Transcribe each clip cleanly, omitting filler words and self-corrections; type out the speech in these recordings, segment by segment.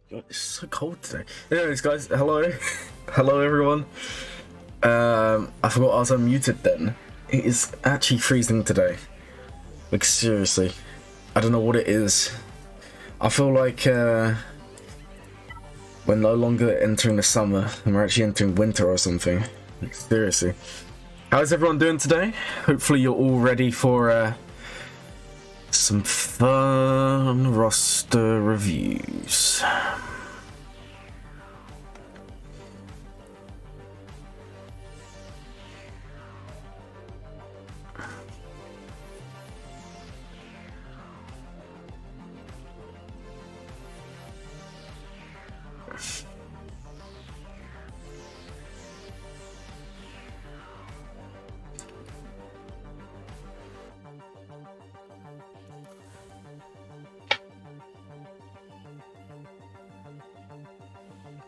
God, it's so cold today. Anyways, guys, hello. Hello, everyone. I forgot I was unmuted then. It is actually freezing today. Like, seriously. I don't know what it is. I feel like we're no longer entering the summer and we're actually entering winter or something. Like, seriously. How's everyone doing today? Hopefully you're all ready for some fun roster reviews.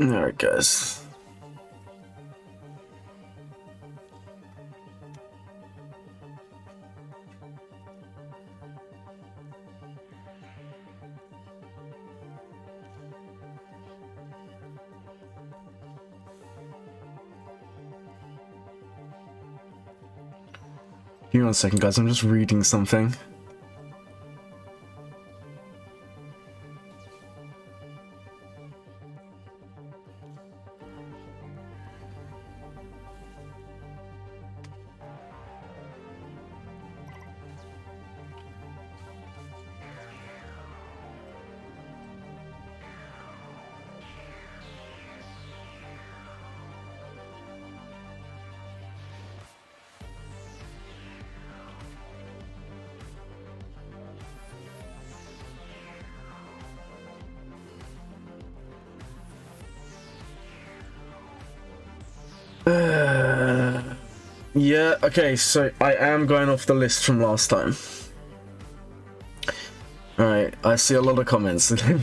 Alright, guys. Give me 1 second, guys. I'm just reading something. Yeah, okay, so I am going off the list from last time. Alright, I see a lot of comments. Let me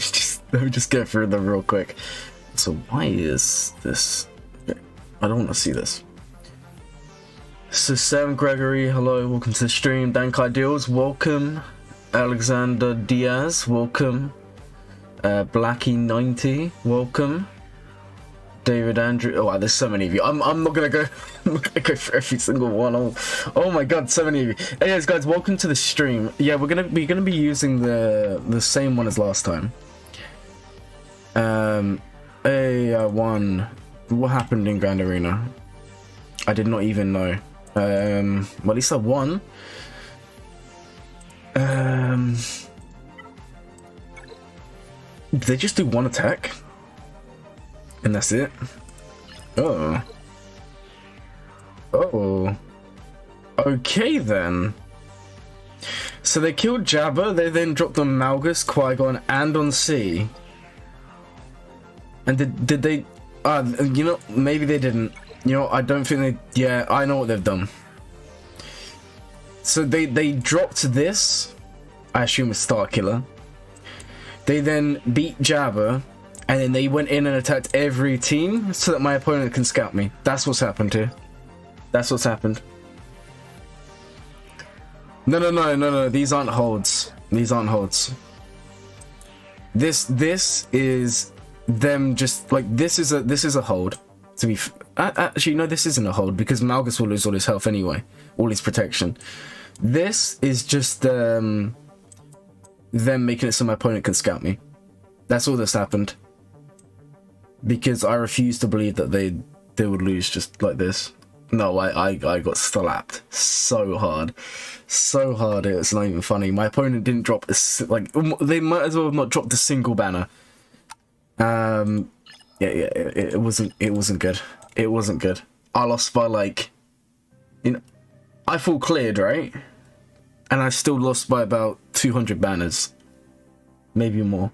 just go through them real quick. So why is this? Okay, I don't want to see this. So Sam Gregory, hello, welcome to the stream. Dank Ideals, welcome. Alexander Diaz, welcome. Blackie90, welcome. David Andrew, oh wow, there's so many of you. I'm not gonna go for every single one. Oh my god, so many of you. Anyways, guys, welcome to the stream. Yeah, we're gonna be using the same one as last time. What happened in Grand Arena? I did not even know. Well, at least I won. Did they just do one attack? And that's it? Oh. Oh. Okay then. So they killed Jabba, they then dropped on Malgus, Qui-Gon, and on C. And did they... you know, maybe they didn't. You know, I don't think they... Yeah, I know what they've done. So they dropped this, I assume it's Starkiller. They then beat Jabba, and then they went in and attacked every team so that my opponent can scout me. That's what's happened here. That's what's happened. No. These aren't holds. These aren't holds. This is them just like this is a hold. To be actually no, this isn't a hold because Malgus will lose all his health anyway, all his protection. This is just them making it so my opponent can scout me. That's all that's happened. Because I refuse to believe that they would lose just like this. No, I got slapped so hard, it's not even funny. My opponent didn't drop they might as well have not dropped a single banner. It wasn't good. It wasn't good. I lost by like, you know, I full cleared, right? And I still lost by about 200 banners, maybe more.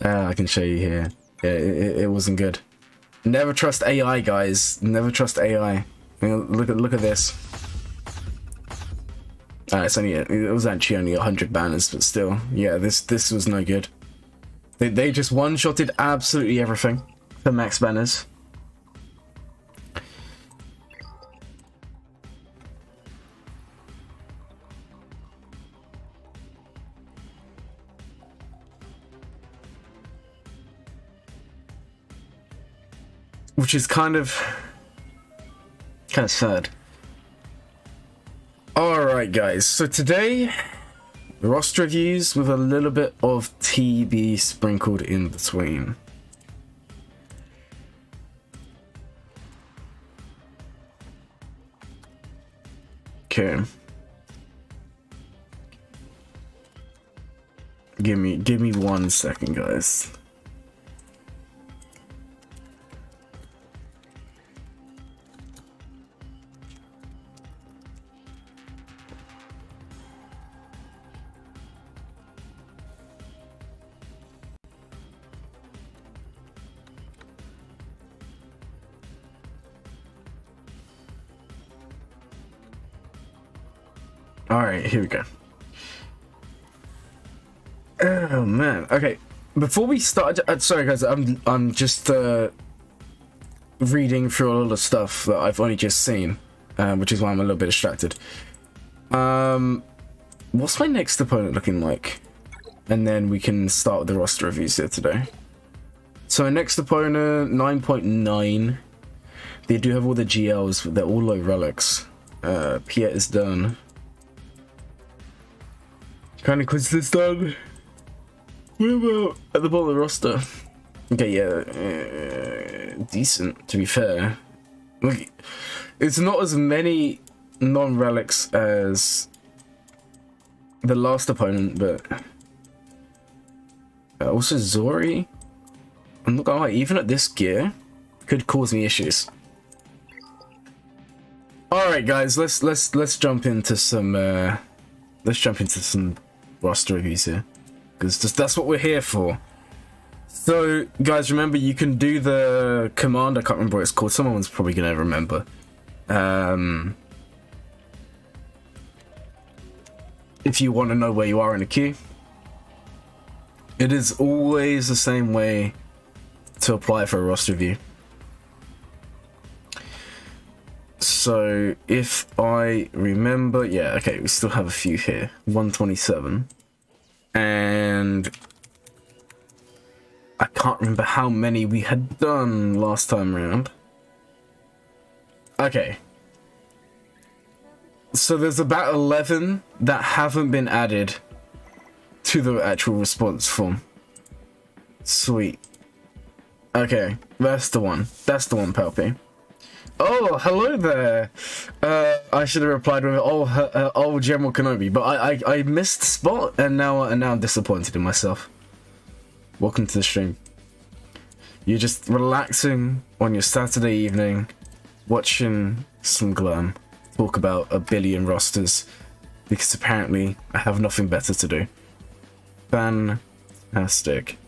I can show you here. Yeah, it wasn't good. Never trust AI, guys. Never trust AI. Look at this. It was actually only 100 banners, but still, yeah, this was no good. They just one-shotted absolutely everything for max banners. which is kind of sad. Alright guys, so today, roster reviews with a little bit of TB sprinkled in between. Okay. Give me 1 second, guys. All right, here we go. Oh man. Okay, before we start, sorry guys, I'm just reading through all the stuff that I've only just seen, which is why I'm a little bit distracted. What's my next opponent looking like? And then we can start with the roster reviews here today. So my next opponent, 9.9. They do have all the GLs, they're all low relics. Piet is done. Kind of quiz this done. What about at the bottom of the roster? Okay, yeah, decent to be fair. Like, it's not as many non-relics as the last opponent, but also Zori. I'm not gonna lie, even at this gear, could cause me issues. All right, guys, let's jump into some roster reviews here, because that's what we're here for. So guys, remember, you can do the command, I can't remember what it's called, someone's probably gonna remember. If you want to know where you are in the queue, it is always the same way to apply for a roster review. So if I remember, yeah, okay, we still have a few here. 127. And I can't remember how many we had done last time around. Okay. So there's about 11 that haven't been added to the actual response form. Sweet. Okay, that's the one. That's the one, Palpy. Oh, hello there. I should have replied with oh, General Kenobi, but I missed the spot, and now I'm disappointed in myself. Welcome to the stream. You're just relaxing on your Saturday evening, watching some Glurm talk about a billion rosters, because apparently I have nothing better to do. Fantastic.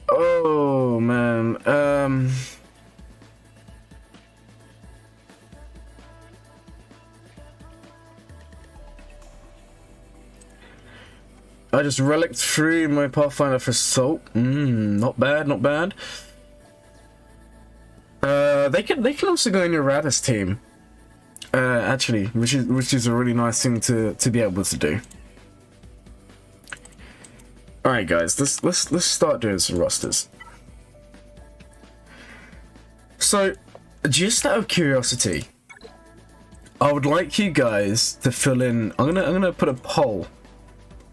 Oh man, I just relicked through my Pathfinder for Salt. Not bad, not bad. They can also go in your Radis team. Actually, which is a really nice thing to be able to do. All right, guys, let's start doing some rosters. So, just out of curiosity, I would like you guys to fill in. I'm gonna put a poll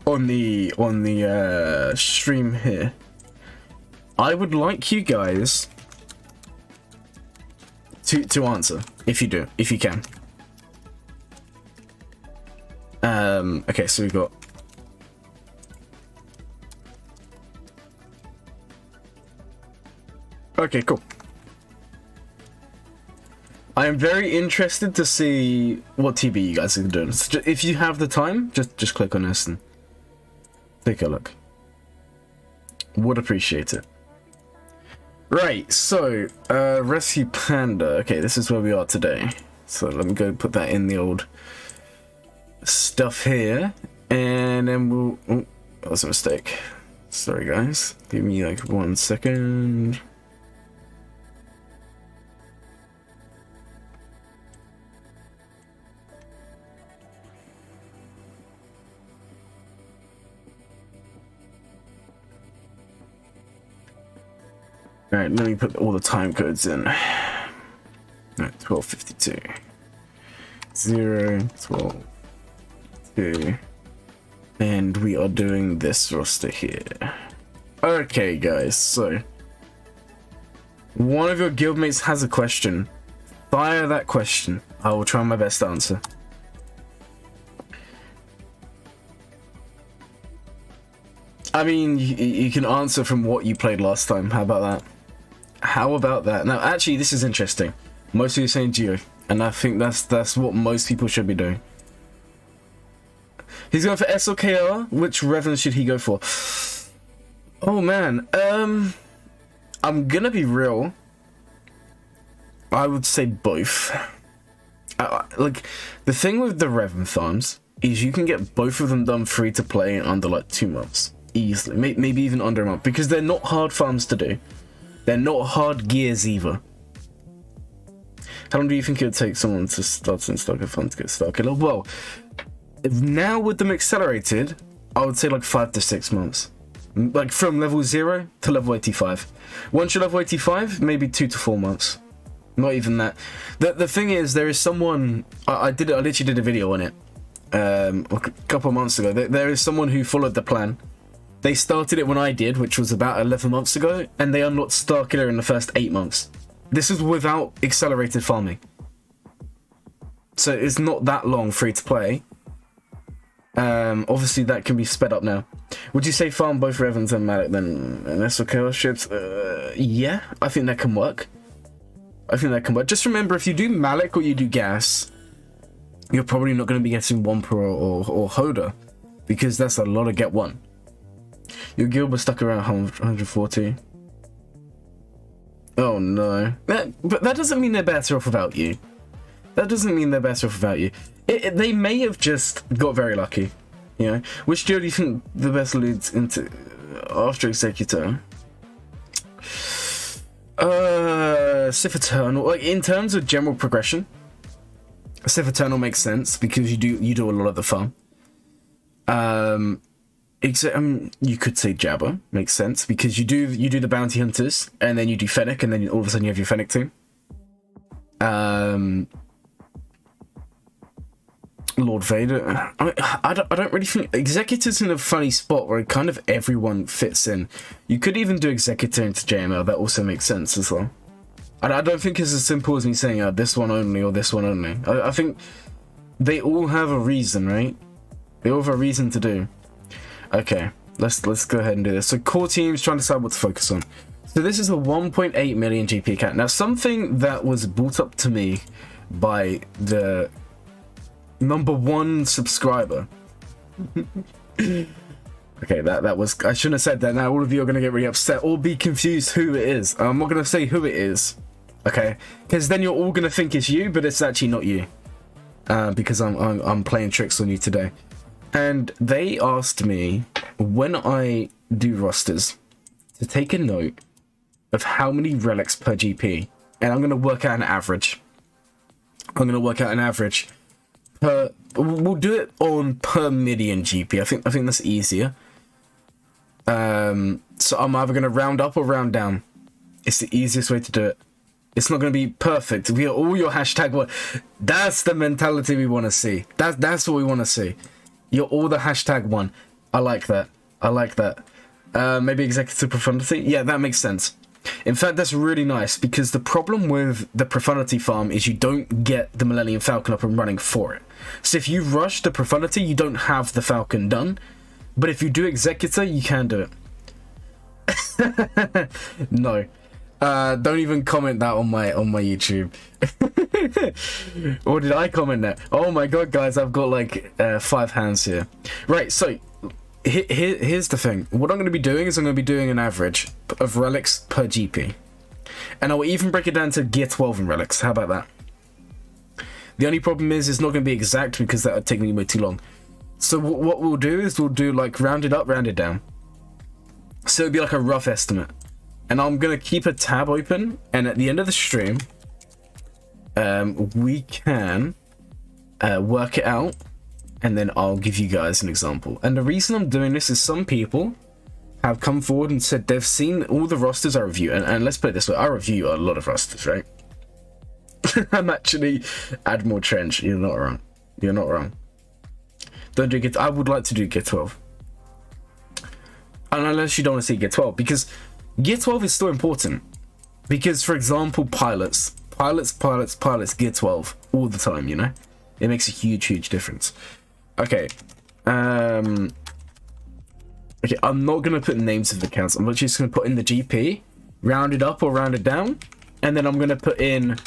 on the stream here. I would like you guys to answer, if you can. Okay, so we've got okay, cool. I am very interested to see what TB you guys are doing. So if you have the time, just click on this and take a look. Would appreciate it. Right, so ARescuePanda. Okay, this is where we are today. So let me go put that in the old stuff here, and then we'll. Oh, that was a mistake. Sorry, guys. Give me like 1 second. Alright, let me put all the time codes in. Alright, 1252. 0, 12, 2. And we are doing this roster here. Okay, guys, so one of your guildmates has a question. Fire that question. I will try my best to answer. I mean, you can answer from what you played last time. How about that? How about that? Now, actually, this is interesting. Most of you are saying Geo, and I think that's what most people should be doing. He's going for SLKR. Which Revan should he go for? Oh man, I'm gonna be real. I would say both. Like, the thing with the Revan farms is you can get both of them done free to play in under like 2 months. Easily, maybe even under a month, because they're not hard farms to do. They're not hard gears either. How long do you think it would take someone to start in Stalker farm to get Starkiller? Well, now with them accelerated, I would say like 5 to 6 months. Like from level 0 to level 85. Once you're level 85, maybe 2 to 4 months. Not even that. The thing is, there is someone I literally did a video on it a couple of months ago. There is someone who followed the plan. They started it when I did, which was about 11 months ago, and they unlocked Starkiller in the first 8 months. This is without accelerated farming. So it's not that long free to play. Obviously that can be sped up now. Would you say farm both Revans and Malak then and SLKR ships? Yeah, I think that can work. Just remember, if you do Malak or you do gas, you're probably not going to be getting Wampa or Hoda, because that's a lot of get one. Your guild was stuck around 140. Oh no. But that doesn't mean they're better off without you. They may have just got very lucky. You know? Which guild do you think the best leads into after Executor? Sith Eternal. Like, in terms of general progression, Sith Eternal makes sense because you do a lot of the farm. You could say Jabba makes sense because you do the bounty hunters, and then you do Fennec, and then all of a sudden you have your Fennec team. Lord Vader. I don't really think Executor's in a funny spot where kind of everyone fits in. You could even do Executor into JML. That also makes sense as well. I don't think it's as simple as me saying this one only or this one only. I think they all have a reason, right? They all have a reason to do. Okay, let's go ahead and do this. So core teams, trying to decide what to focus on. So this is a 1.8 million GP account. Now, something that was brought up to me by the #1 subscriber. Okay, that was, I shouldn't have said that. Now all of you are going to get really upset or be confused who it is. I'm not going to say who it is, okay? Because then you're all going to think it's you, but it's actually not you. Because I'm playing tricks on you today. And they asked me, when I do rosters, to take a note of how many relics per GP. And I'm going to work out an average. We'll do it on per million GP. I think that's easier. So I'm either going to round up or round down. It's the easiest way to do it. It's not going to be perfect. We are all your #1. That's the mentality we want to see. That's what we want to see. You're all the #1. I like that. Maybe executive profundity. Yeah, that makes sense. In fact, that's really nice, because the problem with the profundity farm is you don't get the Millennium Falcon up and running for it. So if you rush the profundity, you don't have the Falcon done. But if you do executor, you can do it. No. Don't even comment that on my YouTube. Or did I comment that? Oh my god, guys, I've got like 5 hands here. Right, so here's the thing. What I'm going to be doing is I'm going to be doing an average of relics per GP. And I'll even break it down to gear 12 in relics. How about that? The only problem is it's not going to be exact, because that would take me way too long. So what we'll do is we'll do like rounded up, rounded down. So it'd be like a rough estimate. And I'm going to keep a tab open, and at the end of the stream, we can work it out, and then I'll give you guys an example. And the reason I'm doing this is some people have come forward and said they've seen all the rosters I review, and let's put it this way, I review a lot of rosters, right? I'm actually Admiral Trench. You're not wrong. You're not wrong. Don't do Gear. I would like to do Gear 12, and unless you don't want to see Gear 12, because Gear 12 is still important. Because, for example, pilots, Gear 12 all the time. You know, it makes a huge difference. Okay. Okay, I'm not gonna put names of the accounts. I'm just gonna put in the GP, round it up or round it down, and then I'm gonna put in.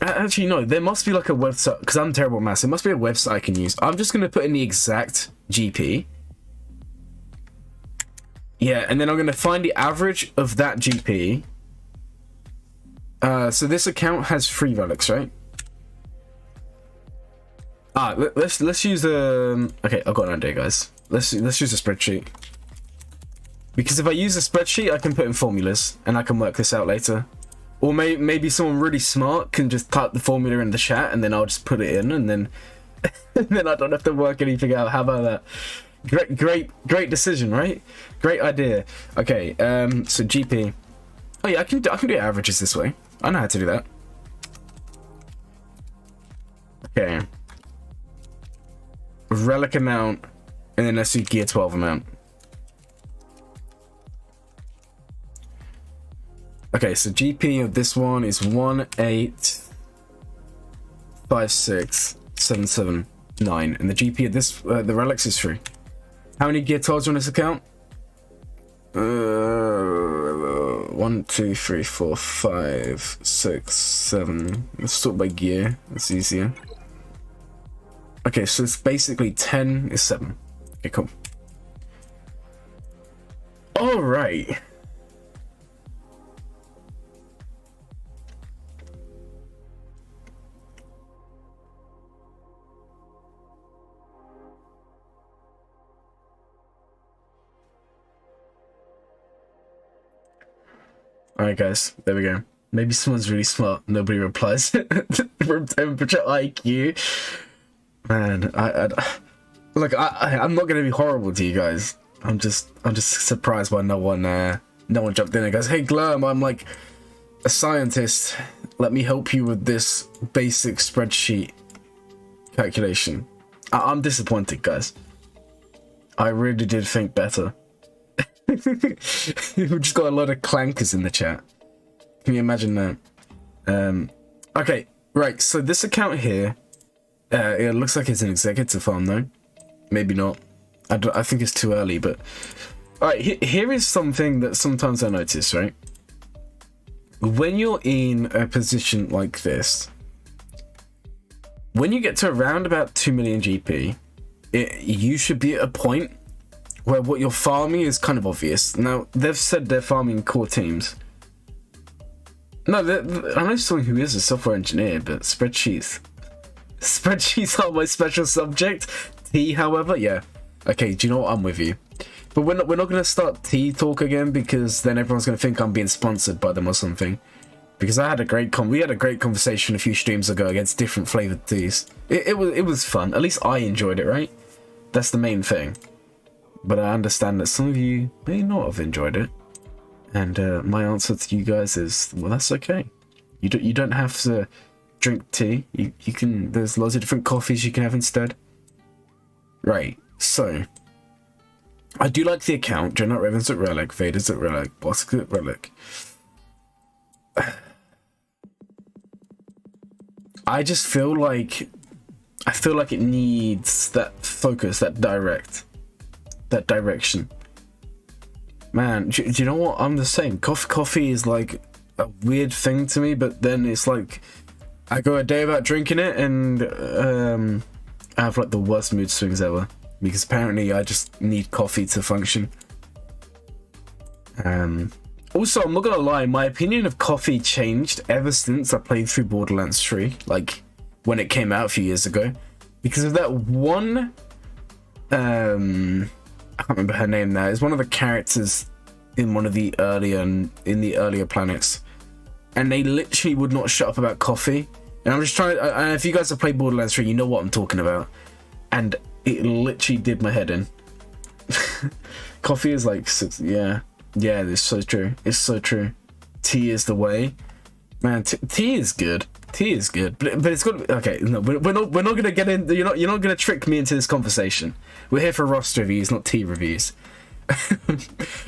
Actually, no, there must be like a website, because I'm terrible at maths. There must be a website I can use. I'm just gonna put in the exact GP. Yeah, and then I'm gonna find the average of that GP. So this account has 3 relics, right? Let's use okay, I've got an idea, guys. Let's use a spreadsheet, because if I use a spreadsheet, I can put in formulas and I can work this out later. Or maybe someone really smart can just type the formula in the chat, and then I'll just put it in, and then and then I don't have to work anything out. How about that? Great decision, right? Great idea. Okay, so GP. Oh yeah, I can do averages this way. I know how to do that. Okay. Relic amount, and then let's do Gear 12 amount. Okay, so GP of this one is 1856779, and the GP of this the relics is 3. How many Gear 12s on this account? 1, 2, 3, 4, 5, 6, 7. Let's sort by gear. That's easier. Okay, so it's basically 10 is 7. Okay, cool. All right. All right, guys, there we go. Maybe someone's really smart. Nobody replies from temperature IQ. Man, I'm not gonna be horrible to you guys. I'm just surprised why no one jumped in and goes, "Hey, Glurm, I'm like a scientist. Let me help you with this basic spreadsheet calculation." I'm disappointed, guys. I really did think better. We've just got a lot of clankers in the chat. Can you imagine that? Okay, right. So this account here, it looks like it's an executive farm, though. Maybe not. I think it's too early, but all right. Here is something that sometimes I notice. Right, when you're in a position like this, when you get to around about 2 million GP, you should be at a point where what you're farming is kind of obvious. Now, they've said they're farming core teams. No, I know someone who is a software engineer, but spreadsheets are my special subject. T, however, yeah. Okay, do you know what? I'm with you. But we're not going to start T talk again, because then everyone's going to think I'm being sponsored by them or something. Because we had a great conversation a few streams ago against different flavored teas. It was fun. At least I enjoyed it, right? That's the main thing. But I understand that some of you may not have enjoyed it, and my answer to you guys is, well, that's okay. You don't have to drink tea. You can. There's lots of different coffees you can have instead. Right. So I do like the account. Dreadnought Ravens at Relic, Vader's at Relic, Bosk at Relic. I just feel like it needs that focus, that direction. Man, do you know what? I'm the same. Coffee is like a weird thing to me, but then it's like I go a day without drinking it, and I have like the worst mood swings ever, because apparently I just need coffee to function. Also, I'm not gonna lie, my opinion of coffee changed ever since I played through Borderlands 3, like when it came out a few years ago, because of that one I can't remember her name now. It's one of the characters in one of the earlier planets, and they literally would not shut up about coffee. And I'm just trying. If you guys have played Borderlands 3, you know what I'm talking about. And it literally did my head in. Coffee is like 6. Yeah, it's so true. It's so true. Tea is the way, man. Tea is good. Tea is good, but it's got okay. No, we're not gonna get in. You're not gonna trick me into this conversation. We're here for roster reviews, not tea reviews.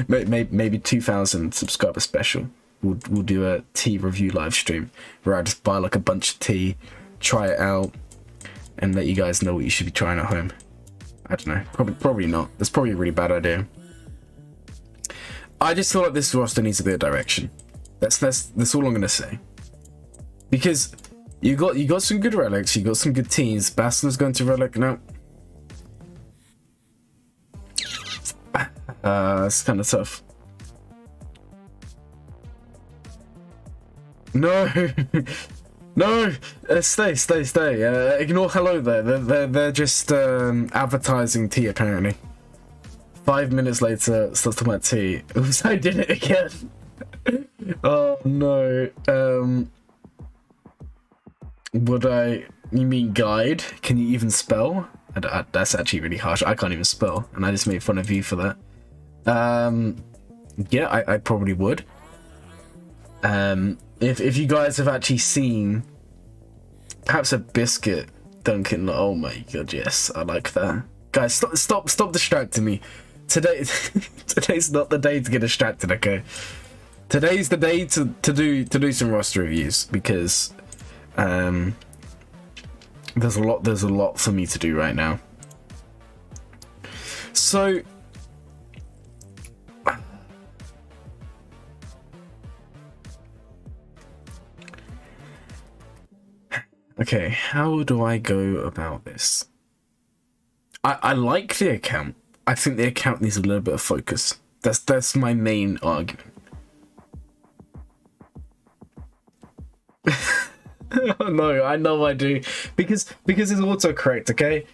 Maybe 2,000 subscriber special. We'll do a tea review live stream where I just buy like a bunch of tea, try it out, and let you guys know what you should be trying at home. I don't know. Probably not. That's probably a really bad idea. I just feel like this roster needs a bit of direction. That's all I'm gonna say. Because you got some good relics, you got some good teams. Bastler's going to relic now. It's kind of tough. No, no, stay. Ignore hello there. They're just advertising tea apparently. 5 minutes later, starts talking about tea. Oops, I did it again. Oh no. You mean guide? Can you even spell? That's actually really harsh. I can't even spell, and I just made fun of you for that. Yeah, I probably would. If you guys have actually seen perhaps a biscuit Duncan, oh my god, yes, I like that. Guys, stop distracting me. Today's not the day to get distracted, okay? Today's the day to do some roster reviews because there's a lot for me to do right now. So okay, how do I go about this? I like the account. I think the account needs a little bit of focus. That's my main argument. No, I know I do because it's autocorrect. Okay,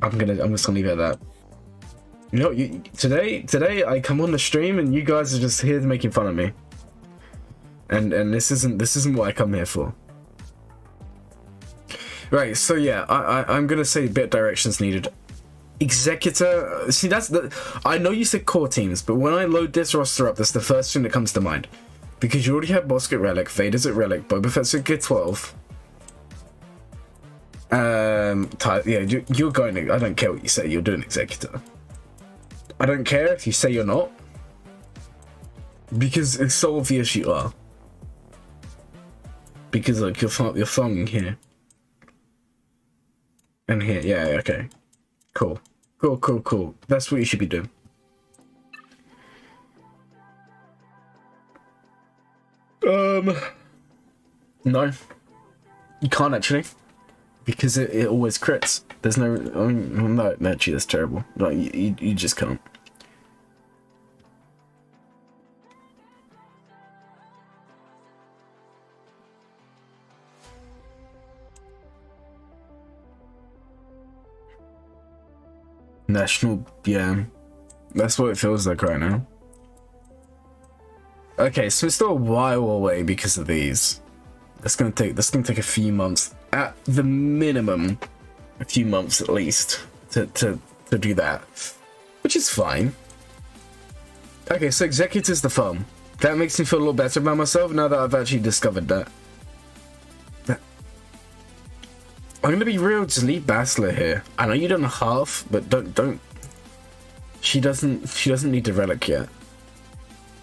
I'm just gonna leave it at that. You know, today I come on the stream and you guys are just here making fun of me. And this isn't what I come here for. Right, so yeah, I'm gonna say a bit of directions needed. Executor, see I know you said core teams, but when I load this roster up, that's the first thing that comes to mind. Because you already have Bosk at Relic, Vader's at Relic, Boba Fett's at Gear 12. Yeah, you're going to, I don't care what you say, you're doing Executor. I don't care if you say you're not. Because it's so obvious you are. Because like you're flunging here. And here, yeah, okay. Cool. That's what you should be doing. No. You can't actually. Because it always crits. There's no, I mean, no, actually that's terrible. No, you just can't. National, yeah, that's what it feels like right now. Okay, so it's still a while away because of these. That's gonna take a few months, at the minimum, a few months at least to do that, which is fine. Okay, so Executor's the fun. That makes me feel a little better about myself now that I've actually discovered that. I'm gonna be real, just leave Bastler here. I know you don't half, but don't. She doesn't need to relic yet.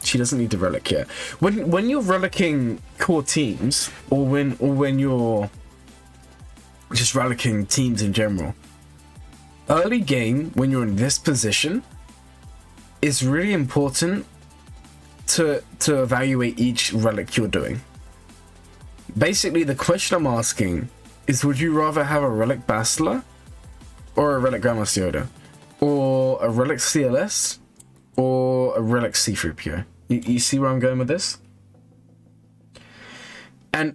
She doesn't need to relic yet. When you're relicking core teams, or when you're just relicking teams in general, early game when you're in this position, it's really important to evaluate each relic you're doing. Basically, the question I'm asking is, would you rather have a relic Bastler or a relic Grandmaster Yoda, or a relic CLS or a relic C3PO? You see where I'm going with this? And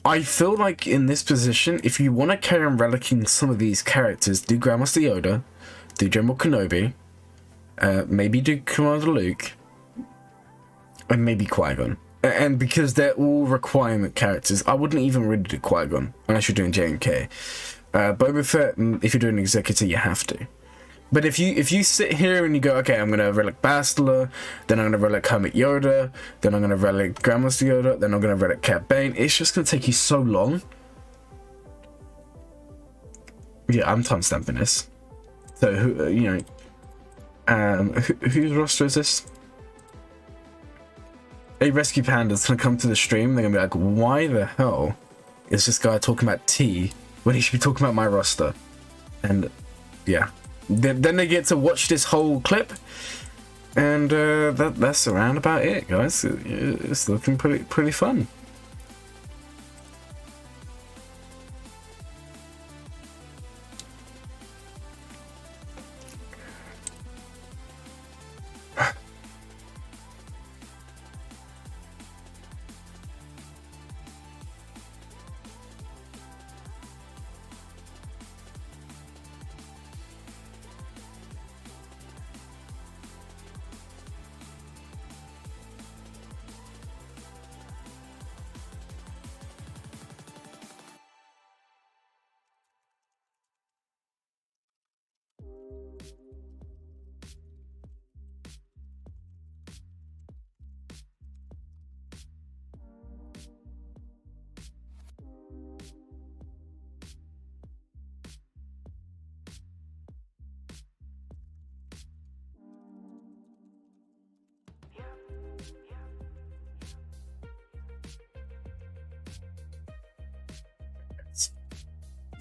I feel like in this position, if you want to carry on relicking some of these characters, do Grandmaster Yoda, do General Kenobi, maybe do Commander Luke, and maybe Qui-Gon. And because they're all requirement characters, I wouldn't even really do Qui-Gon unless you're doing J&K. Boba Fett, if you're doing Executor, you have to. But if you sit here and you go, okay, I'm gonna relic Bastila, then I'm gonna relic Hermit Yoda, then I'm gonna relic Grandmaster Yoda, then I'm gonna relic Cat Bane, it's just gonna take you so long. Yeah, I'm timestamping this. So who, you know, whose roster is this? ARescuePanda's gonna come to the stream. They're gonna be like, why the hell is this guy talking about T when he should be talking about my roster? And yeah. Then they get to watch this whole clip, and that's around about it, guys. It's looking pretty fun.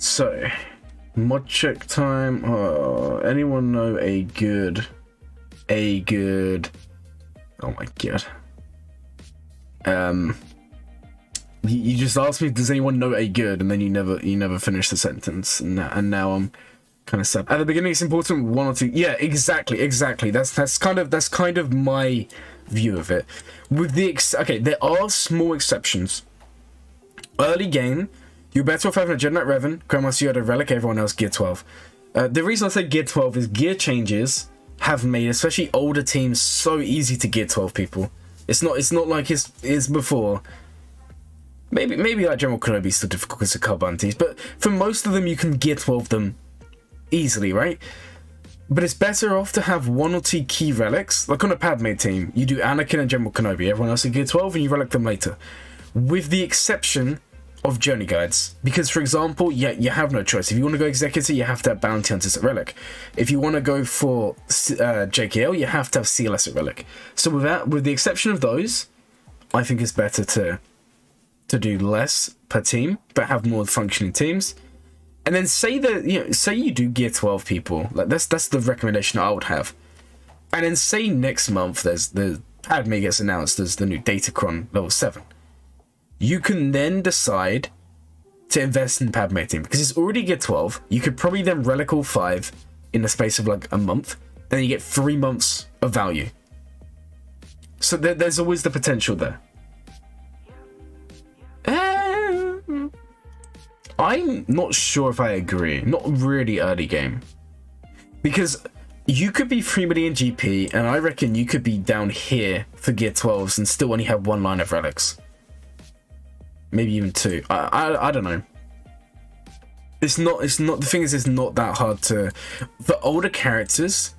So, mod check time. Anyone know a good? Oh my god. You just asked me, does anyone know a good, and then you never finish the sentence, and now I'm kind of sad. At the beginning, it's important one or two. Yeah, exactly. That's kind of my view of it. With the okay, there are small exceptions. Early game, you're better off having a Jedi Knight Revan, Grandmaster Yoda, Relic, everyone else Gear 12. The reason I say Gear 12 is gear changes have made especially older teams so easy to Gear 12 people. It's not like it's before. Maybe like General Kenobi is still difficult because of Carbunties, but for most of them you can Gear 12 them easily, right? But it's better off to have one or two key relics. Like on a Padme team, you do Anakin and General Kenobi, everyone else is Gear 12 and you relic them later. With the exception of journey guides, because for example, yeah, you have no choice. If you want to go Executor, you have to have Bounty Hunters at Relic. If you want to go for JKL, you have to have CLS at Relic. So with the exception of those, I think it's better to do less per team, but have more functioning teams. And then say you do Gear 12 people, like that's the recommendation I would have. And then say next month there's the Padme gets announced as the new Datacron level 7. You can then decide to invest in Padme team because it's already Gear 12. You could probably then relic all 5 in the space of like a month. Then you get 3 months of value. So there's always the potential there. I'm not sure if I agree. Not really early game. Because you could be 3 million GP and I reckon you could be down here for Gear 12s and still only have 1 line of relics. Maybe even 2. I don't know. It's not the thing is, it's not that hard to, for older characters.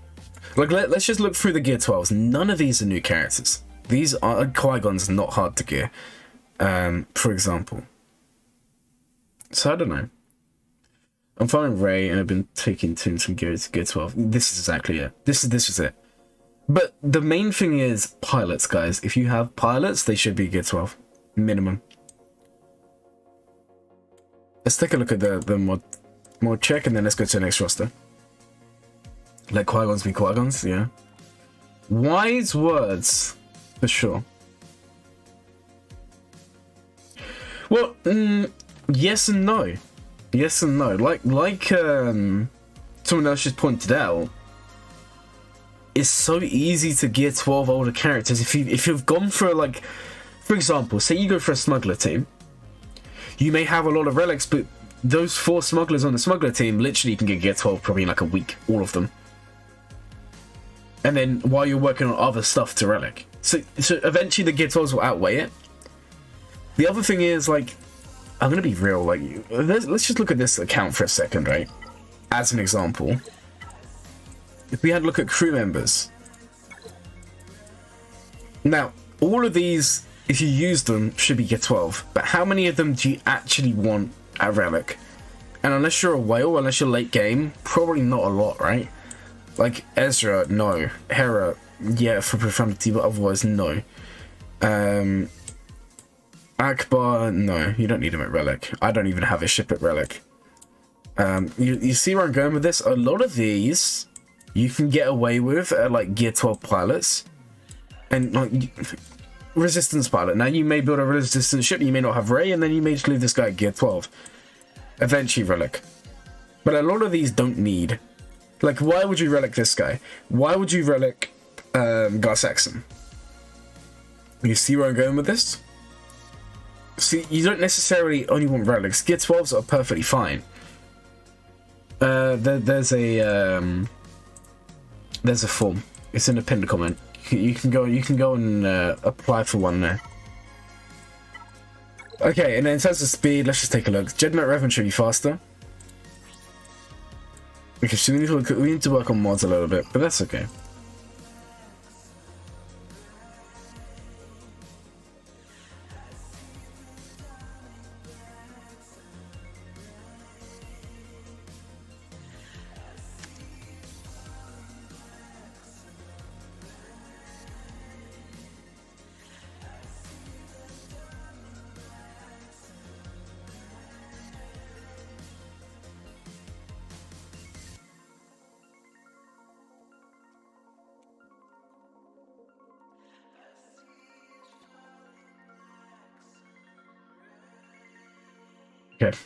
Like let's just look through the Gear 12s. None of these are new characters. These are Qui-Gon's not hard to gear, for example. So I don't know. I'm following Ray and I've been taking tunes from Gear 12. This is exactly it. This is it. But the main thing is pilots, guys. If you have pilots, they should be Gear 12 minimum. Let's take a look at the mod check and then let's go to the next roster. Let Qui-Gons be Qui-Gons, yeah. Wise words, for sure. Well, yes and no. Yes and no. Like someone else just pointed out, it's so easy to gear 12 older characters. If you've gone for like, for example, say you go for a smuggler team. You may have a lot of relics, but those 4 smugglers on the smuggler team, literally you can get Gear 12 probably in like a week, all of them. And then while you're working on other stuff to relic. So eventually the Gear 12s will outweigh it. The other thing is, like, I'm going to be real, like, let's just look at this account for a second, right? As an example. if we had a look at crew members. Now, all of these, if you use them, should be gear 12. But how many of them do you actually want at Relic? And unless you're a whale, unless you're late game, probably not a lot, right? Like Ezra, no. Hera, yeah, for profundity, but otherwise, no. Akbar, no. You don't need him at Relic. I don't even have a ship at Relic. You see where I'm going with this? A lot of these you can get away with at like gear 12 pilots. And like resistance pilot. Now you may build a resistance ship, you may not have Ray, and then you may just leave this guy at gear 12. Eventually Relic. But a lot of these don't need. Like, why would you Relic this guy? Why would you Relic Gar Saxon? You see where I'm going with this? See, you don't necessarily only want Relics. Gear 12s are perfectly fine. There's a form. It's in the pinned comment. You can go and apply for one there. Okay, and then in terms of speed, let's just take a look. Jednut Revan should be faster. Okay, so we need to work on mods a little bit, but that's okay. Okay.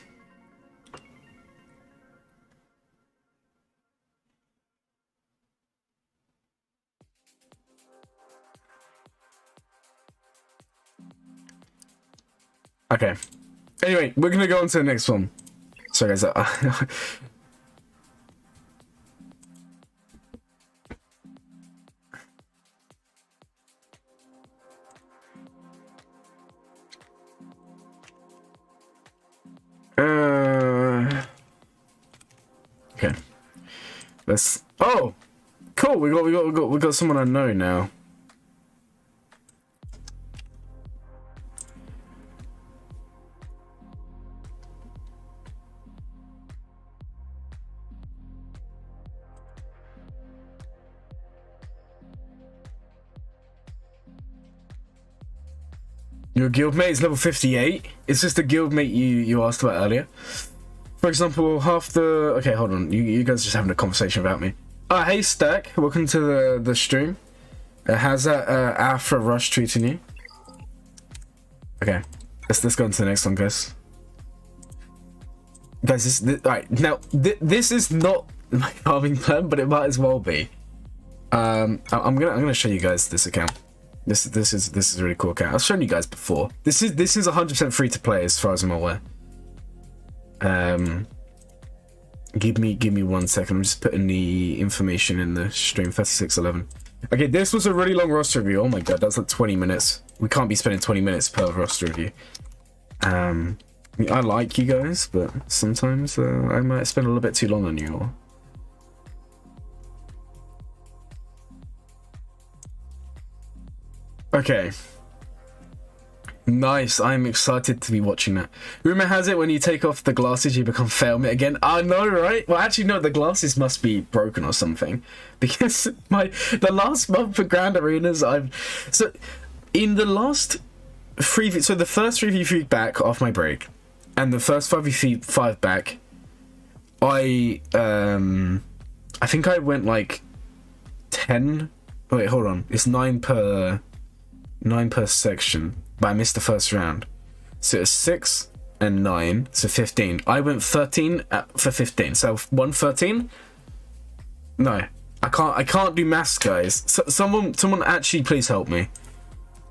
Okay. Anyway, we're gonna go on to the next one. Sorry, guys. Okay. Let's. Oh, cool. We got someone I know now. Your guildmate is level 58. It's just the guildmate you asked about earlier. For example, half the... Okay, hold on. You guys are just having a conversation about me. Hey, Stack. Welcome to the stream. How's that Afra Rush treating you? Okay. Let's go on to the next one, guys. Guys, alright, now, this is not my farming plan, but it might as well be. I'm gonna show you guys this account. This is a really cool account. I've shown you guys before. This is 100% free to play as far as I'm aware. Give me 1 second. I'm just putting the information in the stream. 3611. Okay, this was a really long roster review. Oh my god, that's like 20 minutes. We can't be spending 20 minutes per roster review. I mean, I like you guys, but sometimes I might spend a little bit too long on you all. Okay. Nice. I'm excited to be watching that. Rumor has it when you take off the glasses, you become Failmate again. I know, right? Well, actually, no. The glasses must be broken or something, because the last month for Grand Arenas, so in the last 3. So the first 3v3 back off my break, and the first 5v5 back, I think I went like 10. Wait, hold on. It's 9 per section, but I missed the first round, so it's 6 and 9, so 15. I went 13 for 15, so 113. No, I can't do maths, guys. So, someone actually please help me.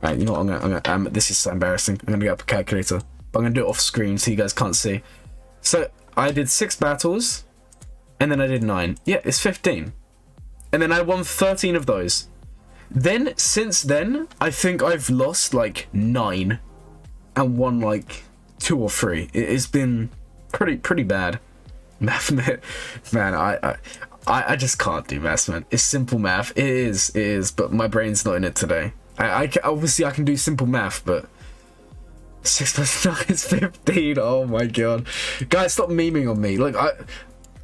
Right, you know what, I'm gonna this is so embarrassing. I'm gonna get up a calculator, but I'm gonna do it off screen so you guys can't see. So I did 6 battles, and then I did 9. Yeah, it's 15, and then I won 13 of those. Then, since then, I think I've lost like 9 and won like 2 or 3. It's been pretty bad. Man, I just can't do maths, man. It's simple math. It is, but my brain's not in it today. Obviously I can do simple math, but 6 plus 9 is 15. Oh my god, guys, stop memeing on me. Like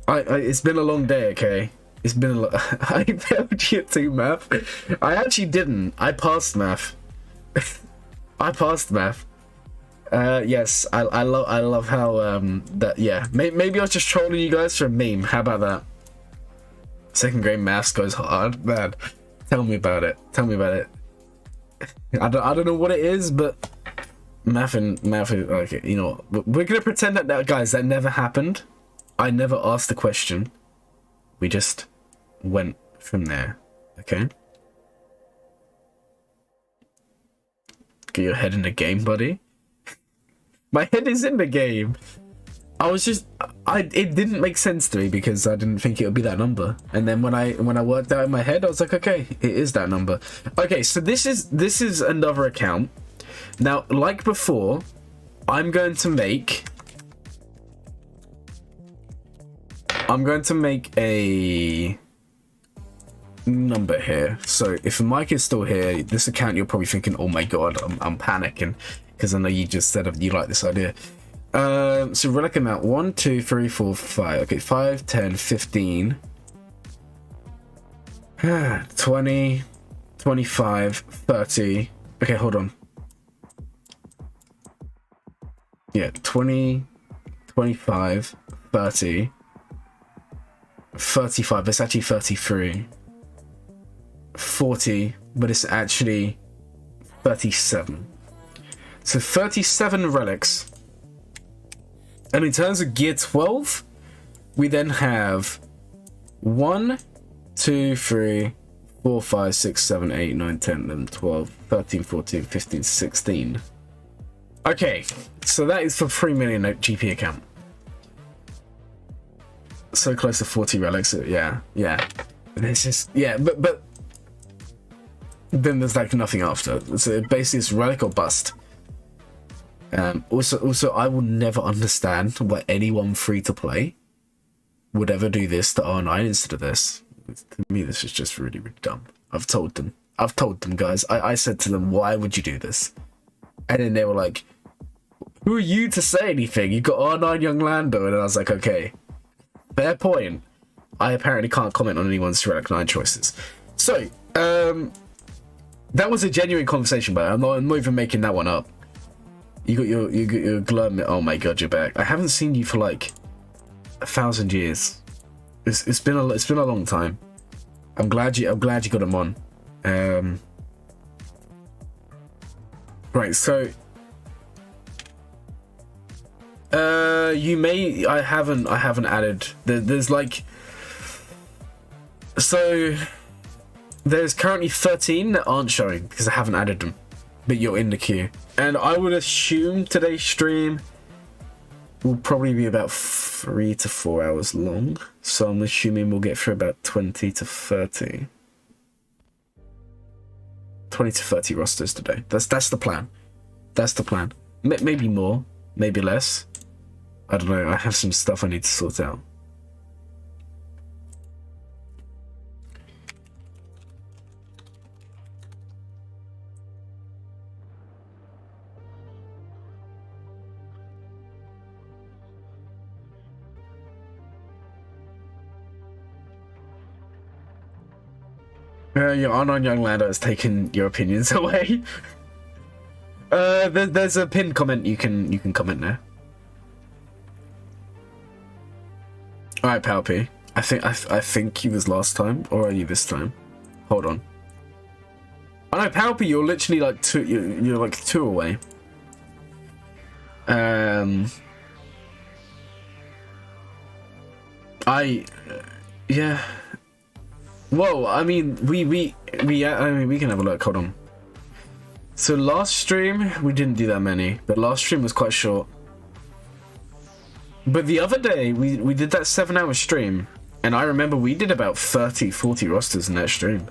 it's been a long day, okay? It's been a lot. I failed year 2 math. I actually didn't. I passed math. I passed math. Yes, I love how that, yeah. Maybe I was just trolling you guys for a meme. How about that? 2nd grade maths goes hard, man. Tell me about it. Tell me about it. I don't know what it is, but math is okay. You know what? We're gonna pretend that guys, that never happened. I never asked the question. We just went from there. Okay. Get your head in the game, buddy. My head is in the game. I was just, it didn't make sense to me because I didn't think it would be that number. And then when I worked out in my head, I was like, okay, it is that number. Okay, so this is another account. Now, like before, I'm going to make a number here. So if Mike is still here, this account, you're probably thinking, oh my god, I'm panicking because I know you just said you like this idea. So relic amount 1 2 3 4 5. Okay, 5 10 15 20 25 30. Okay, hold on. Yeah, 20 25 30 35. It's actually 33 40, but it's actually 37. So 37 relics. And in terms of gear 12, we then have 1 2 3 4 5 6 7 8 9 10 11 12 13 14 15 16. Okay, so that is for 3 million GP account. So close to 40 relics. Yeah. And it's just, yeah, but then there's like nothing after. So basically it's relic or bust. Also, I will never understand why anyone free to play would ever do this to R9 instead of this. To me, this is just really, really dumb. I've told them, guys. I said to them, why would you do this? And then they were like, who are you to say anything? You got R9 Young Lando. And I was like, okay, fair point. I apparently can't comment on anyone's Relic 9 choices. So, that was a genuine conversation, but I'm not even making that one up. You got your Glurmit. Oh my god, you're back. I haven't seen you for like 1,000 years. It's been a long time. I'm glad you got him on. Right, so you may, I haven't added. There's like, so there's currently 13 that aren't showing because I haven't added them, but you're in the queue. And I would assume today's stream will probably be about 3 to 4 hours long. So I'm assuming we'll get through about 20 to 30 rosters today. That's the plan. That's the plan. Maybe more, maybe less. I don't know. I have some stuff I need to sort out. Your R9 Young Lando has taken your opinions away. There's a pinned comment. You can comment there. All right, Palpy. I think you was last time, or are you this time? Hold on. Oh no, Palpy, you're literally like two. You're like 2 away. Yeah. Whoa, I mean, we can have a look. Hold on. So last stream we didn't do that many, but last stream was quite short. But the other day we did that 7-hour stream, and I remember we did about 30-40 rosters in that stream,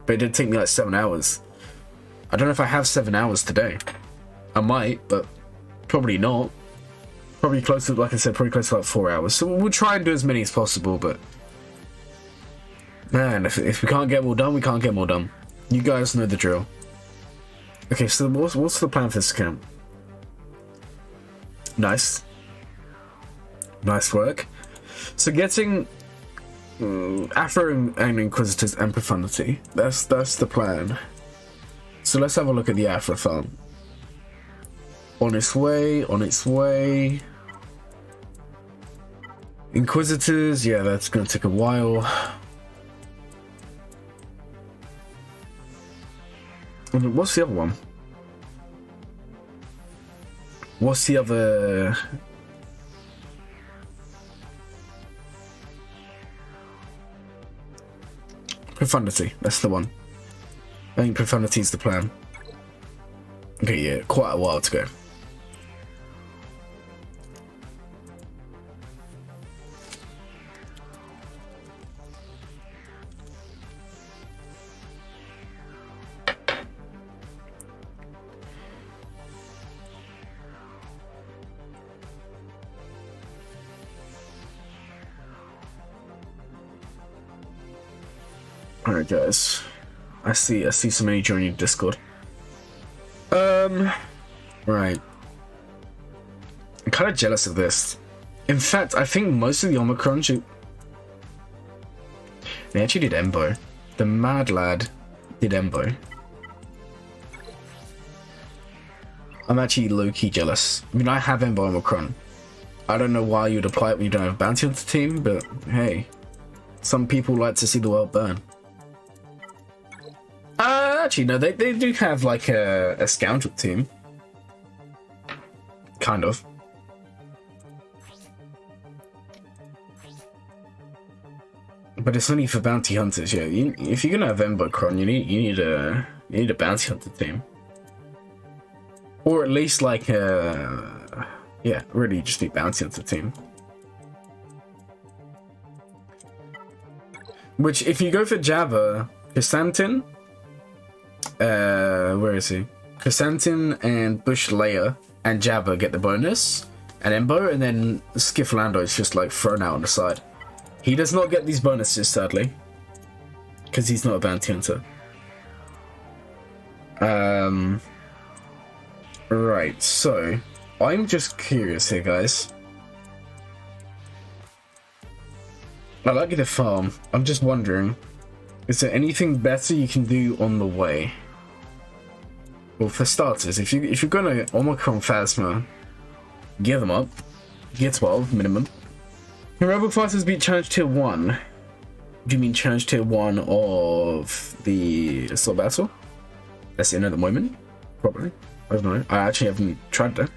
but it did take me like 7 hours. I don't know if I have 7 hours today. I might, but probably not. Probably close to, like I said, probably close to like 4 hours. So we'll try and do as many as possible, but Man, if we can't get more done, we can't get more done. You guys know the drill. Okay, so what's the plan for this camp? Nice. Nice work. So getting Afro and Inquisitors and Profundity. That's the plan. So let's have a look at the Afro farm. On its way, on its way. Inquisitors, yeah, that's gonna take a while. What's the other one? What's the other? Profundity, that's the one. I think Profundity is the plan. Okay, yeah, quite a while to go. Alright guys, I see somebody joining Discord. Right. I'm kind of jealous of this. In fact, I think most of the Omicron they actually did Embo. The mad lad did Embo. I'm actually low-key jealous. I mean, I have Embo Omicron. I don't know why you'd apply it when you don't have a bounty hunter team, but hey, some people like to see the world burn. Actually, no, they do have like a scoundrel team. Kind of. But it's only for bounty hunters, yeah. If you're gonna have Embocron, you need a bounty hunter team. Or at least like yeah, really just a bounty hunter team. Which if you go for Jabba, Chrysantin, where is he? Chrysantin and Bush Leia and Jabba get the bonus, and Embo, and then Skiff Lando is just like thrown out on the side. He does not get these bonuses, sadly, because he's not a bounty hunter. Right, so I'm just curious here, guys. I like the farm. I'm just wondering, is there anything better you can do on the way? Well, for starters, if you're gonna Omicron Phasma, gear them up. Gear 12 minimum. Can Rebel Fighters beat Challenge Tier 1? Do you mean Challenge Tier 1 of the Assault Battle? That's in at the moment? Probably. I don't know. I actually haven't tried that.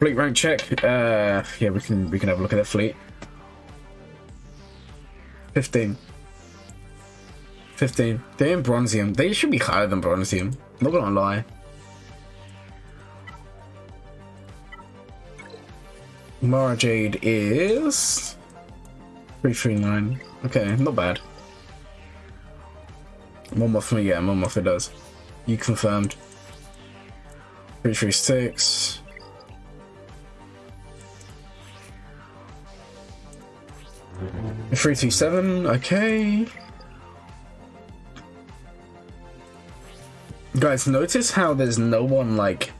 Fleet rank check. Yeah, we can have a look at their fleet. 15. They're in Bronzium. They should be higher than Bronzium. Not gonna lie. Mara Jade is 339. Okay, not bad. Monmouth, yeah, Monmouth it does. You confirmed. 336. Mm-hmm. 327, okay. Guys, notice how there's no one like...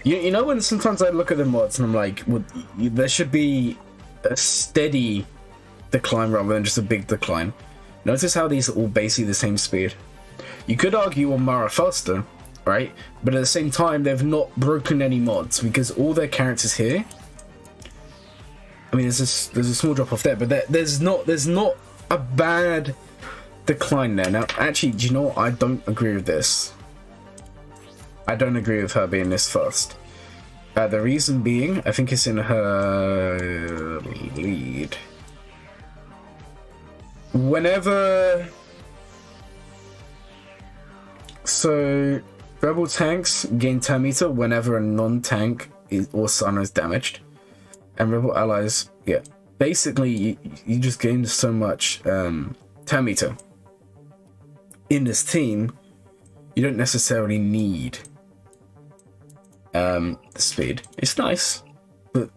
You know when sometimes I look at the mods and I'm like, well, there should be a steady decline rather than just a big decline. Notice how these are all basically the same speed. You could argue on Mara faster, right? But at the same time, they've not broken any mods because all their characters here... I mean, there's a small drop off there, but there's not a bad decline there. Now, actually, do you know what? I don't agree with this. I don't agree with her being this fast. The reason being, I think it's in her lead. Whenever... So, rebel tanks gain turn meter whenever a non-tank or Sana is damaged. And rebel allies, yeah. Basically, you just gain so much turn meter. In this team, you don't necessarily need the speed. It's nice, but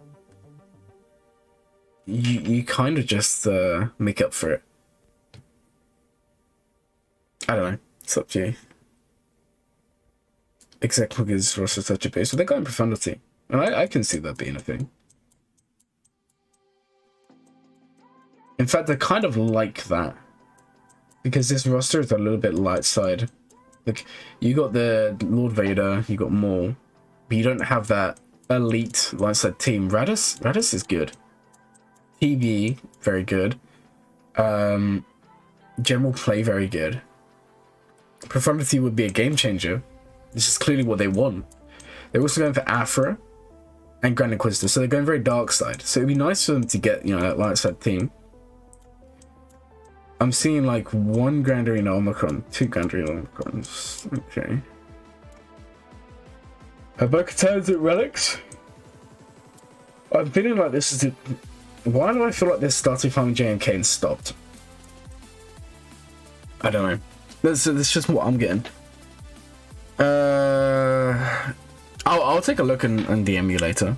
you kind of just make up for it. I don't know. It's up to you. Exactly, because roster such a base, so they're going profundity, and I can see that being a thing. In fact, I kind of like that because this roster is a little bit light side. Like, you got the Lord Vader, you got Maul, but you don't have that elite light side team. Radis is good. TB, very good. General play, very good. Profundity would be a game changer. This is clearly what they want. They're also going for Afra and Grand Inquisitor, so they're going very dark side. So it'd be nice for them to get, you know, that light side team. I'm seeing like 1 Grand Arena Omicron, 2 Grand Arena Omicrons. Okay. Bo-Katan's at Relics. I'm feeling like this is. Why do I feel like they're starting farming JMK and stopped? I don't know. That's just what I'm getting. I'll take a look and DM you later.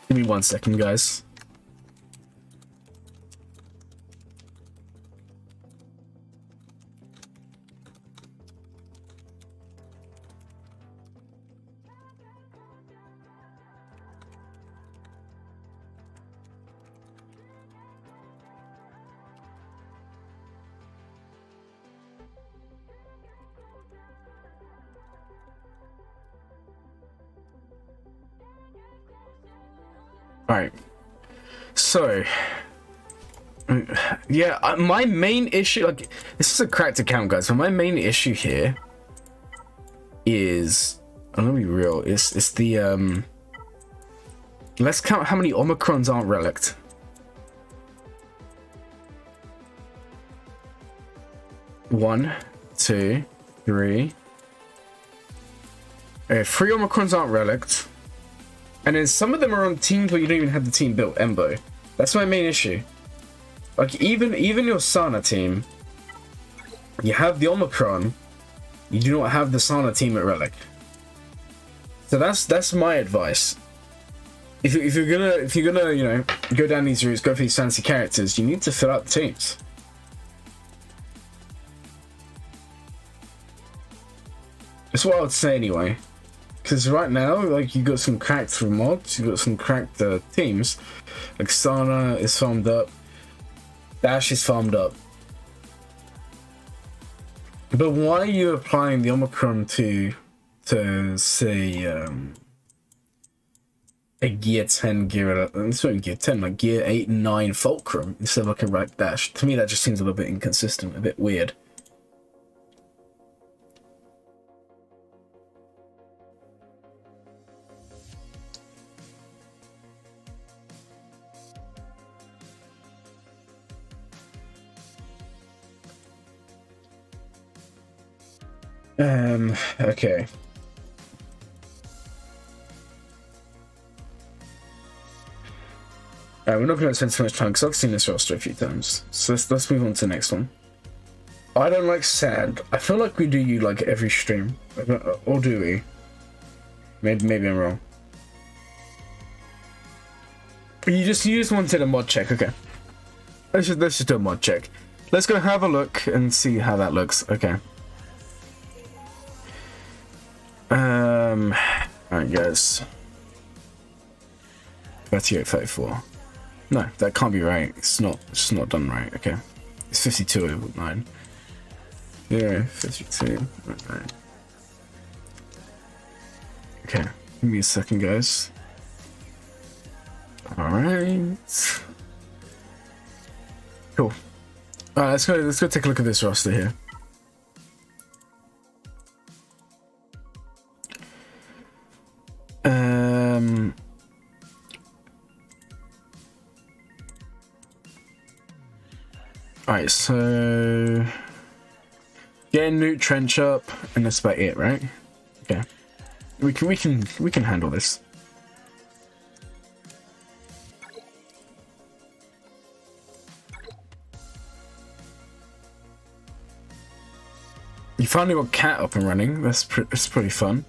Give me 1 second, guys. Alright, so yeah, my main issue, like, this is a cracked account, guys, but my main issue here is, I'm gonna be real, it's the let's count how many Omicrons aren't relicked. One, two, three. Okay, 3 Omicrons aren't relicked. And then some of them are on teams where you don't even have the team built, Embo. That's my main issue. Like, even your Sana team, you have the Omicron, you do not have the Sana team at Relic. So that's my advice. If you're gonna, you know, go down these routes, go for these fancy characters, you need to fill out the teams. That's what I would say anyway. Because right now, like, you got some cracked mods, you got some cracked teams. Like, Sana is farmed up, Dash is farmed up. But why are you applying the Omicron to say, a gear 10 gear, sorry, gear 10, like gear 8 and 9 Fulcrum instead of like a right Dash? To me, that just seems a little bit inconsistent, a bit weird. Okay. Alright, we're not going to spend too much time because I've seen this roster a few times. So let's move on to the next one. I don't like sand. I feel like we do you like every stream. Or do we? Maybe I'm wrong. You just wanted a mod check, okay. Let's just do a mod check. Let's go have a look and see how that looks. Okay. Alright guys. 3834. No, that can't be right. It's not done right. Okay. It's 5209. Yeah, 5209. Okay. Give me a second, guys. Alright. Cool. Alright, let's go take a look at this roster here. Alright, so get a Newt trench up, and that's about it, right? Okay. We can handle this. You finally got Cat up and running. That's pretty fun.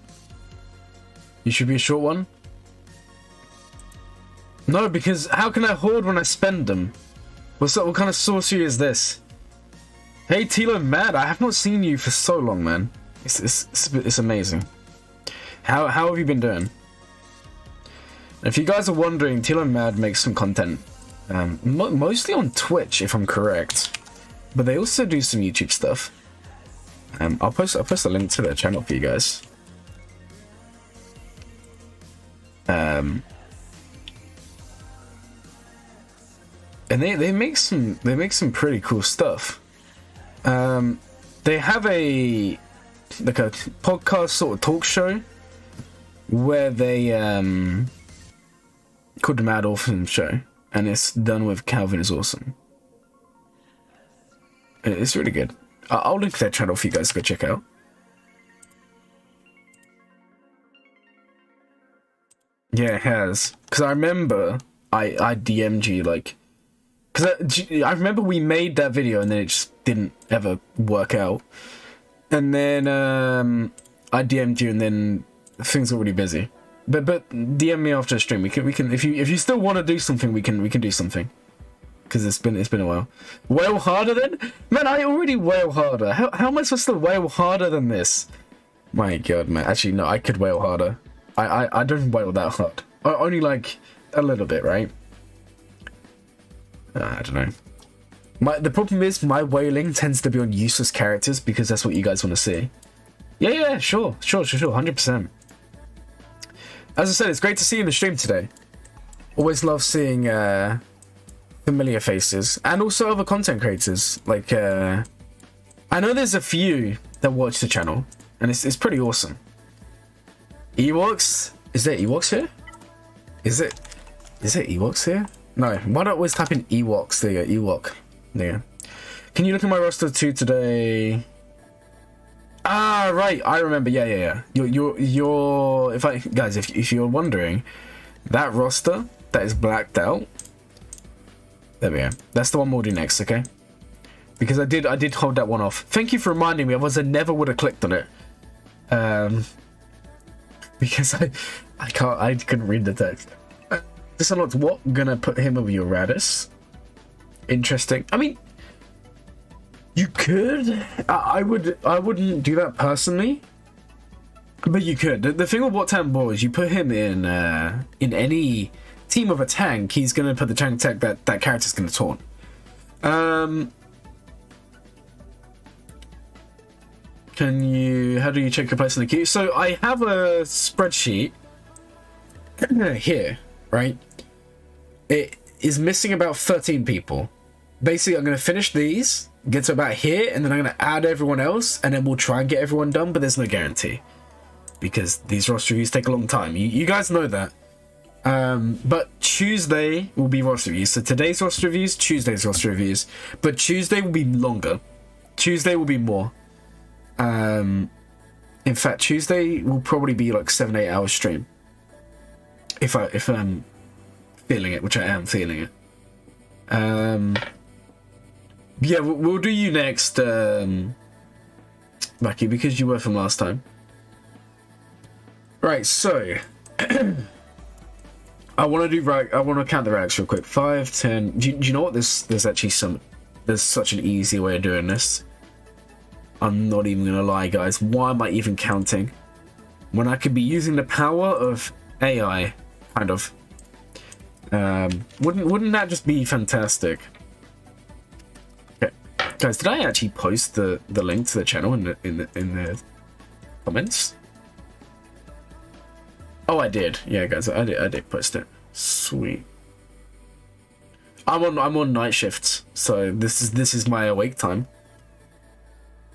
You should be a short one. No, because how can I hoard when I spend them? What kind of sorcery is this? Hey Tilo Mad, I have not seen you for so long, man. It's amazing. How have you been doing? If you guys are wondering, Tilo Mad makes some content, mostly on Twitch, if I'm correct, but they also do some YouTube stuff. I'll post a link to their channel for you guys. And they make some pretty cool stuff. They have a podcast sort of talk show where they called the Mad Orphan Show, and it's done with Calvin is Awesome. It's really good. I'll link their channel for you guys to go check out. Yeah, it has. Because I remember I DM'd you, like... Because I remember we made that video and then it just didn't ever work out. And then I DM'd you and then things were really busy. But DM me after a stream. We can if you still want to do something, we can do something. Because it's been a while. Wail harder then? Man, I already wail harder. How am I supposed to wail harder than this? My god, man. Actually, no, I could wail harder. I don't wail that hard. Only like a little bit, right? I don't know. The problem is my wailing tends to be on useless characters because that's what you guys want to see. Yeah, sure, 100%. As I said, it's great to see you in the stream today. Always love seeing familiar faces and also other content creators. Like I know there's a few that watch the channel, and it's pretty awesome. Ewoks? Is there Ewoks here? Is it Ewoks here? No. Why not always type in Ewoks? There you go, Ewok. There you go. Can you look at my roster too today? Ah, right. I remember. Yeah. You're. If you're wondering, that roster that is blacked out. There we go. That's the one we'll do next, okay? Because I did hold that one off. Thank you for reminding me. Otherwise, I never would have clicked on it. Because I couldn't read the text. This unlocked what? Gonna put him over your Radis. Interesting. I mean, you could. I wouldn't do that personally, but you could. The thing with what Tambo is, you put him in any team of a tank, he's gonna put the tank tech that character's gonna taunt. How do you check your place in the queue? So I have a spreadsheet here, right? It is missing about 13 people. Basically, I'm going to finish these, get to about here, and then I'm going to add everyone else, and then we'll try and get everyone done, but there's no guarantee. Because these roster reviews take a long time. You guys know that. But Tuesday will be roster reviews. So today's roster reviews, Tuesday's roster reviews. But Tuesday will be longer. Tuesday will be more. In fact, Tuesday will probably be like 7-8 hours stream. If I'm feeling it, which I am feeling it. Yeah, we'll do you next, Mackie, because you were from last time. Right, so I want to count the rags real quick. 5, 10. Do you know what? There's actually there's such an easy way of doing this. I'm not even gonna lie, guys. Why am I even counting when I could be using the power of AI? Kind of. Wouldn't that just be fantastic? Okay, guys, did I actually post the link to the channel in the comments? Oh, I did. Yeah, guys, I did post it. Sweet. I'm on night shifts, so this is my awake time.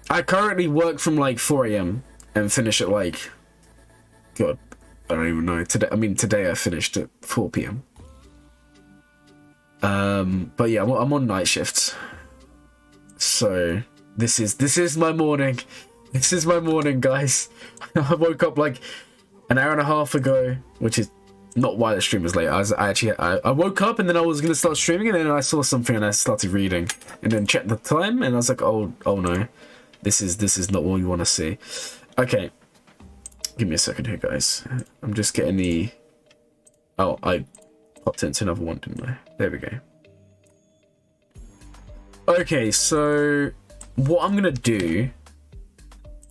I currently work from like 4 AM and finish at like, God, I don't even know. Today I finished at 4 PM. But yeah, I'm on night shifts. So this is my morning. This is my morning, guys. I woke up like an hour and a half ago, which is not why the stream was late. I woke up and then I was gonna start streaming, and then I saw something and I started reading, and then checked the time, and I was like, oh no, this is not what you want to see. Okay, give me a second here, guys. I'm just getting the. Oh, I popped into another one, didn't I? There we go. Okay, so what I'm gonna do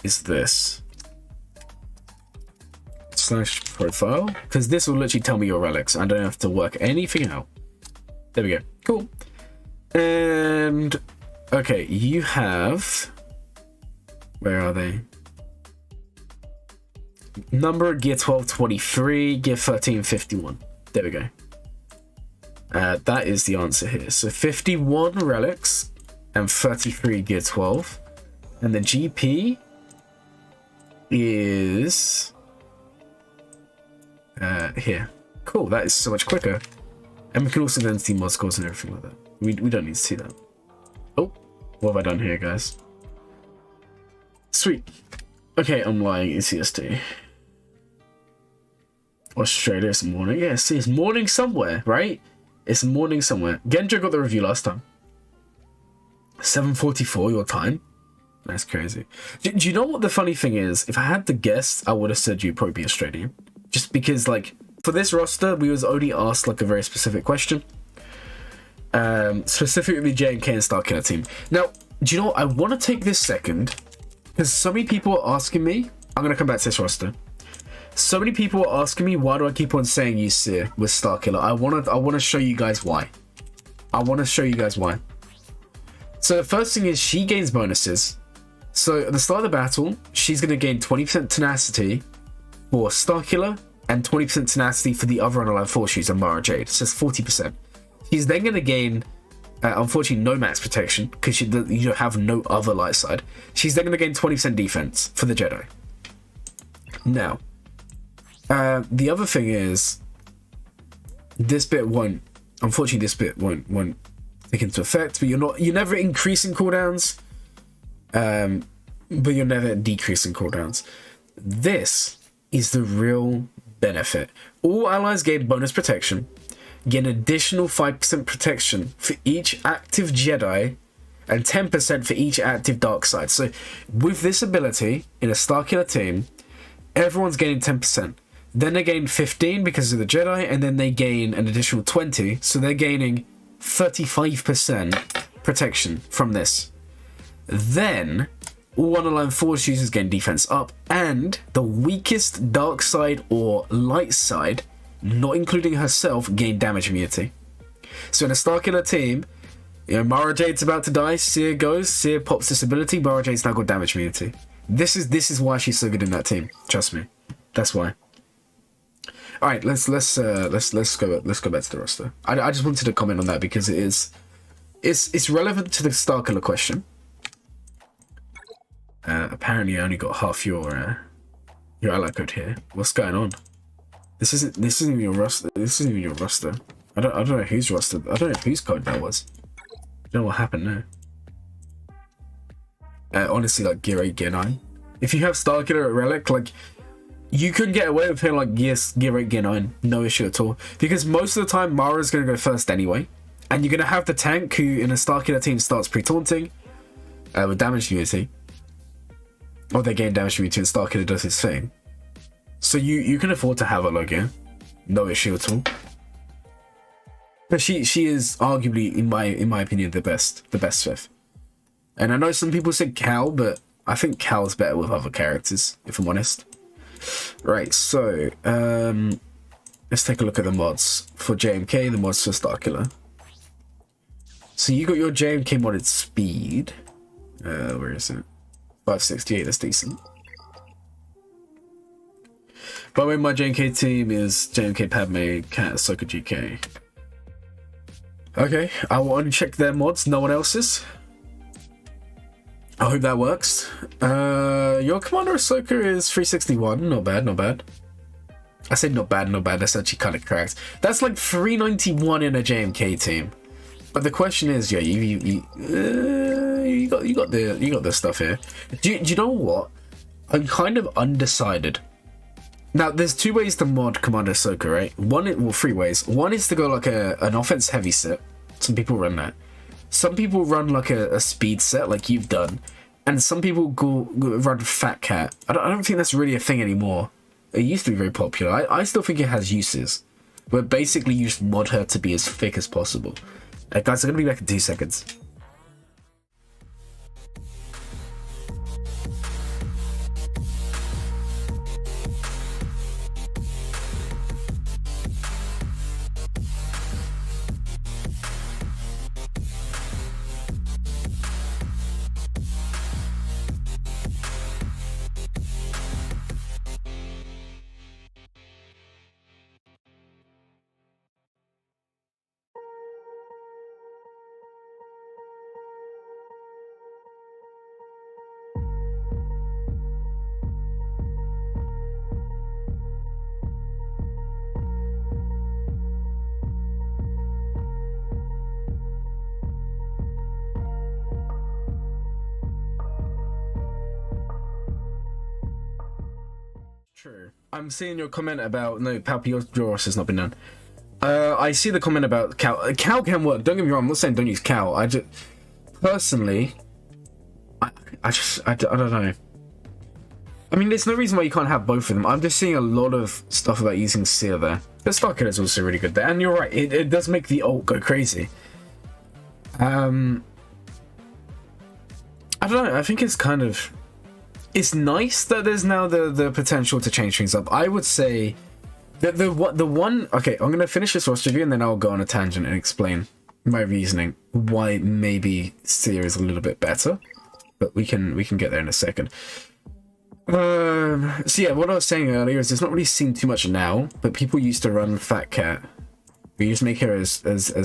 is this / profile, because this will literally tell me your relics. I don't have to work anything out. There we go. Cool. And okay, you have, where are they? Number, gear 1223, gear 1351. There we go. That is the answer here. So 51 relics and 33 gear 12. And the GP is here. Cool, that is so much quicker. And we can also then see mod scores and everything like that. We don't need to see that. Oh, what have I done here, guys? Sweet. Okay, I'm lying. It's EST. Australia, it's morning. Yeah, see, it's morning somewhere, right? It's morning somewhere. Genjo got the review last time. 7:44 your time. That's crazy. Do you know what the funny thing is? If I had to guess, I would have said you'd probably be Australian. Just because, like, for this roster, we was only asked, like, a very specific question. Specifically JMK and Starkiller team. Now, do you know what? I want to take this second, because so many people are asking me, I'm going to come back to this roster. So many people are asking me, why do I keep on saying Ysir with Starkiller? I want to show you guys why. I want to show you guys why. So the first thing is she gains bonuses. So at the start of the battle, she's going to gain 20% tenacity for Starkiller and 20% tenacity for the other unalive force user, Mara Jade. So it's 40%. She's then going to gain, unfortunately, no max protection because you have no other light side. She's then going to gain 20% defense for the Jedi. Now, the other thing is, this bit won't, unfortunately, this bit won't take into effect. But you're never increasing cooldowns, but you're never decreasing cooldowns. This is the real benefit. All allies gain bonus protection, get an additional 5% protection for each active Jedi, and 10% for each active dark side. So with this ability in a Starkiller team, everyone's gaining 10%. Then they gain 15 because of the Jedi, and then they gain an additional 20. So they're gaining 35% protection from this. Then all unaligned force users gain defense up, and the weakest dark side or light side, not including herself, gain damage immunity. So in a Starkiller team, Mara Jade's about to die, Seer goes, Seer pops this ability, Mara Jade's now got damage immunity. This is why she's so good in that team. Trust me, that's why. All right, let's go back to the roster. I just wanted to comment on that because it's relevant to the Starkiller question. Apparently, I only got half your ally code here. What's going on? This isn't even your roster. This isn't even your roster. I don't know whose roster. I don't know whose code that was. I don't know what happened there. Honestly, like gear 8, gear 9. If you have Starkiller at Relic, like, you could get away with him like gear 8, gear 9, no issue at all. Because most of the time, Mara's going to go first anyway. And you're going to have the tank who in a Starkiller team starts pre-taunting with damage immunity. Or they gain damage immunity and Starkiller does his thing. So you can afford to have a low gear. No issue at all. But she is arguably, in my opinion, the best fifth. And I know some people say Cal, but I think Cal's better with other characters, if I'm honest. Right, so let's take a look at the mods for JMK, the mods for Starkiller. So you got your JMK modded speed. Where is it? 568, that's decent. By the way, my JMK team is JMK, Padme, Cat, Ahsoka, GK. Okay, I will only check their mods, no one else's. I hope that works. Your Commander Ahsoka is 361, not bad, not bad. I said not bad, not bad, that's actually kind of correct. That's like 391 in a JMK team. But the question is, yeah, you got the stuff here. Do you know what? I'm kind of undecided. Now, there's two ways to mod Commander Ahsoka, right? Well, three ways. One is to go like an offense heavy set. Some people run that. Some people run like a speed set, like you've done, and some people go run Fat Cat. I don't think that's really a thing anymore. It used to be very popular. I still think it has uses, but basically you just mod her to be as thick as possible. Guys, I'm gonna be back in 2 seconds. True. I'm seeing your comment about no Palpy Joros has not been done. I see the comment about cow. Cow can work. Don't get me wrong. I'm not saying don't use cow. I just personally, I don't know. I mean, there's no reason why you can't have both of them. I'm just seeing a lot of stuff about using Seer there. The Starkiller is also really good there, and you're right. It does make the ult go crazy. I don't know. I think it's kind of. It's nice that there's now the potential to change things up. I would say that the one. Okay, I'm gonna finish this roster review and then I'll go on a tangent and explain my reasoning why maybe Seer is a little bit better, but we can get there in a second. So yeah, what I was saying earlier is it's not really seen too much now, but people used to run Fat Cat. We just make her as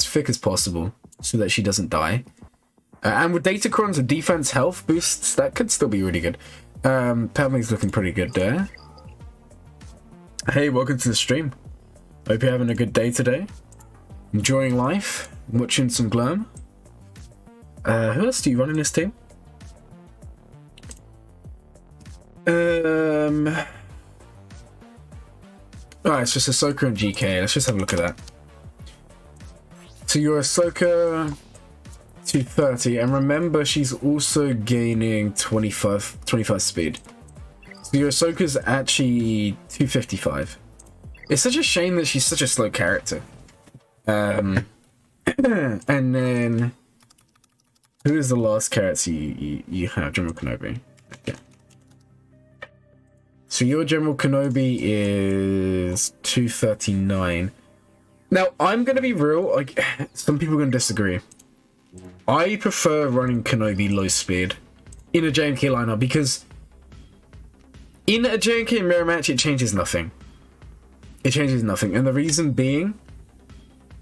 thick as possible so that she doesn't die. And with Datacrons with defense health boosts, that could still be really good. Palpy's looking pretty good there. Hey, welcome to the stream. Hope you're having a good day today. Enjoying life, watching some Glurm. Who else do you run in this team? Alright, it's just Ahsoka and GK. Let's just have a look at that. So you're Ahsoka 230, and remember she's also gaining 25 speed. So your Ahsoka's actually 255. It's such a shame that she's such a slow character. And then who is the last character you have? General Kenobi. Okay. So your General Kenobi is 239. Now I'm gonna be real, like some people are gonna disagree. I prefer running Kenobi low speed in a JMK lineup because in a JMK mirror match it changes nothing. It changes nothing, and the reason being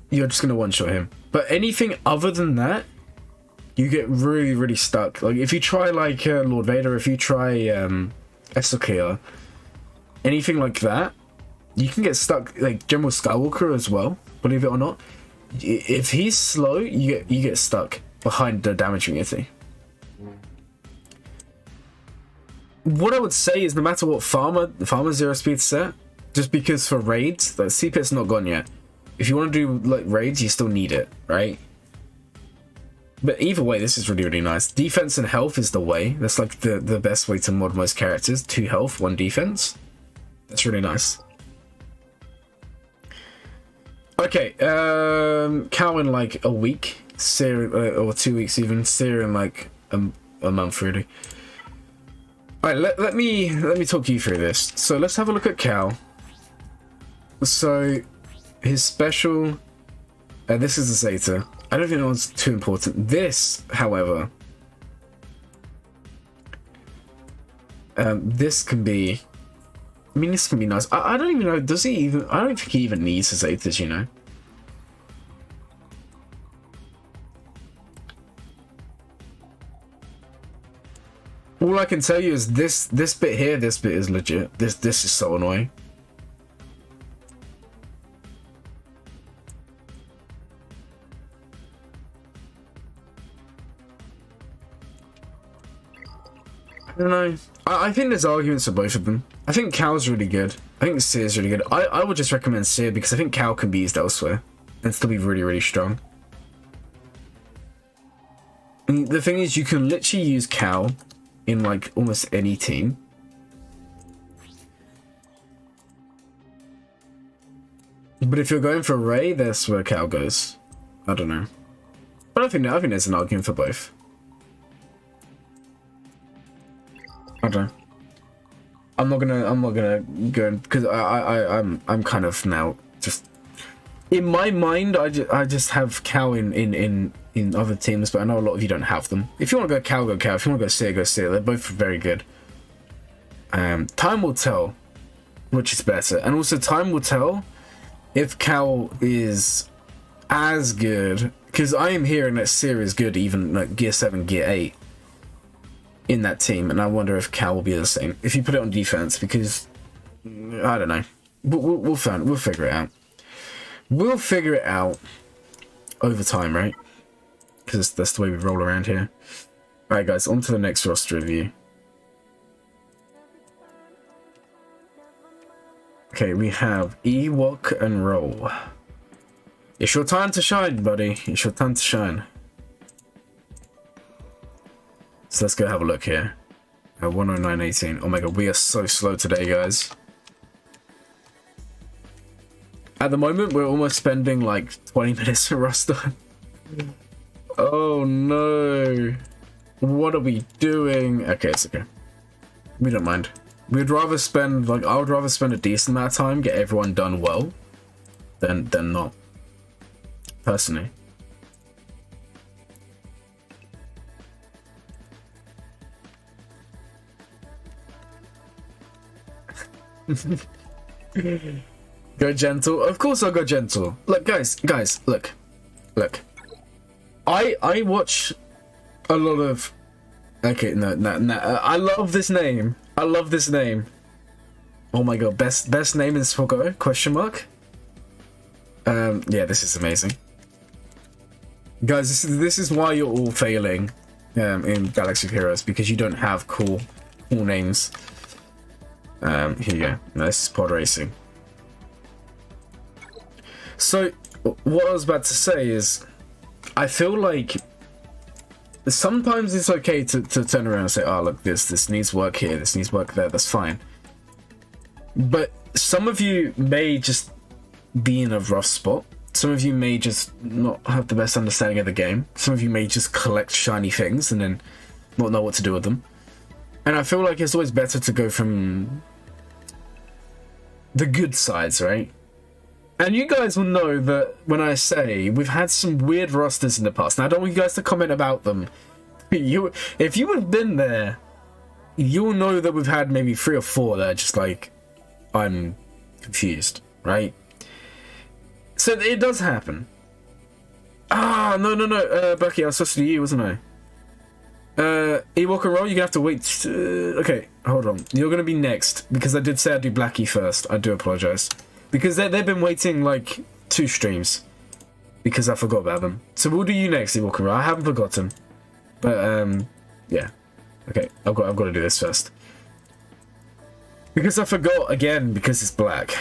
you're just gonna one-shot him. But anything other than that, you get really stuck. Like if you try like Lord Vader, if you try Caokeo, anything like that, you can get stuck. Like General Skywalker as well, believe it or not. If he's slow, you get stuck behind the damage unity. What I would say is no matter what farmer zero speed set, just because for raids, the CPIT's not gone yet. If you want to do like raids, you still need it, right? But either way, this is really nice. Defense and health is the way. That's like the best way to mod most characters. 2 health, 1 defense. That's really nice. Okay, Cow in like a week, Seer or 2 weeks even, Seer in like a month really. Alright, let me talk you through this. So let's have a look at Cow. So his special, this is a Zeta. I don't think that one's too important. This, however, this can be. I mean, this can be nice. I don't even know. Does he even? I don't think he even needs his Zetas, you know. All I can tell you is this bit here. This bit is legit. This is so annoying. I don't know. I think there's arguments for both of them. I think Cao's really good. I think Seer is really good. I would just recommend Seer because I think Cao can be used elsewhere and still be really, really strong. And the thing is, you can literally use Cao in like almost any team. But if you're going for Ray, that's where Cao goes. I don't know. But I think there's an argument for both. I don't know. I'm not gonna go because I'm kind of now just in my mind. I just have Cao in other teams, but I know a lot of you don't have them. If you want to go Cao, go Cao. If you want to go Seer, go Seer. They're both very good. Time will tell which is better, and also time will tell if Cao is as good, because I am hearing that Seer is good even like Gear 7, Gear 8 in that team, and I wonder if Cao will be the same if you put it on defense, because I don't know. We'll figure it out. We'll figure it out over time, right? Because that's the way we roll around here. Alright guys, on to the next roster review. Okay, we have EwokNroll. It's your time to shine, buddy. It's your time to shine. So let's go have a look here. 109.18. Oh my god, we are so slow today, guys. At the moment, we're almost spending like 20 minutes to roster. Oh no. What are we doing? Okay, it's okay. We don't mind. We'd rather spend, like, I would rather spend a decent amount of time, get everyone done well, than not. Personally. Go gentle. Of course I'll go gentle. Look, guys, look. I watch a lot of... Okay, no. I love this name. I love this name. Oh my god, best name in Spogo? Question mark? Yeah, this is amazing. Guys, this is why you're all failing in Galaxy of Heroes, because you don't have cool names. Here you go. No, this is pod racing. So, what I was about to say is, I feel like sometimes it's okay to turn around and say, oh, look, this needs work here, this needs work there, that's fine. But some of you may just be in a rough spot. Some of you may just not have the best understanding of the game. Some of you may just collect shiny things and then not know what to do with them. And I feel like it's always better to go from the good sides, right? And you guys will know that when I say we've had some weird rosters in the past. Now, I don't want you guys to comment about them. If you have been there, you'll know that we've had maybe 3 or 4 that are just like, I'm confused, right? So it does happen. Ah, no, Bucky, I was supposed to do you, wasn't I? EwokNroll, you're gonna have to wait. Okay, hold on. You're gonna be next, because I did say I'd do Blackie first. I do apologize. Because they've been waiting like 2 streams. Because I forgot about them. So we'll do you next, EwokNroll. I haven't forgotten. But, yeah. Okay, I've got to do this first. Because I forgot, again, because it's black.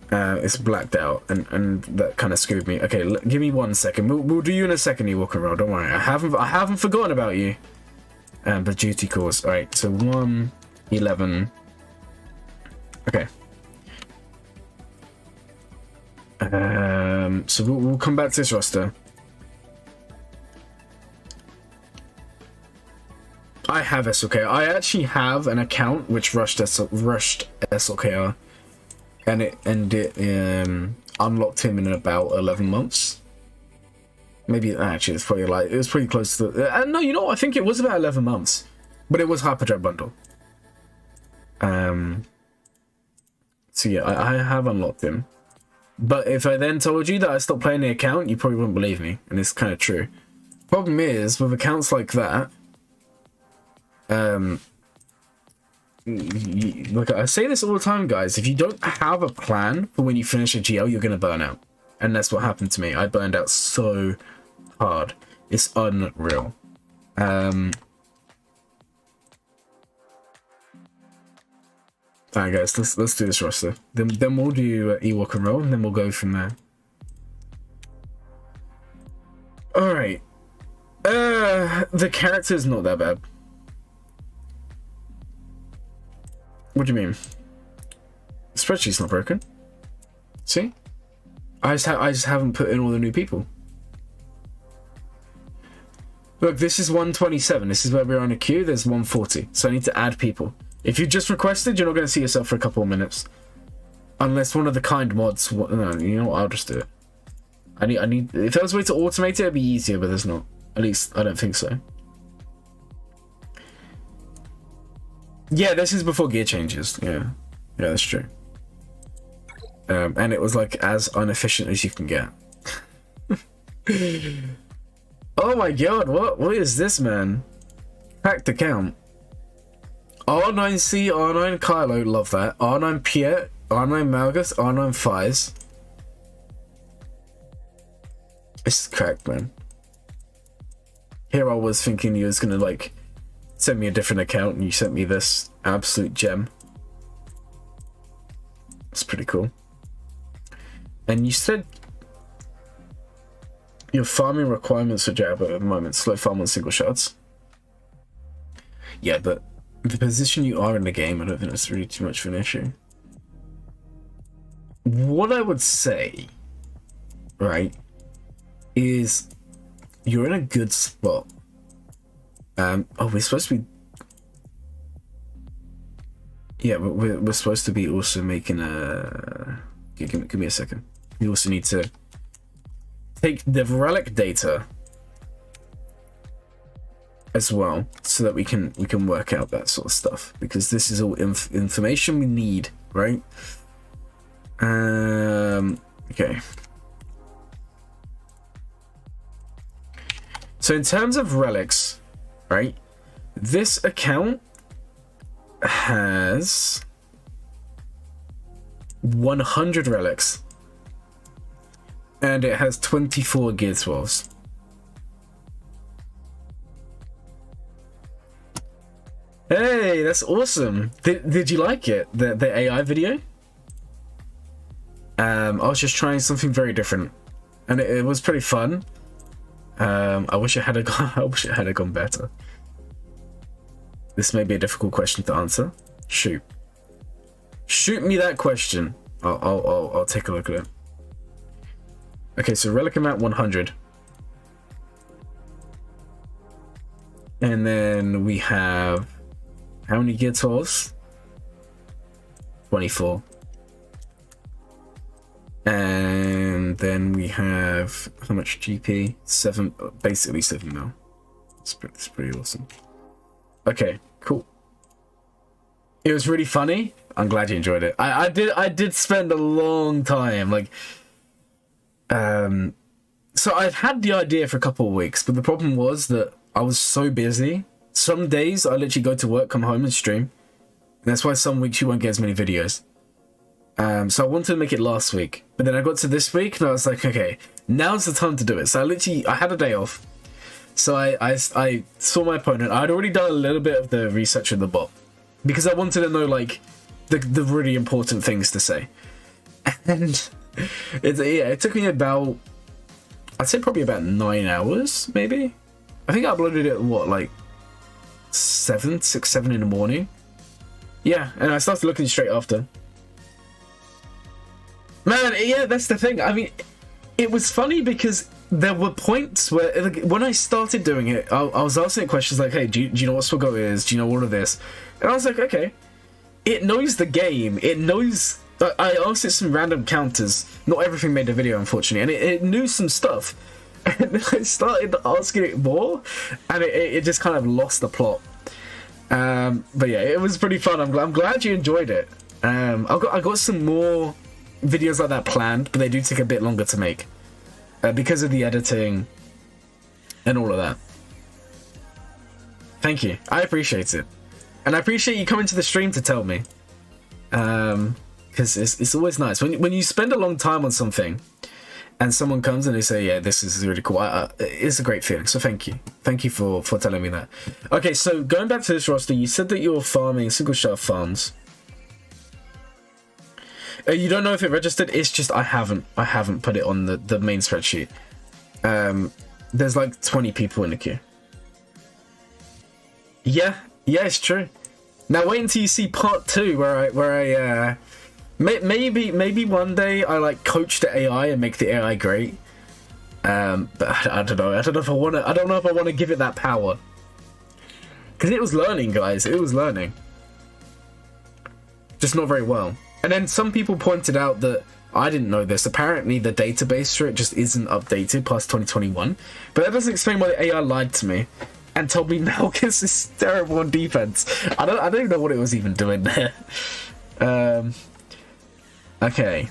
It's blacked out, and that kind of screwed me. Okay, give me 1 second. We'll do you in a second, EwokNroll. Don't worry. I haven't forgotten about you. But duty calls. Alright, so 1:11. Okay. So we'll come back to this roster. I have SLK. I actually have an account which rushed SLKR, and it unlocked him in about 11 months. Maybe actually it's probably like it was pretty close to. No, you know what? I think it was about 11 months, but it was Hyperdrive bundle. So yeah, I have unlocked him. But if I then told you that I stopped playing the account, you probably wouldn't believe me, and it's kind of true. Problem is, with accounts like that, look, I say this all the time, guys. If you don't have a plan for when you finish a GL, you're gonna burn out, and that's what happened to me. I burned out so hard. It's unreal. Alright guys, let's do this roster. Then we'll do EwokNroll, and then we'll go from there. Alright. The character's not that bad. What do you mean? The spreadsheet's not broken. See? I just haven't put in all the new people. Look, this is 127. This is where we're on a queue. There's 140. So I need to add people. If you just requested, you're not going to see yourself for a couple of minutes. Unless one of the kind mods... No, you know what? I'll just do it. I need... If there was a way to automate it, it'd be easier, but there's not. At least, I don't think so. Yeah, this is before gear changes. Yeah. Yeah, that's true. And it was like as inefficient as you can get. Oh my god, what is this, man? Hacked account. R9C, R9 Kylo, love that. R9 Piet, R9 Malgus, R9 Fies. It's cracked, man. Here I was thinking you was gonna like send me a different account and you sent me this absolute gem. It's pretty cool. And you said your farming requirements for Jabba at the moment, slow farm on single shots. Yeah, but the position you are in the game, I don't think that's really too much of an issue. What I would say, right, is you're in a good spot. Oh, we're supposed to be... Yeah, but we're supposed to be also making a... Give me a second. We also need to take the relic data as well, so that we can work out that sort of stuff, because this is all information we need, right? Okay. So in terms of relics, right? This account has 100 relics. And it has 24 gear 12s. Hey, that's awesome. Did you like it? The AI video? I was just trying something very different, and it was pretty fun. I wish it had gone better. This may be a difficult question to answer. Shoot me that question. I'll take a look at it. Okay, so relic amount 100. And then we have how many gear 12s? 24. And then we have how much GP? 7, basically 7 mil. It's pretty awesome. Okay, cool. It was really funny. I'm glad you enjoyed it. I did spend a long time like so I'd had the idea for a couple of weeks, but the problem was that I was so busy. Some days I literally go to work, come home and stream. And that's why some weeks you won't get as many videos. So I wanted to make it last week, but then I got to this week and I was like, okay, now's the time to do it. So I had a day off. So I saw my opponent. I'd already done a little bit of the research in the bot because I wanted to know like the really important things to say. And it took me about, I'd say probably about 9 hours, maybe. I think I uploaded it what, like 7 in the morning. Yeah, and I started looking straight after. Man, yeah, that's the thing. I mean, it was funny because there were points where, like, when I started doing it, I was asking it questions like, hey, do you know what Swago is? Do you know all of this? And I was like, okay. It knows the game. It knows... I asked it some random counters. Not everything made the video, unfortunately. And it knew some stuff. And then I started asking it more, and it just kind of lost the plot. But yeah, it was pretty fun. I'm glad you enjoyed it. I got some more videos like that planned, but they do take a bit longer to make because of the editing and all of that. Thank you. I appreciate it, and I appreciate you coming to the stream to tell me, because it's always nice when you spend a long time on something and someone comes and they say, yeah, this is really cool. It's a great feeling. So thank you for telling me that. Okay, so going back to this roster, you said that you're farming single shaft farms. You don't know if it registered? It's just I haven't put it on the main spreadsheet. There's like 20 people in the queue. Yeah, it's true. Now wait until you see part 2 where I maybe one day I like coach the AI and make the AI great. But I don't know. I don't know if I want to give it that power. Because it was learning, guys. It was learning. Just not very well. And then some people pointed out that I didn't know this. Apparently, the database for it just isn't updated past 2021. But that doesn't explain why the AI lied to me and told me Malchus is terrible on defense. I don't even know what it was even doing there. Okay.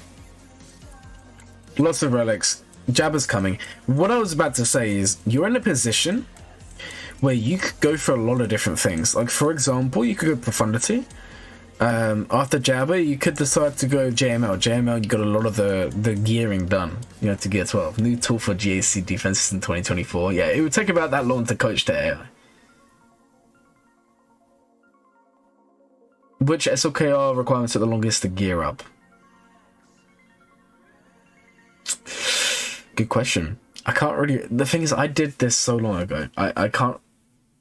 Lots of relics. Jabba's coming. What I was about to say is, you're in a position where you could go for a lot of different things. Like, for example, you could go Profundity. After Jabba, you could decide to go JML. JML, you got a lot of the gearing done, you know, to Gear 12. New tool for GAC defenses in 2024. Yeah, it would take about that long to coach the AI. Which SLKR requirements are the longest to gear up? Good question. I can't really... The thing is, I did this so long ago. I can't...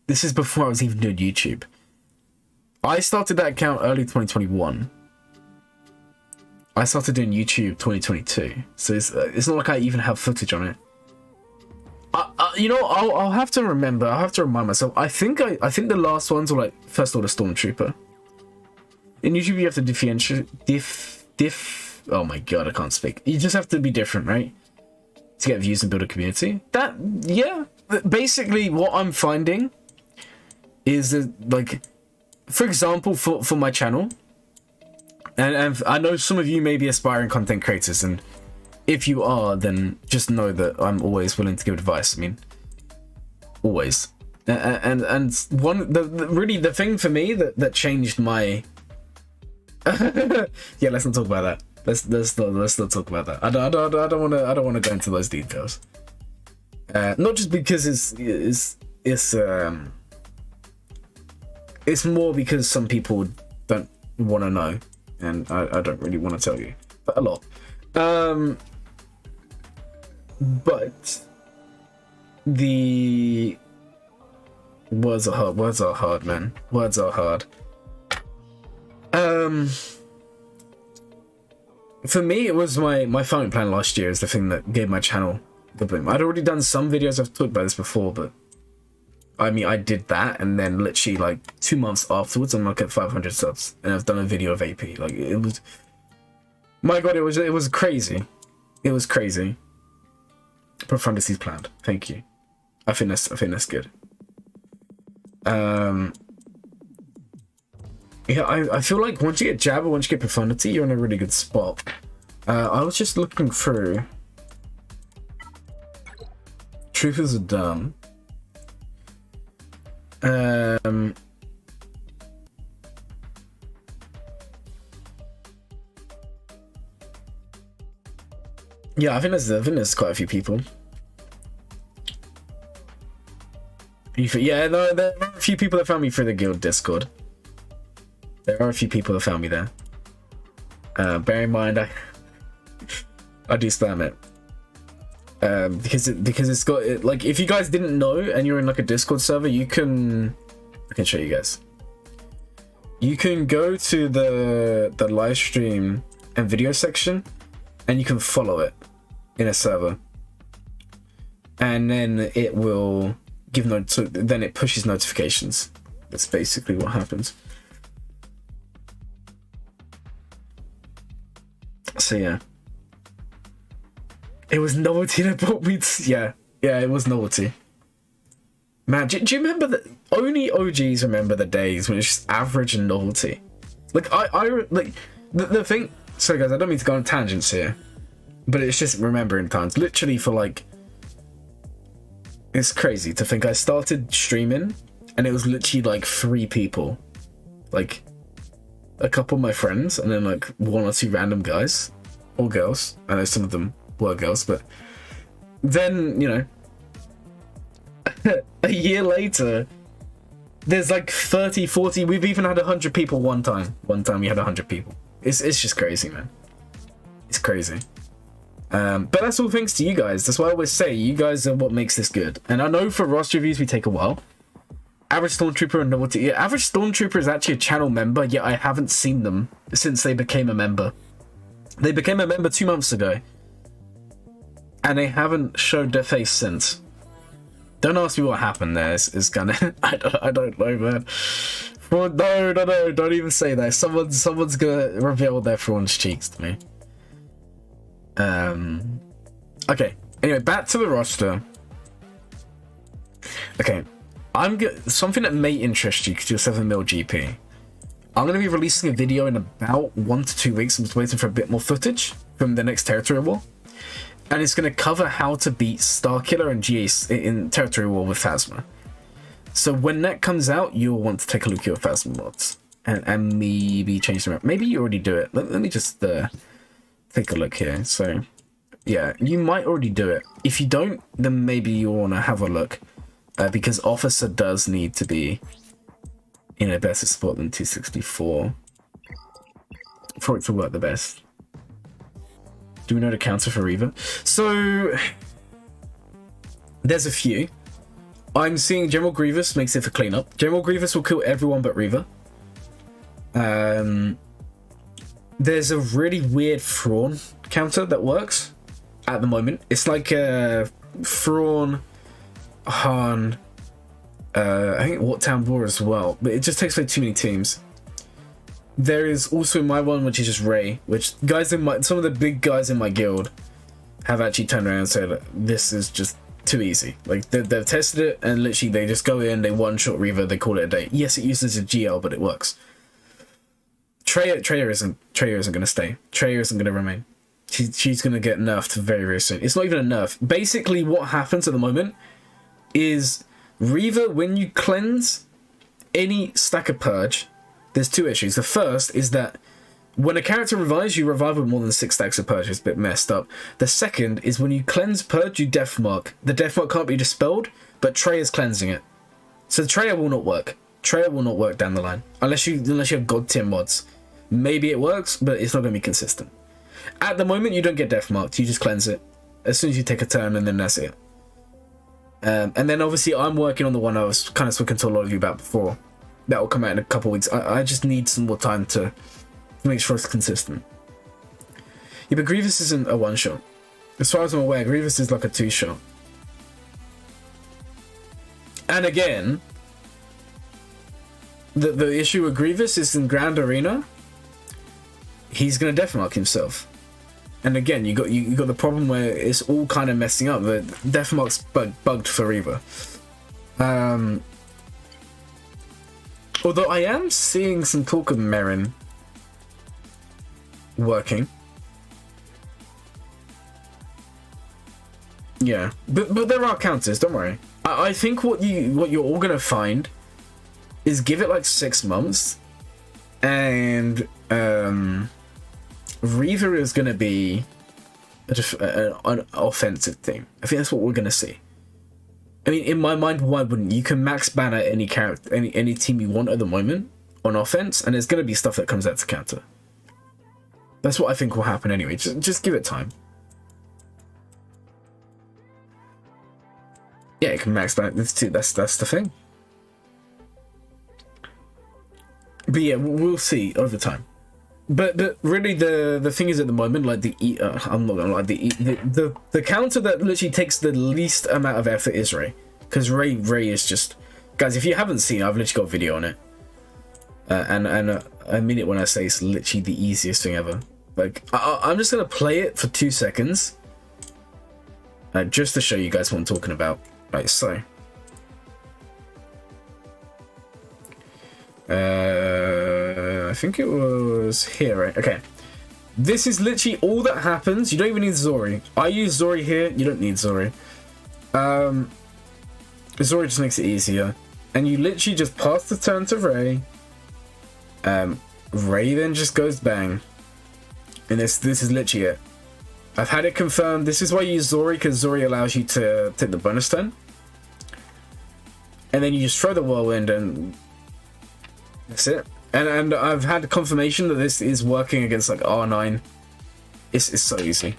This is before I was even doing YouTube. I started that account early 2021. I started doing YouTube 2022. So it's not like I even have footage on it. You know, I'll have to remember. I'll have to remind myself. I think the last ones were like First Order Stormtrooper. In YouTube, you have to differentiate... Oh my god, I can't speak. You just have to be different, right? To get views and build a community. Yeah. Basically, what I'm finding is that, like, for example, for my channel, and I know some of you may be aspiring content creators, and if you are, then just know that I'm always willing to give advice. I mean, always. And really the thing for me that changed my yeah, let's not talk about that. Let's not talk about that. I don't want to go into those details. Not just because it's more because some people don't want to know, and I don't really want to tell you, but a lot. But the words are hard. Words are hard, man. Words are hard. For me, it was my farming plan last year is the thing that gave my channel the boom. I'd already done some videos, I've talked about this before, but I mean, I did that, and then literally like 2 months afterwards, I'm like at 500 subs, and I've done a video of AP. Like, it was, my god, it was crazy. It was crazy. Profundity's planned. Thank you. I think that's good. Yeah, I feel like once you get Jabba, once you get Profundity, you're in a really good spot. I was just looking through. Truthers are dumb. Yeah, I think there's quite a few people. Yeah, no, there are a few people that found me through the guild Discord. There are a few people that found me there. Bear in mind, I do spam it. Because it's got it, like, if you guys didn't know and you're in like a Discord server, I can show you guys. You can go to the live stream and video section, and you can follow it in a server, and then it will give then it pushes notifications. That's basically what happens. So yeah, it was Novelty that brought me to, yeah, it was Novelty. Man, do you remember that? Only OGs remember the days when it's just average and Novelty. Like, I like the thing. Sorry guys, I don't mean to go on tangents here, but it's just remembering times. Literally for like, it's crazy to think I started streaming and it was literally like 3 people, like a couple of my friends, and then like 1 or 2 random guys or girls. I know some of them were girls, but then, you know, a year later, there's like 30, 40. We've even had 100 people one time. One time we had 100 people. It's just crazy, man. It's crazy. But that's all thanks to you guys. That's why I always say you guys are what makes this good. And I know for roster reviews we take a while. Average Stormtrooper and Novelty. Yeah, Average Stormtrooper is actually a channel member, yet I haven't seen them since they became a member. They became a member 2 months ago. And they haven't showed their face since. Don't ask me what happened there. It's gonna... I don't know, man. Well, no, don't even say that. Someone's gonna reveal their Thrawn's cheeks to me. Okay. Anyway, back to the roster. Okay. Something that may interest you because you're 7 mil GP. I'm going to be releasing a video in about 1 to 2 weeks. I'm just waiting for a bit more footage from the next Territory War. And it's going to cover how to beat Starkiller and GA in Territory War with Phasma. So when that comes out, you'll want to take a look at your Phasma mods. And maybe change them up. Maybe you already do it. Let me just take a look here. So, yeah, you might already do it. If you don't, then maybe you want to have a look. Because Officer does need to be in a better spot than 264 for it to work the best. Do we know the counter for Reaver? So there's a few. I'm seeing General Grievous makes it for cleanup. General Grievous will kill everyone but Reaver. There's a really weird Thrawn counter that works at the moment. It's like Thrawn, Han, I think Wartown War as well, but it just takes away too many teams. There is also my one, which is just Rey, which some of the big guys in my guild have actually turned around and said this is just too easy. Like they've tested it and literally they just go in, they one-shot Reaver, they call it a day. Yes, it uses a GL, but it works. Traya isn't going to stay. Traya isn't going to remain. She's going to get nerfed very, very soon. It's not even a nerf. Basically, what happens at the moment is Reaver, when you cleanse any stack of Purge, there's two issues. The first is that when a character revives, you revive with more than 6 stacks of Purge. It's a bit messed up. The second is when you cleanse Purge, you Deathmark. The Deathmark can't be dispelled, but Trey is cleansing it. So Traya will not work. Traya will not work down the line. Unless you have God tier mods. Maybe it works, but it's not going to be consistent. At the moment, you don't get Deathmarked. You just cleanse it. As soon as you take a turn, and then that's it. And then obviously I'm working on the one I was kind of speaking to a lot of you about before. That will come out in a couple of weeks. I just need some more time to make sure it's consistent. Yeah, but Grievous isn't a one-shot. As far as I'm aware, Grievous is like a 2-shot. And again, the issue with Grievous is in Grand Arena, he's going to Deathmark himself. And again, you got the problem where it's all kind of messing up. The Deathmark's bugged for Reaver. Although I am seeing some talk of Merrin working. Yeah, but there are counters. Don't worry. I think what you're all gonna find is give it like 6 months, and Reaver is gonna be an offensive thing. I think that's what we're gonna see. I mean, in my mind, why wouldn't you? Can max banner any character, any team you want at the moment on offense, and there's gonna be stuff that comes out to counter. That's what I think will happen anyway. Just give it time. Yeah, it can max banner. That's the thing. But yeah, we'll see over time. But really, the thing is at the moment, like I'm not gonna lie, the counter that literally takes the least amount of effort is Rey, because Rey is just, guys. If you haven't seen it, I've literally got a video on it, and I mean it when I say it's literally the easiest thing ever. Like I'm just gonna play it for 2 seconds, just to show you guys what I'm talking about. Right, so. I think it was here, right? Okay. This is literally all that happens. You don't even need Zori. I use Zori here. You don't need Zori. Zori just makes it easier. And you literally just pass the turn to Rey. Rey then just goes bang. And this is literally it. I've had it confirmed. This is why you use Zori, because Zori allows you to take the bonus turn. And then you just throw the whirlwind and that's it. And I've had confirmation that this is working against like R9 It's so easy.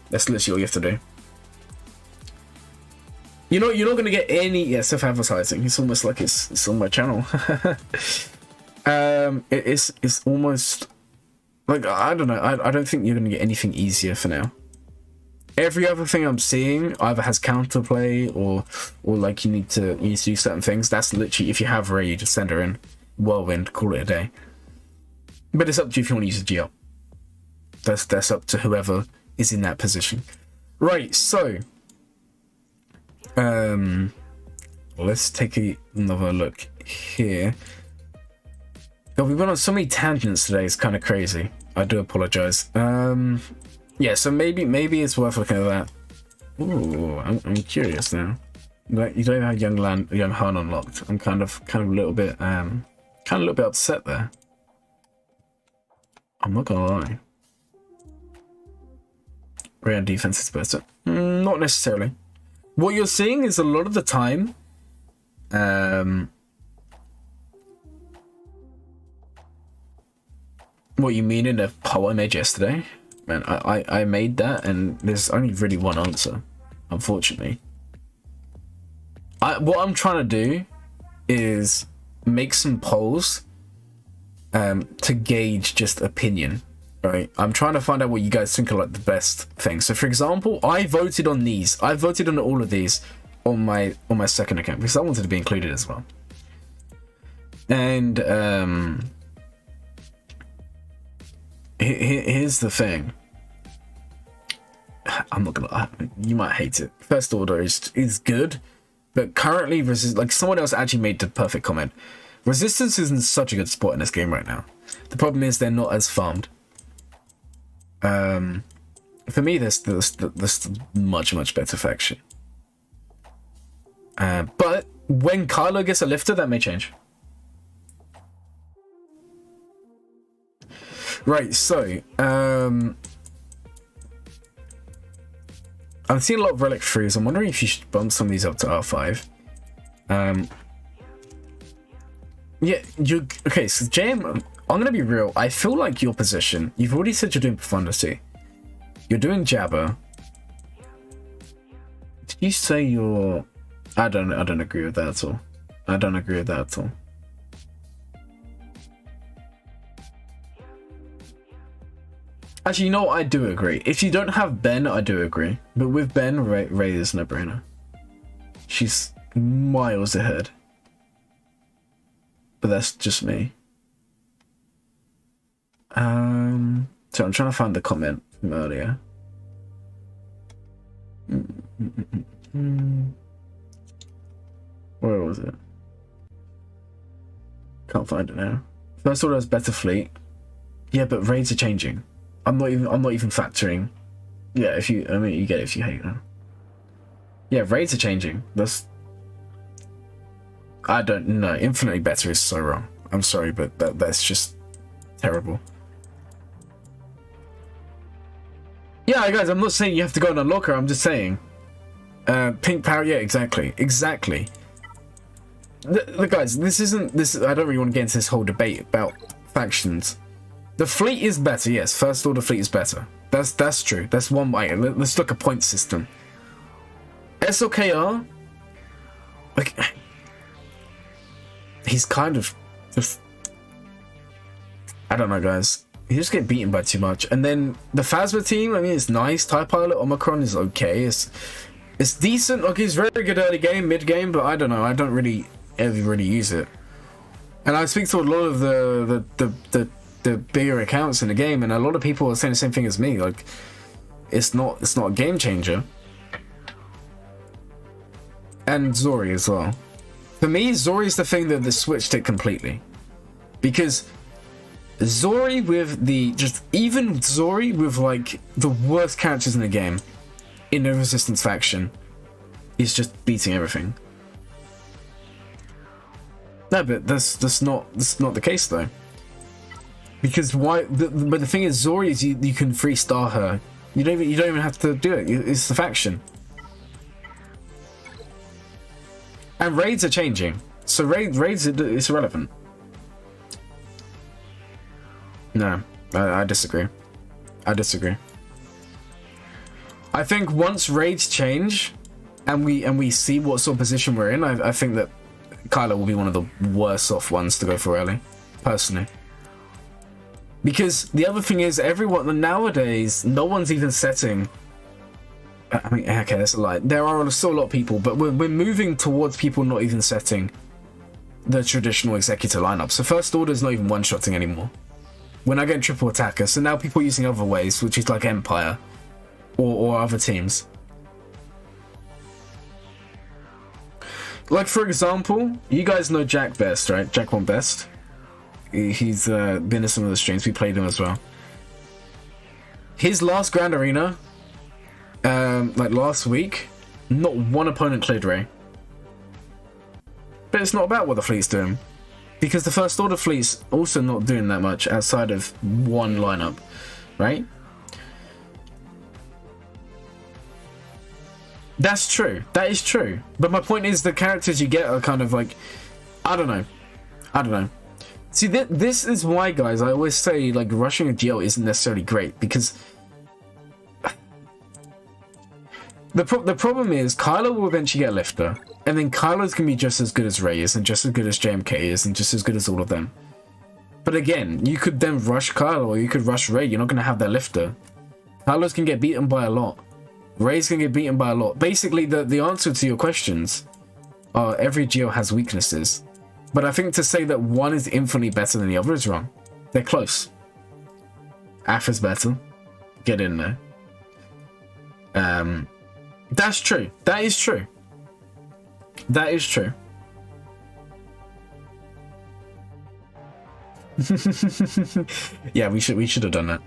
That's literally all you have to do. You're not gonna get any self-advertising. It's almost like it's on my channel. It's almost like, I don't know. I don't think you're gonna get anything easier for now. Every other thing I'm seeing either has counterplay or like you need to do certain things. That's literally, if you have Raid, just send her in. Whirlwind, call it a day. But it's up to you if you want to use a GL. That's up to whoever is in that position. Right, so let's take another look here. God, we've been on so many tangents today, it's kind of crazy. I do apologize. Yeah, so maybe it's worth looking at that. Ooh, I'm curious now. Like, you don't have young Han unlocked. I'm kind of a little bit upset there. I'm not gonna lie. Rare defense is better. Not necessarily. What you're seeing is a lot of the time, what you mean in a poll I made yesterday? Man, I made that, and there's only really one answer, unfortunately. What I'm trying to do is make some polls to gauge just opinion, right? I'm trying to find out what you guys think are like the best things. So for example, I voted on these. I voted on all of these on my second account because I wanted to be included as well. And here's the thing. I'm not gonna. You might hate it. First Order is good, but currently like someone else actually made the perfect comment. Resistance isn't such a good spot in this game right now. The problem is they're not as farmed. For me, this much better faction. But when Kylo gets a lifter, that may change. Right, so I'm seeing a lot of relic throughs. I'm wondering if you should bump some of these up to R5. Yeah, okay, so JM, I'm gonna be real. I feel like your position, you've already said you're doing Profundity. You're doing Jabba. Did you say you're... I don't agree with that at all. I don't agree with that at all. Actually, you know what? I do agree. If you don't have Ben, I do agree. But with Ben, Ray is no brainer. She's miles ahead. But that's just me. So I'm trying to find the comment from earlier. Where was it? Can't find it now. First Order has better fleet. Yeah, but raids are changing. I'm not even factoring. Yeah, I mean you get it if you hate them. Yeah, raids are changing. I don't know. Infinitely better is so wrong. I'm sorry, but that's just terrible. Yeah, guys, I'm not saying you have to go and unlock her. I'm just saying. Pink power. Yeah, exactly. Look, guys, I don't really want to get into this whole debate about factions. The fleet is better, yes. First Order fleet is better. That's true. That's one way. Let's look at point system. SLKR, like, he's kind of just, I don't know, guys. He just get beaten by too much. And then the Phasma team, I mean, it's nice. TIE Pilot Omicron is okay. It's decent. Like, he's very good early game, mid game, but I don't know. I don't really ever use it. And I speak to a lot of the bigger accounts in the game, and a lot of people are saying the same thing as me. Like, it's not a game changer. And Zori as well. For me, Zori is the thing that switched it completely, because Zori with Zori with like the worst characters in the game in the Resistance faction is just beating everything. No, but that's not the case though. Because why? But the thing is, Zori is you can 3-star her. You don't even have to do it. It's the faction. And raids are changing, so raids it's irrelevant. No, I disagree. I think once raids change, and we see what sort of position we're in, I think that Kylo will be one of the worst off ones to go for early, personally. Because the other thing is, everyone nowadays, no one's even setting. I mean, okay, that's a lie. There are still a lot of people, but we're moving towards people not even setting the traditional executor lineup. So First Order's not even one-shotting anymore. We're not getting triple attacker, so now people are using other ways, which is like Empire or other teams. Like, for example, you guys know Jack Best, right? Jack One Best. He's been in some of the streams. We played him as well. His last Grand Arena, like last week, not one opponent cleared Rey. But it's not about what the fleet's doing, because the First Order fleet's also not doing that much outside of one lineup, right? That's true. That is true. But my point is, the characters you get are kind of like, I don't know. See, this is why, guys, I always say, like, rushing a GL isn't necessarily great, because the problem is Kylo will eventually get a lifter, and then Kylo's gonna be just as good as Rey is, and just as good as JMK is, and just as good as all of them. But again, you could then rush Kylo, or you could rush Rey. You're not gonna have that lifter. Kylo's gonna get beaten by a lot. Rey's gonna get beaten by a lot. Basically, the answer to your questions are every GL has weaknesses. But I think to say that one is infinitely better than the other is wrong. They're close. Aphra's better. Get in there. That's true. That is true. That is true. Yeah, we should have done that.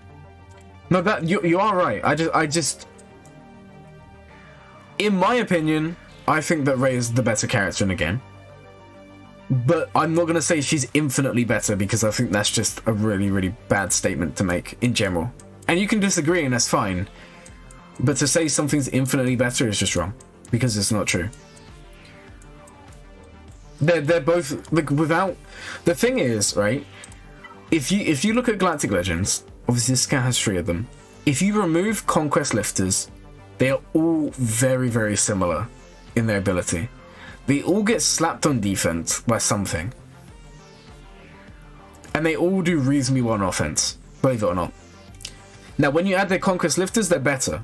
No, that you are right. I just in my opinion, I think that Rey is the better character in the game. But I'm not going to say she's infinitely better, because I think that's just a really, really bad statement to make in general. And you can disagree, and that's fine. But to say something's infinitely better is just wrong, because it's not true. They're both, like, without... The thing is, right, if you look at Galactic Legends, obviously this scout has 3 of them. If you remove Conquest Lifters, they are all very, very similar in their ability. They all get slapped on defense by something. And they all do reasonably well on offense, believe it or not. Now, when you add their Conquest Lifters, they're better.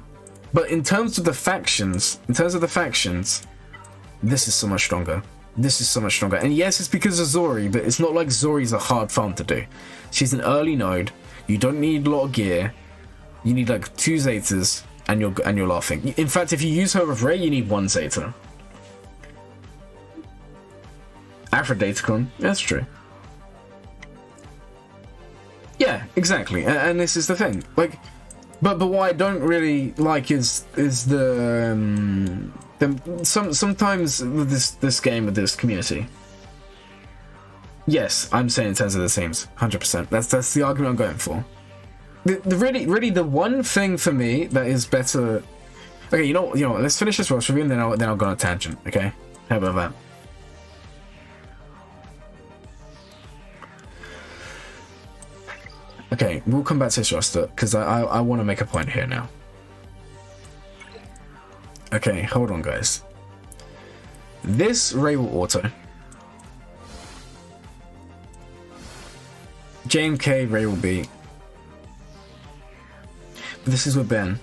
But in terms of the factions, this is so much stronger. This is so much stronger. And yes, it's because of Zori, but it's not like Zori's a hard farm to do. She's an early node. You don't need a lot of gear. You need like 2 Zetas, and you're laughing. In fact, if you use her with Rey, you need 1 Zeta. Aphroditacon, that's true. Yeah, exactly, and this is the thing. Like, but what I don't really like is sometimes with this game, with this community. Yes, I'm saying in terms of the teams, 100%. That's the argument I'm going for. Really, the one thing for me that is better. Okay, you know, let's finish this Ross review, and then I'll go on a tangent. Okay, how about that? Okay, we'll come back to this roster, because I want to make a point here now. Okay, hold on, guys. This Rey will auto. JMK, Rey will beat. But this is with Ben.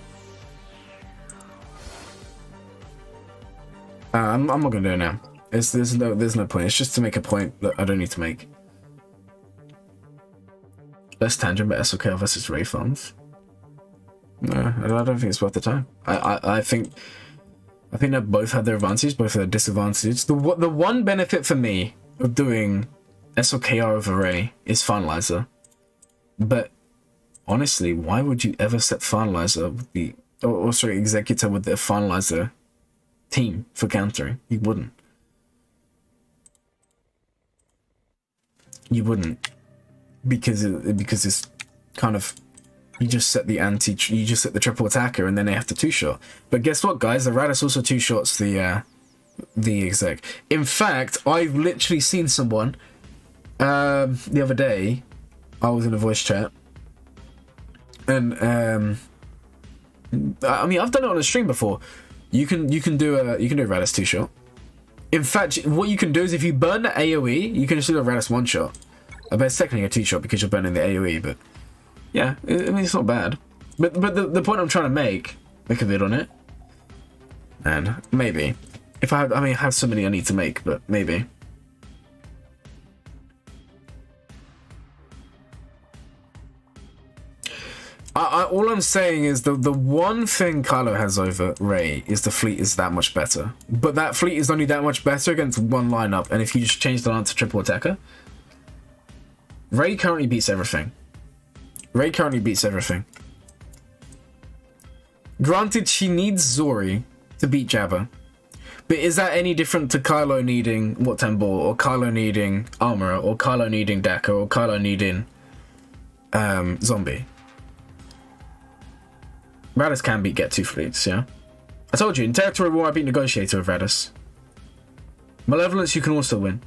I'm not gonna do it now. There's no point. It's just to make a point that I don't need to make. Less tangent, but SOK versus Rey farms. No, I don't think it's worth the time. I think they both have their advantages, both have their disadvantages. The one benefit for me of doing SOKR over Rey is Finalizer. But honestly, why would you ever set Finalizer with the Executor with the Finalizer team for countering? You wouldn't. You wouldn't. Because it's kind of, you just set the triple attacker, and then they have to 2-shot. But guess what, guys? The Radis also 2-shots the exec. In fact, I've literally seen someone the other day. I was in a voice chat, and I mean, I've done it on a stream before. You can do a Radis 2-shot. In fact, what you can do is if you burn the AoE, you can just do a Radis 1-shot. But it's technically a 2-shot because you're burning the AoE. But yeah, I mean, it's not bad. But the point I'm trying to make a vid on it, and maybe if I have so many I need to make, but maybe. All I'm saying is the one thing Kylo has over Rey is the fleet is that much better. But that fleet is only that much better against one lineup, and if you just change the line to triple attacker, Rey currently beats everything. Rey currently beats everything. Granted, she needs Zori to beat Jabba. But is that any different to Kylo needing Wat-Tambor, or Kylo needing Armorer, or Kylo needing Daka, or Kylo needing Zombie? Radis can get 2 fleets, yeah? I told you, in Territory War I beat Negotiator with Radis. Malevolence you can also win.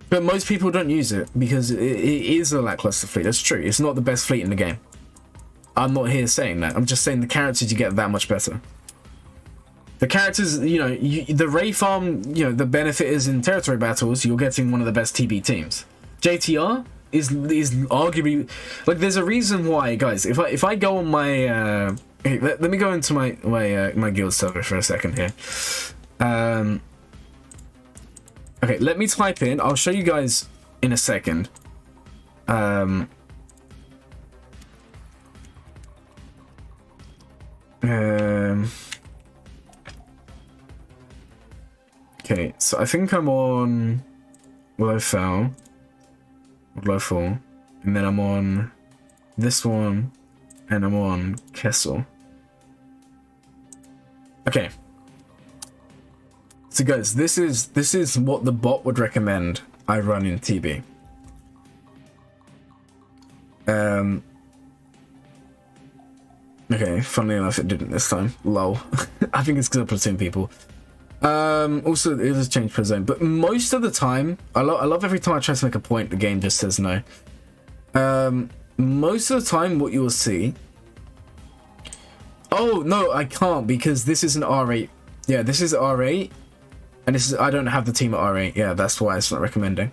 But most people don't use it because it is a lackluster fleet. That's true. It's not the best fleet in the game. I'm not here saying that. I'm just saying the characters you get that much better. The characters, you know, the Rey farm, you know, the benefit is in territory battles, you're getting one of the best TB teams. JTR is arguably, like, there's a reason why, guys. If I go on my let me go into my guild server for a second here. Okay, let me type in. I'll show you guys in a second. Okay, so I think I'm on low fall, and then I'm on this one, and I'm on Kessel. Okay. So guys, this is what the bot would recommend I run in TB. Okay, funnily enough, it didn't this time. Lol. I think it's because I platoon people. Also, it has changed per zone, but most of the time, I love every time I try to make a point, the game just says no. Most of the time, what you will see. Oh no, I can't because this is an R8. Yeah, this is R8, and this is I don't have the team at R8. Yeah, that's why it's not recommending.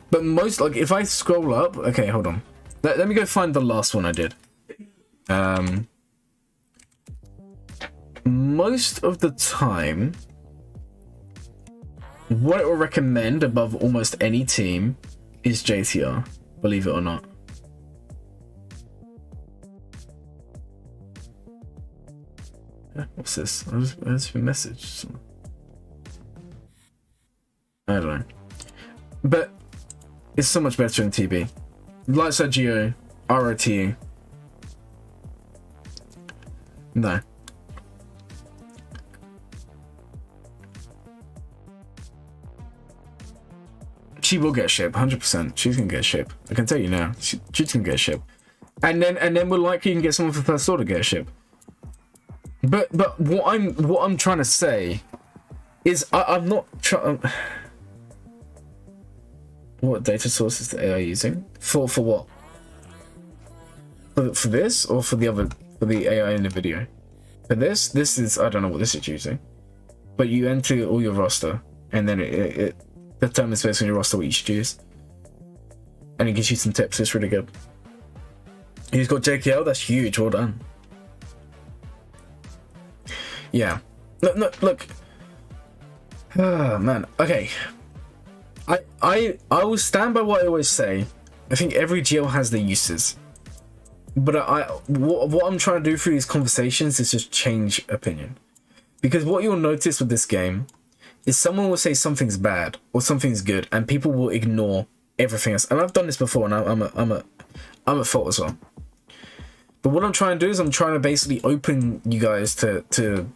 But most, like, if I scroll up, okay, hold on. Let me go find the last one I did. Most of the time, what it will recommend above almost any team is JTR, believe it or not. What's this? I just been messaged. I don't know. But it's so much better in TB. Lightside Geo, ROTU. No. She will get a ship, 100%. She's gonna get a ship. I can tell you now. She's gonna get a ship, and then we're likely can get someone for first order to get a ship. But what I'm trying to say is I'm not trying. What data sources the AI using for what? For this or for the AI in the video? For this is I don't know what this is using, but you enter all your roster and then it determines based on your roster what you should use, and it gives you some tips. It's really good. He's got JKL. That's huge. Well done. Yeah. Look. Oh, man. Okay. I will stand by what I always say. I think every GL has their uses. But what I'm trying to do through these conversations is just change opinion. Because what you'll notice with this game is someone will say something's bad or something's good, and people will ignore everything else. And I've done this before, and I'm at fault as well. But what I'm trying to do is I'm trying to basically open you guys to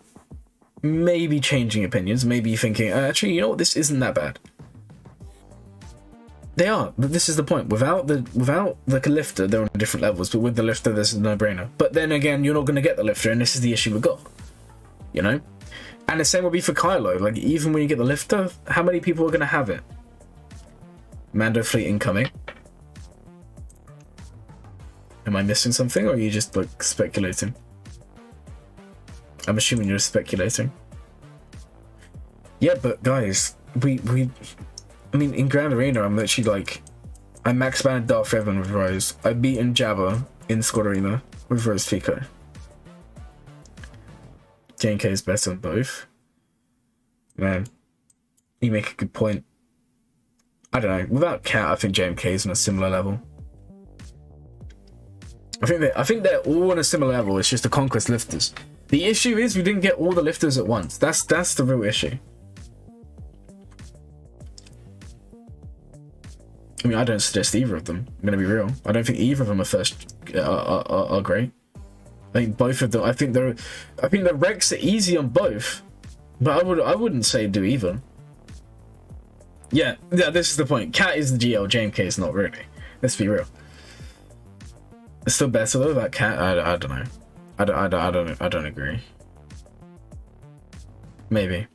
maybe changing opinions, maybe thinking, actually, you know what, this isn't that bad. They are, but this is the point. Without the lifter, they're on different levels, but with the lifter, this is a no-brainer. But then again, you're not going to get the lifter, and this is the issue we've got. You know? And the same will be for Kylo. Like, even when you get the lifter, how many people are going to have it? Mando fleet incoming. Am I missing something, or are you just like speculating? I'm assuming you're speculating. Yeah, but guys, I mean, in Grand Arena, I'm literally like, I max banned Darth Revan with Rose. I beaten Jabba in Squad Arena with Rose Pico. JNK is better on both. Man, you make a good point. I don't know. Without Cat, I think JMK is on a similar level. I think they're all on a similar level. It's just the Conquest lifters. The issue is we didn't get all the lifters at once. That's the real issue. I mean, I don't suggest either of them. I'm gonna be real. I don't think either of them are great. I think both of them. I think the Rex are easy on both, but I wouldn't say do either. Yeah. This is the point. Cat is the GL. JMK is not really. Let's be real. It's still better though. That Cat. I don't know. I don't agree. Maybe.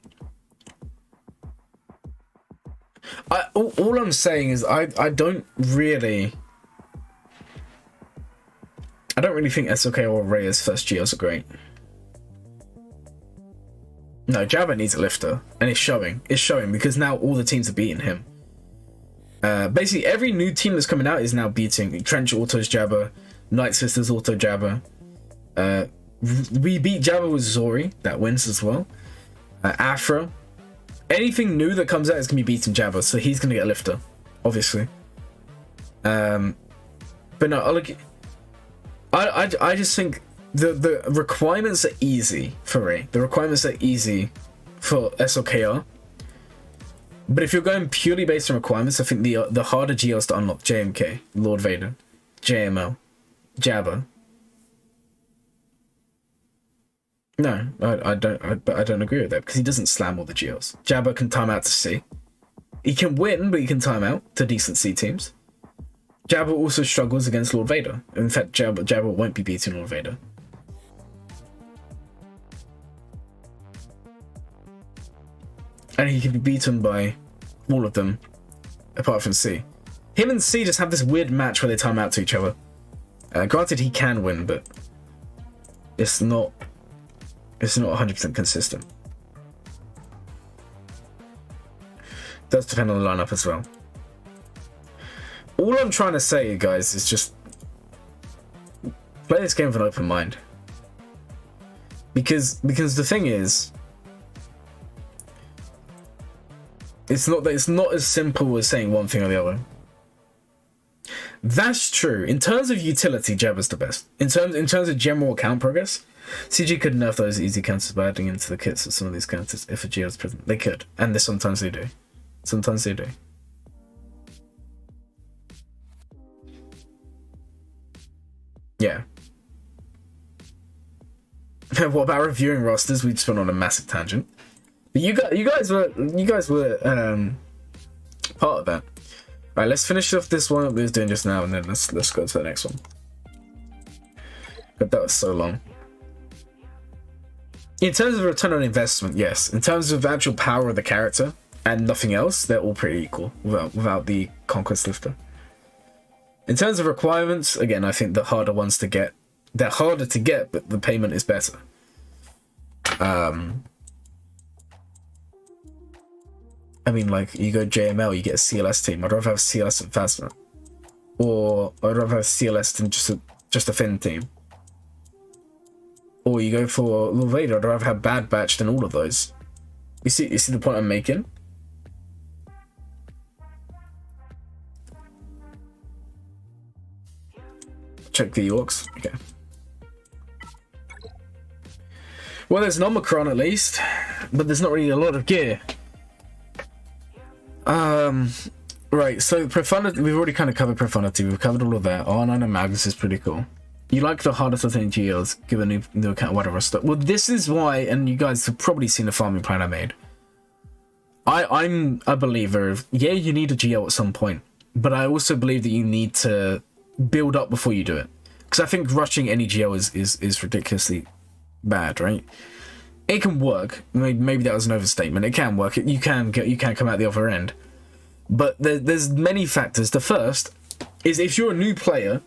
All I'm saying is I don't really think Caokeo or Rey's first GLs are great. No, Jabba needs a lifter, and it's showing. It's showing because now all the teams are beating him. Basically, every new team that's coming out is now beating. Trench autos Jabba, Night Sisters auto Jabba. We beat Jabba with Zori, that wins as well. Afra. Anything new that comes out is going to be beating Jabba, so he's going to get a lifter, obviously. But no, I just think the requirements are easy for Rey. The requirements are easy for SLKR. But if you're going purely based on requirements, I think the harder GLs to unlock: JMK, Lord Vader, JML, Jabba. No, I don't agree with that because he doesn't slam all the GLs. Jabba can time out to C. He can win, but he can time out to decent C teams. Jabba also struggles against Lord Vader. In fact, Jabba won't be beating Lord Vader. And he can be beaten by all of them, apart from C. Him and C just have this weird match where they time out to each other. Granted, he can win, but it's not 100% consistent. Does depend on the lineup as well. All I'm trying to say, guys, is just play this game with an open mind. Because the thing is, it's not as simple as saying one thing or the other. That's true. In terms of utility, Jabba's the best. In terms of general account progress, CG could nerf those easy counters by adding into the kits of some of these counters if a GL is present. They could, and sometimes they do. Sometimes they do. Yeah. What about reviewing rosters? We just went on a massive tangent. But you guys were part of that. Right, let's finish off this one that we was doing just now, and then let's go to the next one. But that was so long. In terms of return on investment, yes. In terms of actual power of the character and nothing else, they're all pretty equal without the Conquest Lifter. In terms of requirements, again, I think the harder ones to get, they're harder to get, but the payment is better. I mean, like, you go JML, you get a CLS team. I'd rather have CLS and Phasma. Or I'd rather have CLS than just a Finn team. Or you go for Lord Vader, I'd rather have Bad Batch than all of those. You see the point I'm making? Check the Ewoks. Okay. Well, there's an Omicron at least, but there's not really a lot of gear. Right, so Profundity, we've already kind of covered Profundity, we've covered all of that. Oh, no, Magus is pretty cool. You like the hardest of any GLs, give a new account wider roster. Well, this is why, and you guys have probably seen the farming plan I made. I'm a believer of, yeah, you need a GL at some point, but I also believe that you need to build up before you do it. Because I think rushing any GL is ridiculously bad, right? It can work. Maybe that was an overstatement. It can work. You can come out the other end. But there's many factors. The first is if you're a new player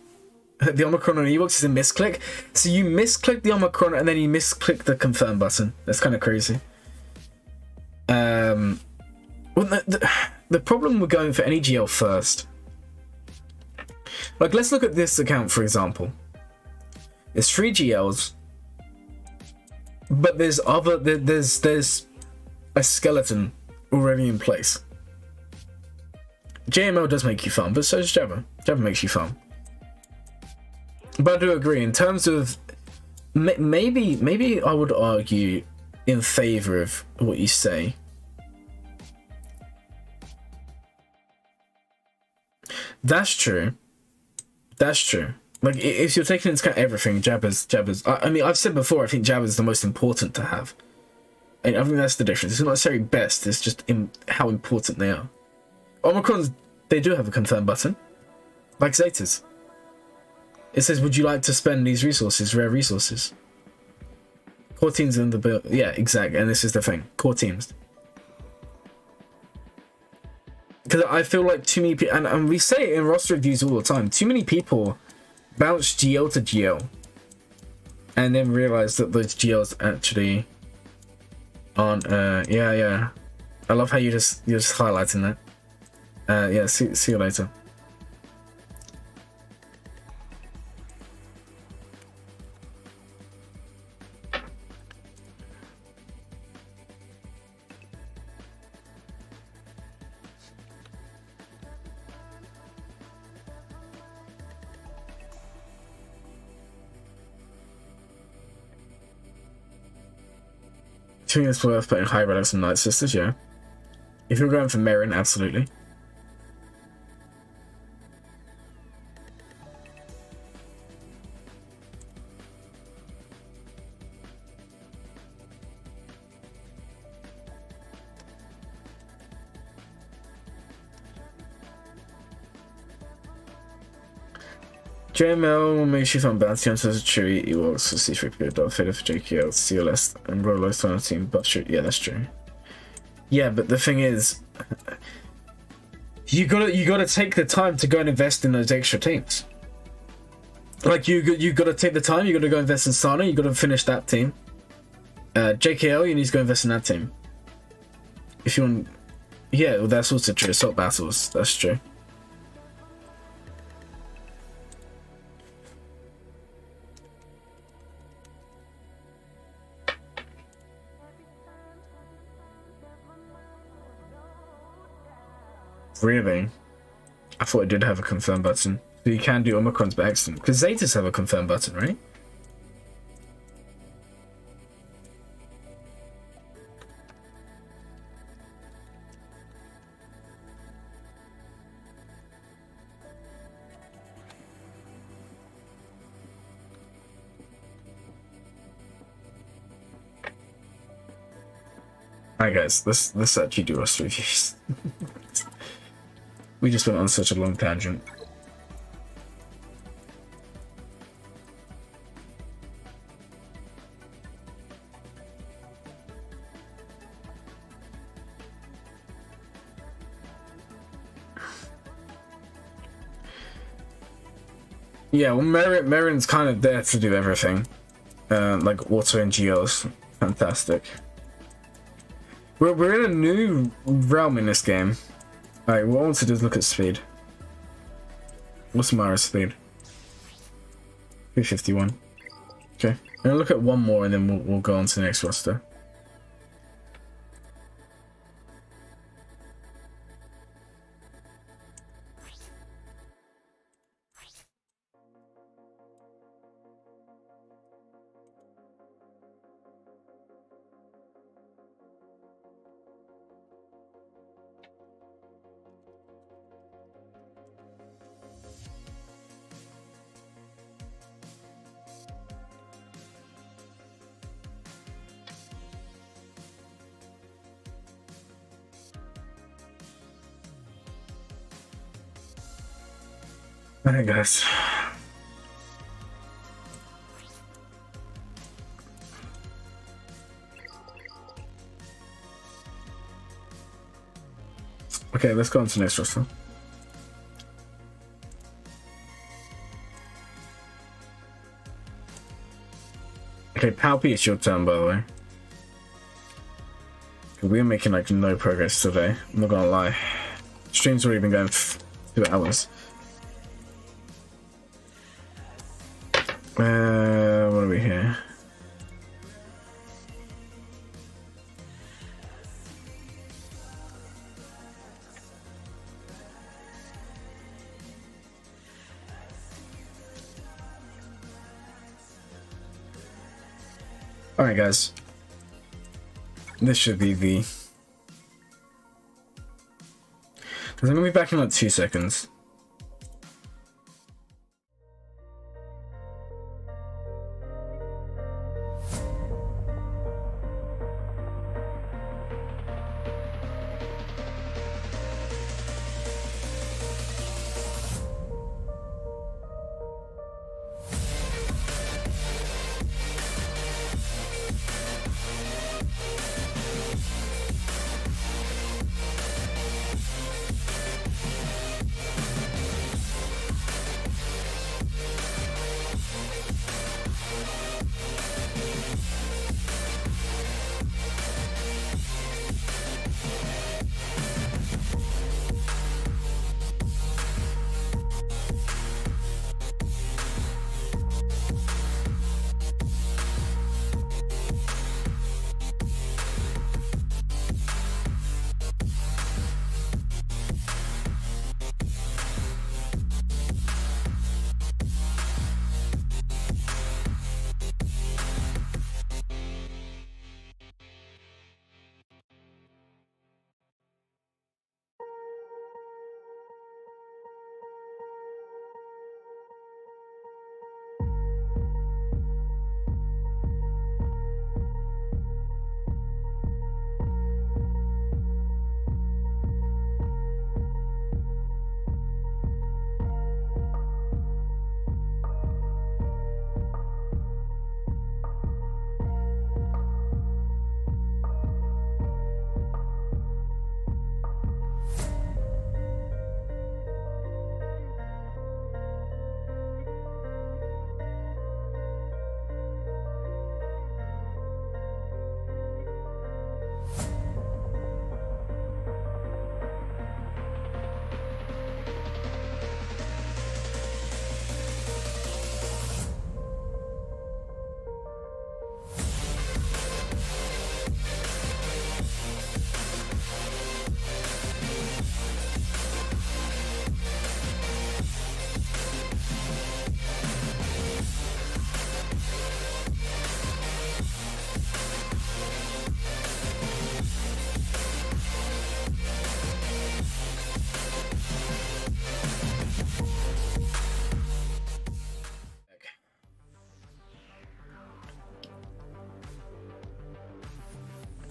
The Omicron on Ewoks is a misclick. So you misclick the Omicron and then you misclick the confirm button. That's kind of crazy. Well, the problem with going for any GL first, like let's look at this account for example. It's 3 GLs, but there's a skeleton already in place. JML does make you farm, but so does Jabba. Jabba makes you farm. But I do agree in terms of maybe I would argue in favor of what you say. That's true. That's true. Like if you're taking into account everything, Jabba's. I mean, I've said before. I think Jabba's the most important to have. And I think that's the difference. It's not necessarily best. It's just in how important they are. Omicrons, they do have a confirm button, like Zetas. It says, "Would you like to spend these resources, rare resources?" Core teams in the build. Yeah, exactly. And this is the thing. Core teams. Because I feel like too many people, and we say it in roster reviews all the time, too many people bounce GL to GL and then realize that those GLs actually aren't, yeah. I love how you're just highlighting that. Yeah, see you later. Do you think it's worth putting high relics and Night Sisters? Yeah. If you're going for Merrin, absolutely. JML makes you from bounty hunters, Chewy, Ewoks, C3PO, Darth Vader for JKL, CLS, and Rollos on our team. But true, yeah, that's true. Yeah, but the thing is, you gotta take the time to go and invest in those extra teams. Like you gotta take the time. You gotta go invest in Sana. You gotta finish that team. JKL, you need to go invest in that team. If you want, yeah, well, that's also true. Assault battles, that's true. Really? I thought it did have a confirm button. So you can do Omicrons, but excellent. Because Zetas have a confirm button, right? Alright guys, let's actually do roster reviews. We just went on such a long tangent. Yeah, well, Merrin's kind of there to do everything. Like auto and geos. Fantastic. We're in a new realm in this game. Alright, what I want to do is look at speed. What's Mara's speed? 351. Okay. I'm gonna look at one more and then we'll go on to the next roster. Alright guys. Okay, let's go on to the next roster. Okay, Palpy, it's your turn, by the way. We're making like no progress today. I'm not gonna lie. Stream's already been going for 2 hours. What are we here? Alright guys, this should be the... Because I'm going to be back in like 2 seconds.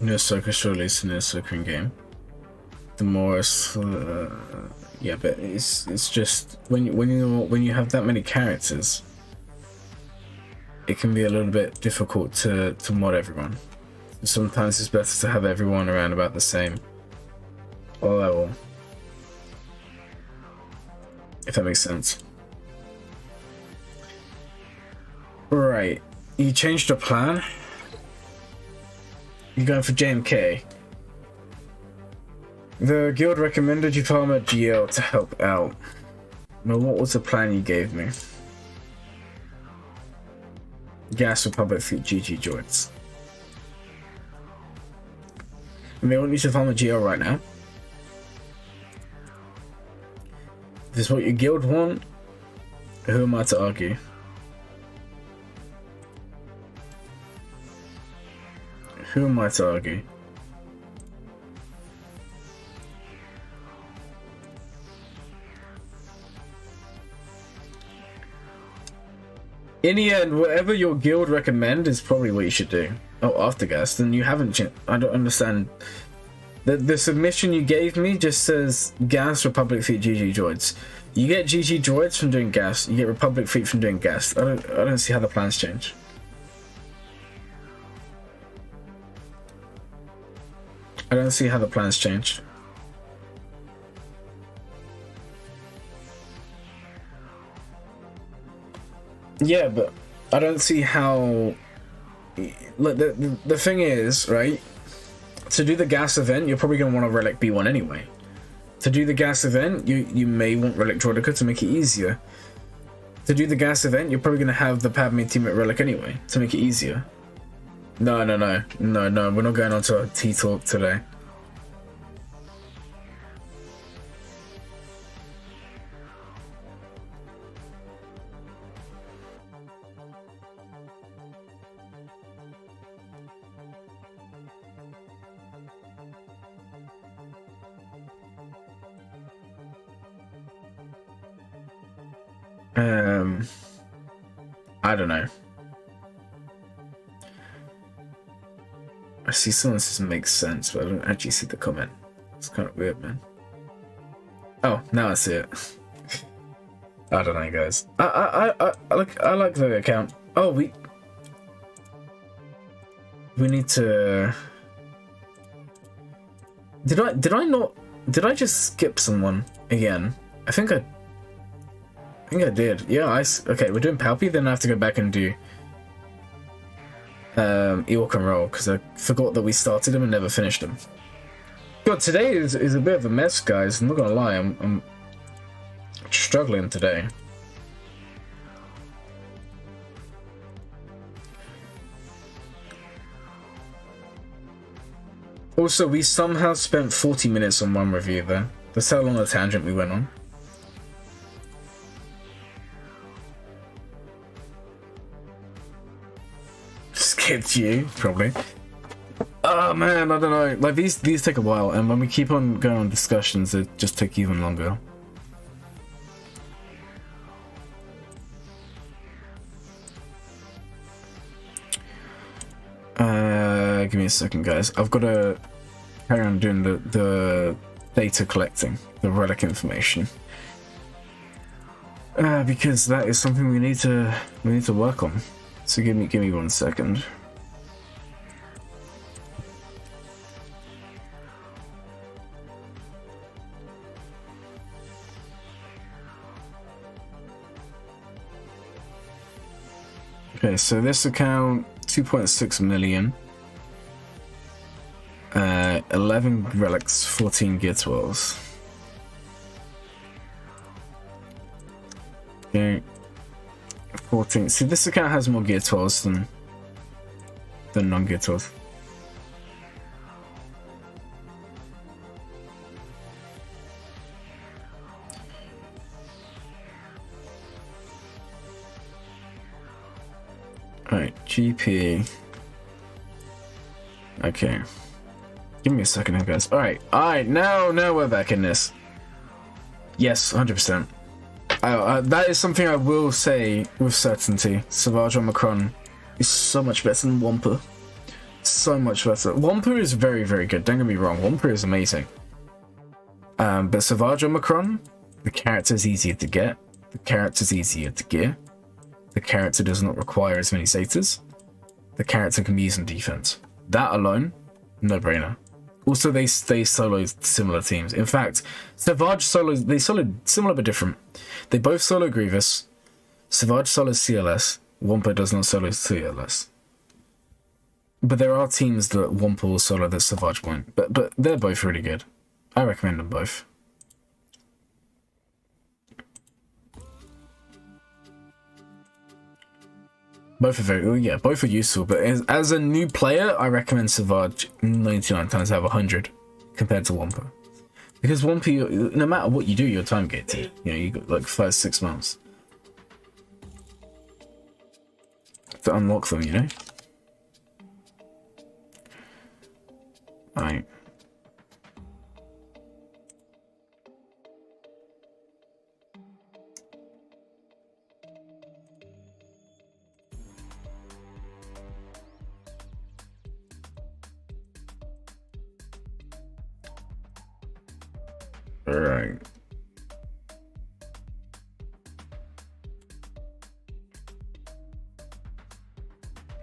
Neosoka surely it's a Neosoka game. The more yeah, but it's just when you have that many characters, it can be a little bit difficult to mod everyone. Sometimes it's better to have everyone around about the same level, if that makes sense. Right, you changed your plan. You're going for JMK. The guild recommended you farm at GL to help out. Well, what was the plan you gave me? Gas Republic Fleet GG joints. And they want you to farm a GL right now. If this is what your guild want, who am I to argue? Who am I to argue? In the end, whatever your guild recommend is probably what you should do. Oh, Aftergas, then you haven't. I don't understand. The submission you gave me just says Gas Republic Fleet GG droids. You get GG droids from doing gas. You get Republic Fleet from doing gas. I don't see how the plans change. I don't see how the plans changed. Yeah, but I don't see how like the thing is, right? To do the gas event, you're probably gonna want a relic B1 anyway. To do the gas event, you may want relic Droidica to make it easier. To do the gas event, you're probably gonna have the Padme teammate relic anyway to make it easier. No, we're not going on to a tea talk today. I don't know. I see someone says makes sense, but I don't actually see the comment. It's kind of weird, man. Oh, now I see it. I don't know, guys. I like the account. Oh, we need to. Did I just skip someone again? I think I did. Yeah, okay, we're doing Palpy, then I have to go back and do EwokNroll, because I forgot that we started him and never finished him. God, today is a bit of a mess, guys. I'm not gonna lie, I'm struggling today. Also, we somehow spent 40 minutes on one review there. That's how long a tangent we went on. Skipped you, probably. Oh man, I don't know. Like these take a while, and when we keep on going on discussions, they just take even longer. Give me a second, guys. I've got to carry on doing the data collecting, the relic information, because that is something we need to work on. So give me 1 second. Okay, so this account 2.6 million. 11 relics, 14 gear 12s. Okay. 14. See, this account has more gear 12s than non-gear 12s. Alright, GP. Okay. Give me a second here, guys. Alright, now we're back in this. Yes, 100%. That is something I will say with certainty. Savage on Macron is so much better than Wampa. So much better. Wampa is very, very good. Don't get me wrong. Wampa is amazing. But Savage on Macron, the character is easier to get. The character is easier to gear. The character does not require as many satyrs. The character can be used in defense. That alone, no-brainer. Also, they solo similar teams. In fact, Savage solos, they solo similar but different. They both solo Grievous. Savage solos CLS. Wampa does not solo CLS. But there are teams that Wampa will solo that Savage won't. But they're both really good. I recommend them both. Both are both are useful, but as a new player, I recommend Savage 99 times out of 100 compared to Wampa. Because Wampa, no matter what you do, you're time gated. You know, you got like 5-6 months to unlock them, you know? Alright. Alright.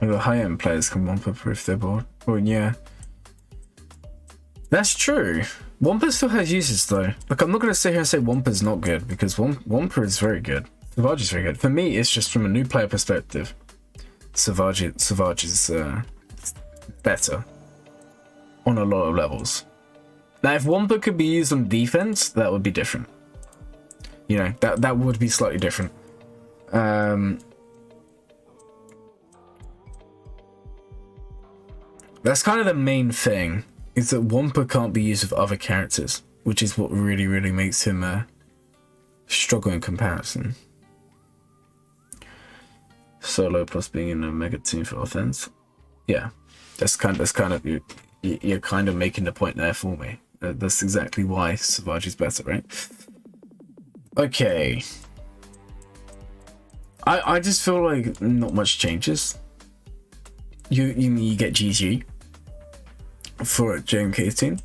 The high-end players can Wampa-proof their board. Well, yeah. That's true. Wampa still has uses, though. Like, I'm not going to sit here and say Wampa's not good, because Wampa is very good. Savage is very good. For me, it's just from a new player perspective. Savage is better on a lot of levels. Now, if Wampa could be used on defense, that would be different. You know, that would be slightly different. That's kind of the main thing, is that Wampa can't be used with other characters, which is what really, really makes him struggle in comparison. Solo plus being in a mega team for offense. Yeah, that's kind of you're kind of making the point there for me. That's exactly why Savage is better, right? Okay. I just feel like not much changes. You get GG for JMK team,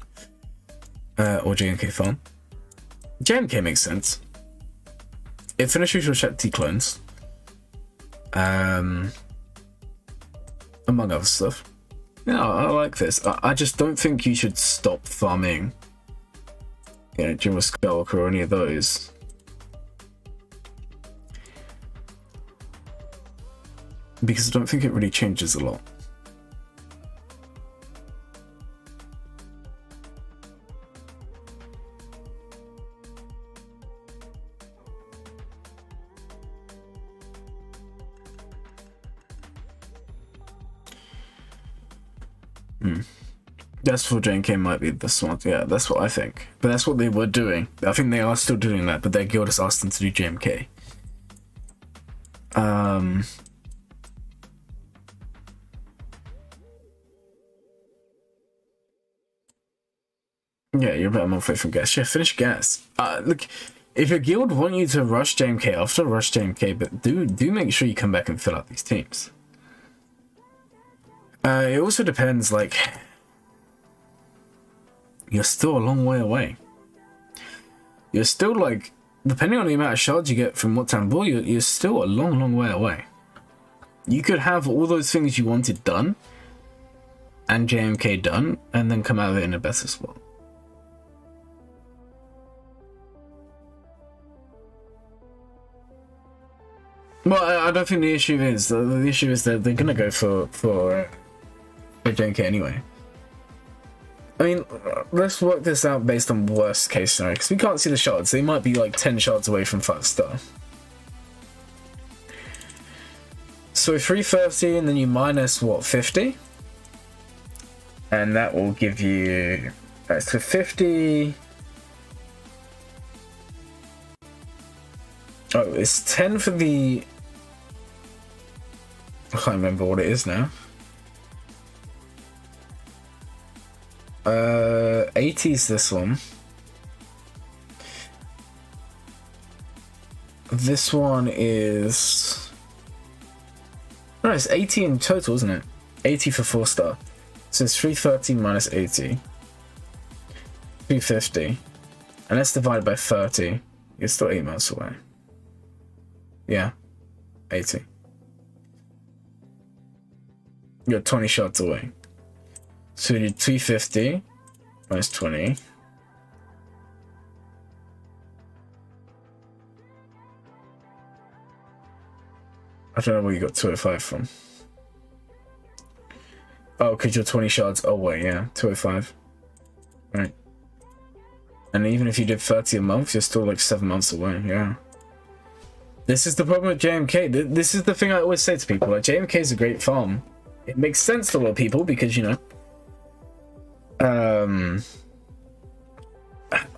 or JMK farm. JMK makes sense. It finishes your Shakti clones, among other stuff. Yeah, I like this. I just don't think you should stop farming, you know, Jim Skywalker or any of those. Because I don't think it really changes a lot. That's for JNK might be the smart. Yeah, that's what I think. But that's what they were doing. I think they are still doing that, but their guild has asked them to do JMK. Yeah, you're a better more from gas. Yeah, finish gas. Look, if your guild want you to rush JMK after, rush JMK, but do make sure you come back and fill out these teams. It also depends, like, you're still a long way away. You're still, like, depending on the amount of shards you get from What Bull, you're still a long way away. You could have all those things you wanted done, and JMK done, and then come out of it in a better spot. Well, I don't think the issue is. The issue is that they're gonna go for JMK anyway. I mean, let's work this out based on worst case scenario, because we can't see the shards. They might be like 10 shards away from 5-star. So 330, and then you minus what, 50? And that will give you, so 50. Oh, it's 10 for the, I can't remember what it is now. 80 is this one. This one is, no, it's 80 in total, isn't it? 80 for 4-star. So it's 330 minus 80. 250. And let's divide by 30. You're still 8 months away. Yeah. 80. You're 20 shots away. So you do 250 minus 20. I don't know where you got 205 from. Oh, because you're 20 shards away, yeah. 205. Right. And even if you did 30 a month, you're still like 7 months away, yeah. This is the problem with JMK. This is the thing I always say to people. Like, JMK is a great farm. It makes sense to a lot of people because, you know,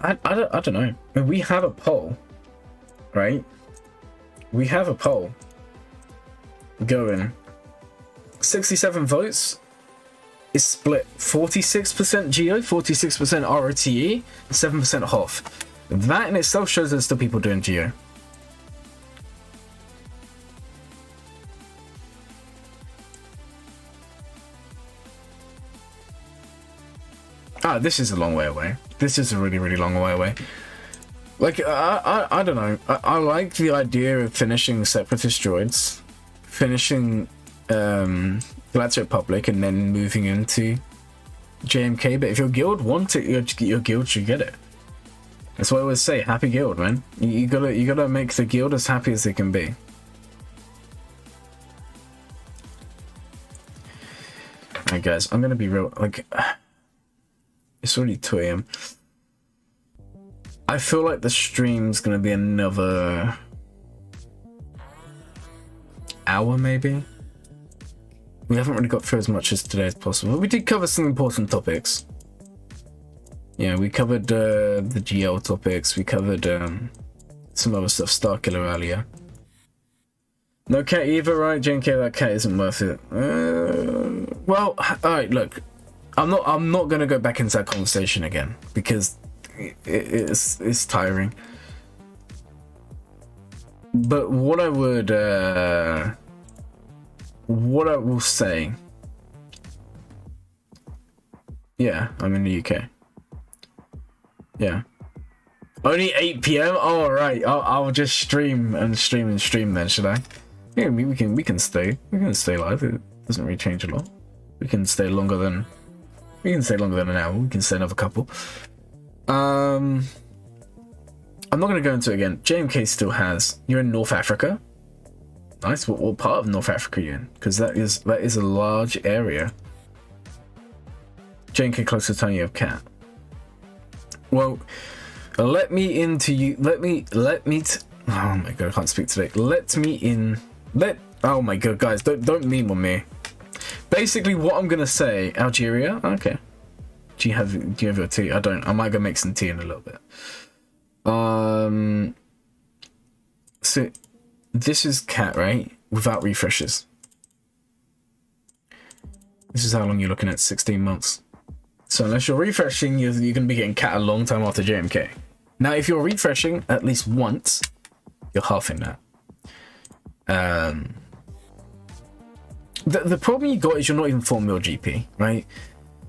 I don't know. I mean, we have a poll, right? We have a poll going. 67 votes is split 46% Geo, 46% ROTE, 7% HOF. That in itself shows there's still people doing Geo. Ah, this is a long way away. This is a really long way away. Like, I don't know. I like the idea of finishing Separatist droids, finishing Galactic Republic, and then moving into JMK. But if your guild wants it, your guild should get it. That's what I always say. Happy guild, man. You gotta make the guild as happy as they can be. guys, I'm gonna be real. Like, it's already 2 a.m. I feel like the stream's gonna be another hour, maybe. We haven't really got through as much as today as possible. We did cover some important topics. Yeah, we covered the GL topics. We covered some other stuff. Starkiller earlier. No cat either, right? Genjo, that cat isn't worth it. Well, all right. Look, I'm not gonna go back into that conversation again because it's tiring. But what I will say, yeah, I'm in the UK. Yeah, only 8 p.m. Oh, right. I'll just stream then, should I? Yeah, we can stay live. It doesn't really change a lot. We can stay longer than an hour. We can stay another couple. I'm not gonna go into it again. JMK still has. You're in North Africa. Nice. What part of North Africa are you in? Because that is a large area. JMK close to town, you have cat. Well, let me into you. Let me. Oh my god, I can't speak today. Oh my god, guys, don't meme on me. Basically, what I'm gonna say, Algeria. Okay. Do you have your tea? I don't. I might go make some tea in a little bit. So this is cat, right? Without refreshes. This is how long you're looking at. 16 months. So unless you're refreshing, you're going to be getting cat a long time after JMK. Now, if you're refreshing at least once, you're halving that. The problem you got is you're not even 4 mil GP, right?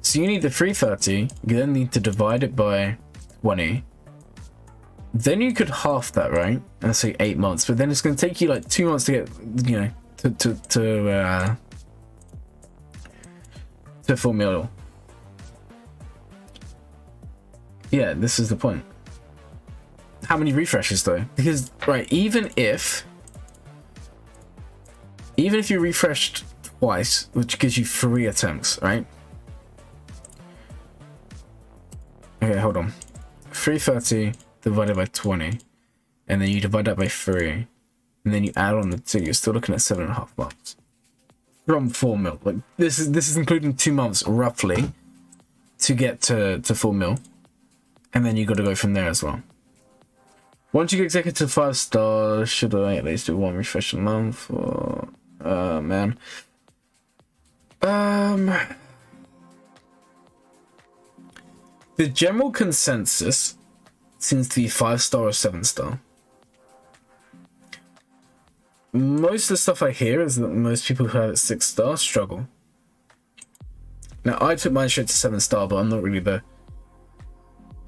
So you need the 330, you then need to divide it by 20. Then you could half that, right? And say 8 months, but then it's going to take you like 2 months to get, you know, to 4 mil. Yeah, this is the point. How many refreshes though? Because, right, even if you refreshed twice, which gives you 3 attempts, right? Okay, hold on. 330 divided by 20, and then you divide that by 3, and then you add on the 2, you're still looking at 7.5 months. From 4 mil. Like, this is including 2 months roughly to get to 4 mil. And then you got to go from there as well. Once you get executive 5 stars, should I at least do 1 refresh a month? Or, man. The general consensus seems to be 5-star or 7-star. Most of the stuff I hear is that most people who have it 6-star struggle. Now, I took mine straight to 7-star, but I'm not really the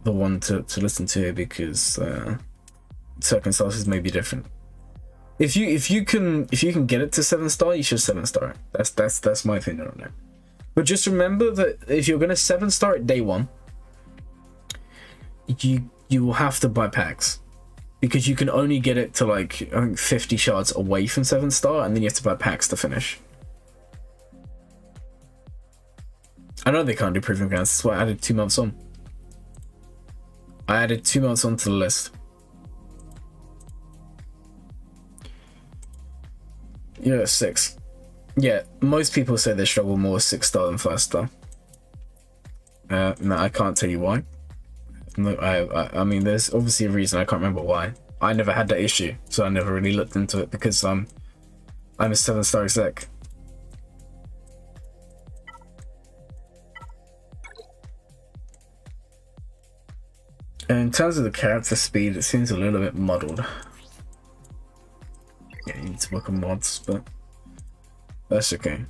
one to listen to because circumstances may be different. If you can get it to 7-star, you should 7-star it. That's my opinion on it. But just remember that if you're gonna 7-star it day 1, you will have to buy packs because you can only get it to like I think 50 shards away from 7-star, and then you have to buy packs to finish. I know they can't do proving grounds. That's why I added 2 months on. I added 2 months onto the list. Yeah, 6. Yeah, most people say they struggle more with 6-star than 5-star. No, I can't tell you why. No, I mean, there's obviously a reason. I can't remember why. I never had that issue, so I never really looked into it because I'm a 7-star exec. And in terms of the character speed, it seems a little bit muddled. Yeah, you need to work on mods, but that's okay.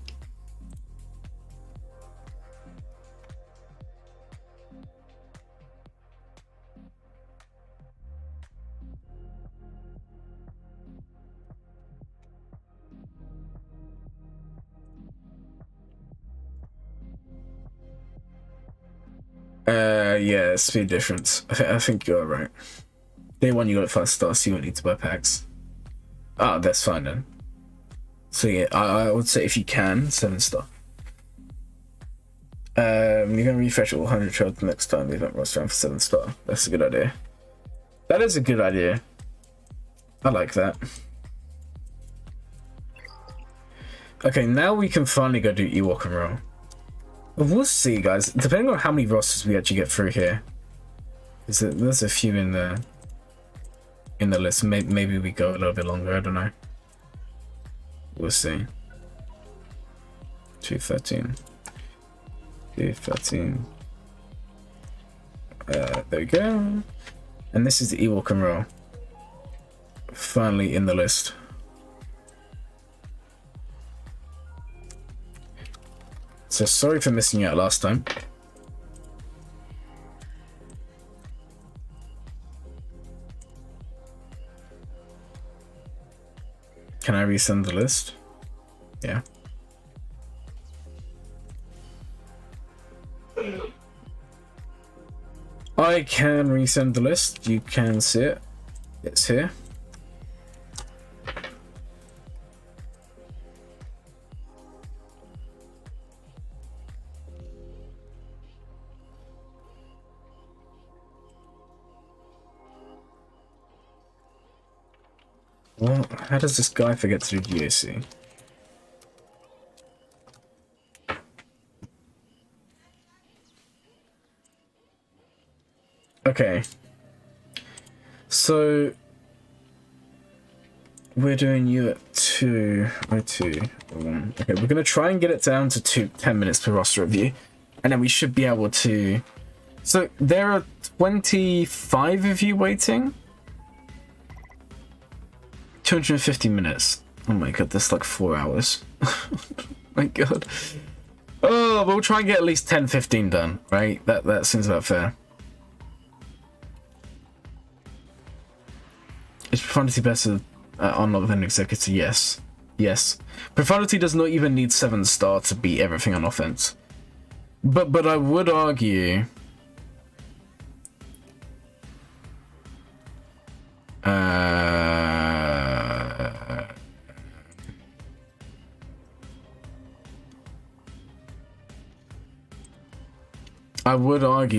Yeah, speed difference. I think you're right. Day 1 you got 5-star, so you won't need to buy packs. Ah, that's fine then. So yeah, I would say if you can, 7-star. You're gonna refresh all 100 shards next time the event runs around for 7-star. That's a good idea. That is a good idea. I like that. Okay, now we can finally go do EwokNroll. We'll see, guys. Depending on how many rosters we actually get through here. There's a few in the list. Maybe we go a little bit longer. I don't know. We'll see. 213. 213. There we go. And this is the EwokNroll. Finally in the list. So sorry for missing out last time. Can I resend the list? Yeah. I can resend the list. You can see it. It's here. Well, how does this guy forget to do GAC? Okay. So we're doing you at 2, or 2, or 1. Okay, we're gonna try and get it down to 10 minutes per roster review, and then we should be able to. So there are 25 of you waiting. 250 minutes. Oh my god, that's like 4 hours. My god. Oh, but we'll try and get at least 10-15 done, right? That seems about fair. Is Profundity better unlocked than Executor? Yes. Yes. Profundity does not even need 7-star to beat everything on offense. But I would argue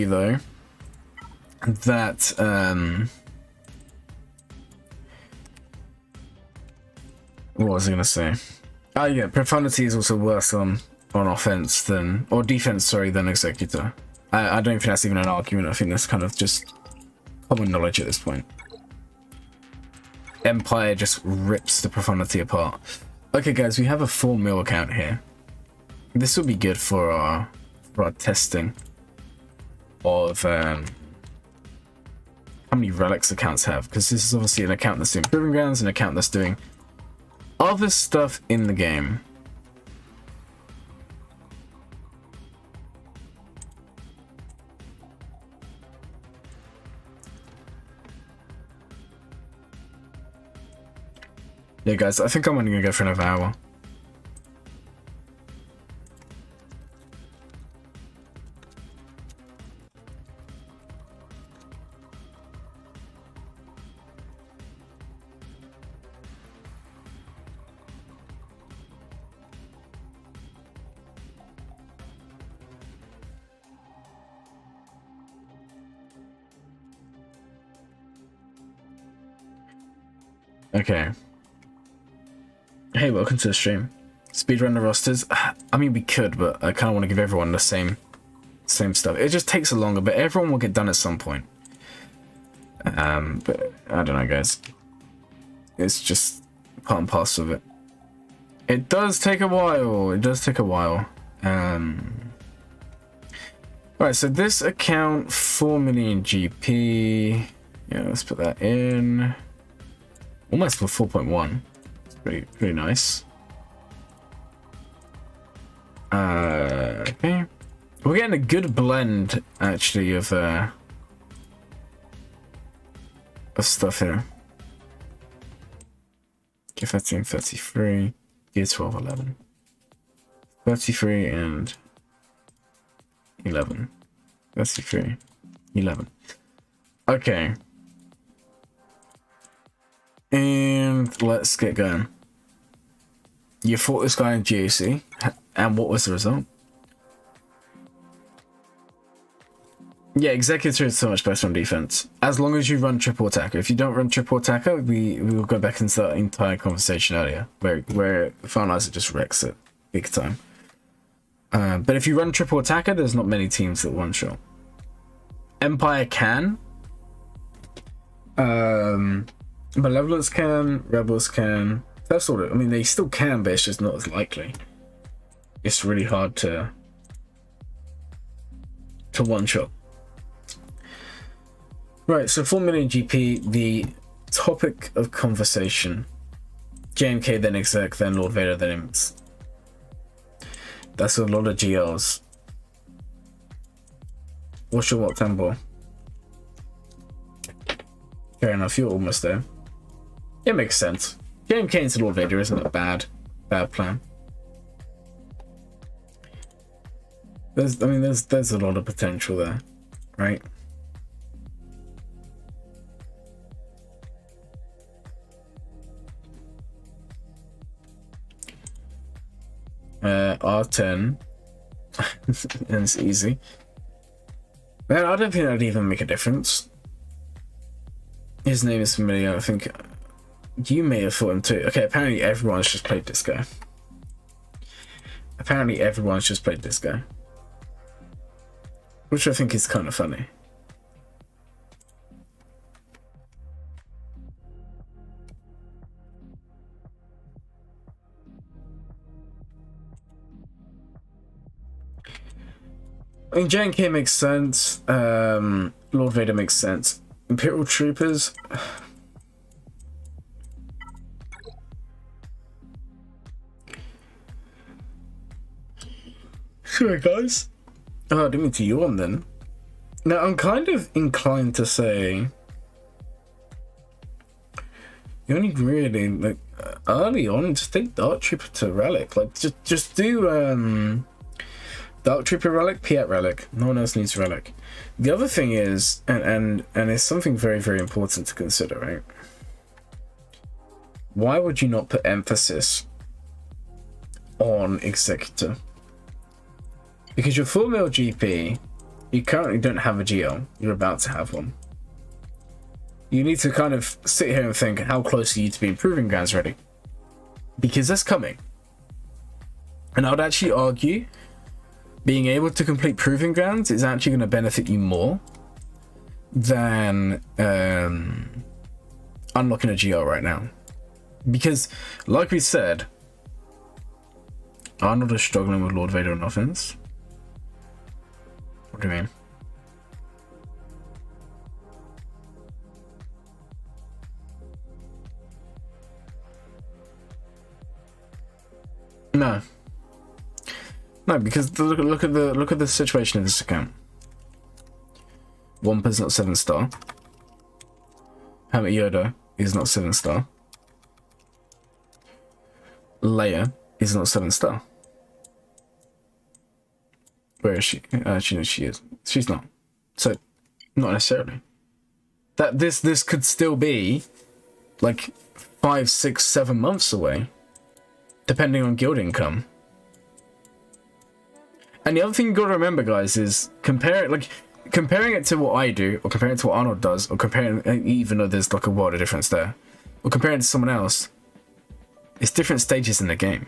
though that what was I gonna say? Oh yeah, Profundity is also worse on offense than, or defense, sorry, than Executor. I don't think that's even an argument. I think that's kind of just common knowledge at this point. Empire just rips the Profundity apart. Okay guys, we have a 4 mil account here. This will be good for our testing of how many relics accounts have, because this is obviously an account that's doing Proving Grounds, an account that's doing other stuff in the game. Yeah guys, I think I'm only gonna go for another hour. Okay. Hey, welcome to the stream. Speedrun the rosters. I mean, we could, but I kind of want to give everyone the same stuff. It just takes longer, but everyone will get done at some point. But I don't know, guys. It's just part and parcel of it. It does take a while. It does take a while. Alright, so this account, 4 million GP. Yeah, let's put that in. Almost for 4.1. It's pretty nice. Okay. We're getting a good blend, actually, of stuff here. Gear 13, 33. Gear 12, 11. 33 and 11. 33, 11. Okay. And let's get going. You fought this guy in GAC, and what was the result? Yeah, Executor is so much better on defense. As long as you run triple attacker. If you don't run triple attacker, we will go back into that entire conversation earlier, where Finalizer just wrecks it big time. But if you run triple attacker, there's not many teams that one shot. Empire can. Malevolence can, Rebels can. That's sort of, I mean, they still can, but it's just not as likely. It's really hard to one shot. Right, so 4 million GP, the topic of conversation. JMK, then Exec, then Lord Vader, then Imps. That's a lot of GLs. What's your what tempo? Fair enough, you're almost there. It makes sense. JMK into Lord Vader isn't a bad plan. There's a lot of potential there, right? R10 and it's easy. Man, I don't think that'd even make a difference. His name is familiar. I think you may have thought him too. Okay, apparently everyone's just played this guy. Which I think is kind of funny. I mean, JNK makes sense. Lord Vader makes sense. Imperial Troopers. Sorry, guys. Oh, I didn't mean to yawn then. Now, I'm kind of inclined to say you only really, like, early on, just take Dark Trooper to Relic. Like, just do, Dark Trooper Relic, Piat Relic. No one else needs Relic. The other thing is, and it's something very, very important to consider, right? Why would you not put emphasis on Executor? Because your 4 mil GP, you currently don't have a GL. You're about to have one. You need to kind of sit here and think, how close are you to being Proving Grounds ready? Because that's coming. And I would actually argue being able to complete Proving Grounds is actually going to benefit you more than unlocking a GL right now. Because, like we said, Arnold is struggling with Lord Vader on offense. What do you mean? No. No, because look at the situation in this account. Wampa's not 7-star. Hamlet Yoda is not 7-star. Leia is not 7-star. Where is she? She is. She's not. So, not necessarily. That this could still be like 5, 6, 7 months away, depending on guild income. And the other thing you gotta remember, guys, is comparing it to what I do, or comparing it to what Arnold does, or comparing, even though there's like a world of difference there, or comparing it to someone else. It's different stages in the game.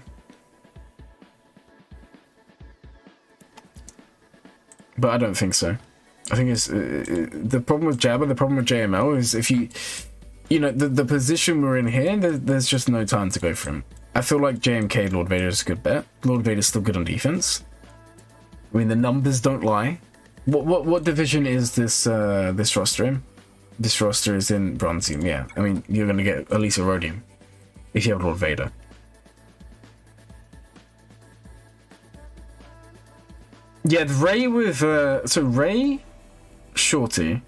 But I don't think so. I think it's the problem with Jabba, the problem with JML is if you know, the position we're in here, there's just no time to go for him. I feel like JMK Lord Vader is a good bet. Lord Vader's still good on defense. I mean, the numbers don't lie. What division is this this roster in? This roster is in Bronzium, yeah. I mean, you're gonna get at least a Rhodium if you have Lord Vader. Yeah, Ray with so Ray, Shorty,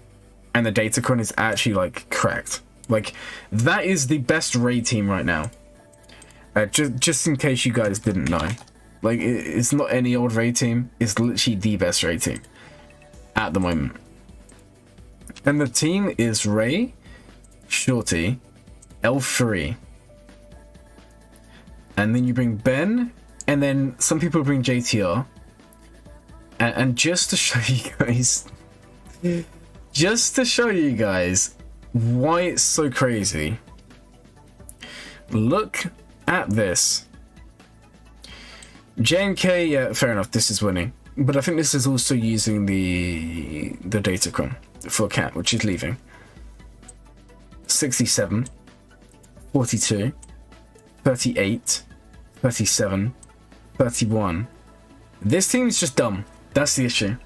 and the Datacron is actually like cracked. Like that is the best Ray team right now. Just in case you guys didn't know, like it's not any old Ray team. It's literally the best Ray team at the moment. And the team is Ray, Shorty, L3, and then you bring Ben, and then some people bring JTR. And just to show you guys Just to show you guys why it's so crazy, look at this. JMK, yeah, fair enough, this is winning. But I think this is also using the datacron for Cat, which is leaving. 67, 42, 38, 37, 31. This team is just dumb. That's the issue.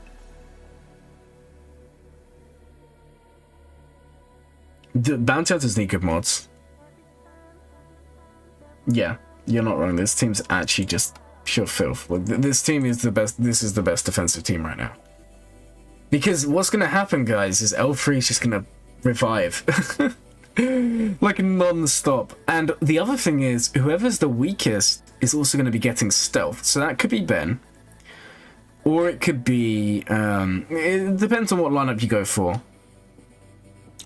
The Bounty Hunters need good mods. Yeah, you're not wrong. This team's actually just pure filth. Like, this team is the best. This is the best defensive team right now. Because what's going to happen, guys, is L3 is just going to revive. Like non-stop. And the other thing is, whoever's the weakest is also going to be getting stealth. So that could be Ben. Or it could be... it depends on what lineup you go for.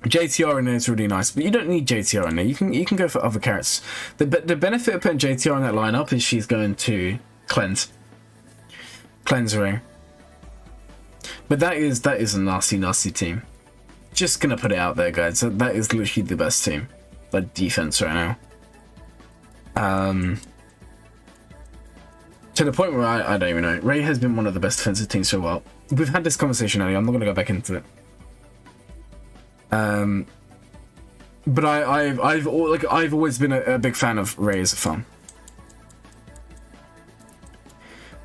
JTR in there is really nice, but you don't need JTR in there. You can go for other characters. The benefit of putting JTR in that lineup is she's going to cleanse ring. But that is a nasty team. Just gonna put it out there, guys. That is literally the best team, like defense right now. To the point where I don't even know. Ray has been one of the best defensive teams for a while. We've had this conversation earlier. I'm not gonna go back into it. But I've always been a big fan of Ray as a farm.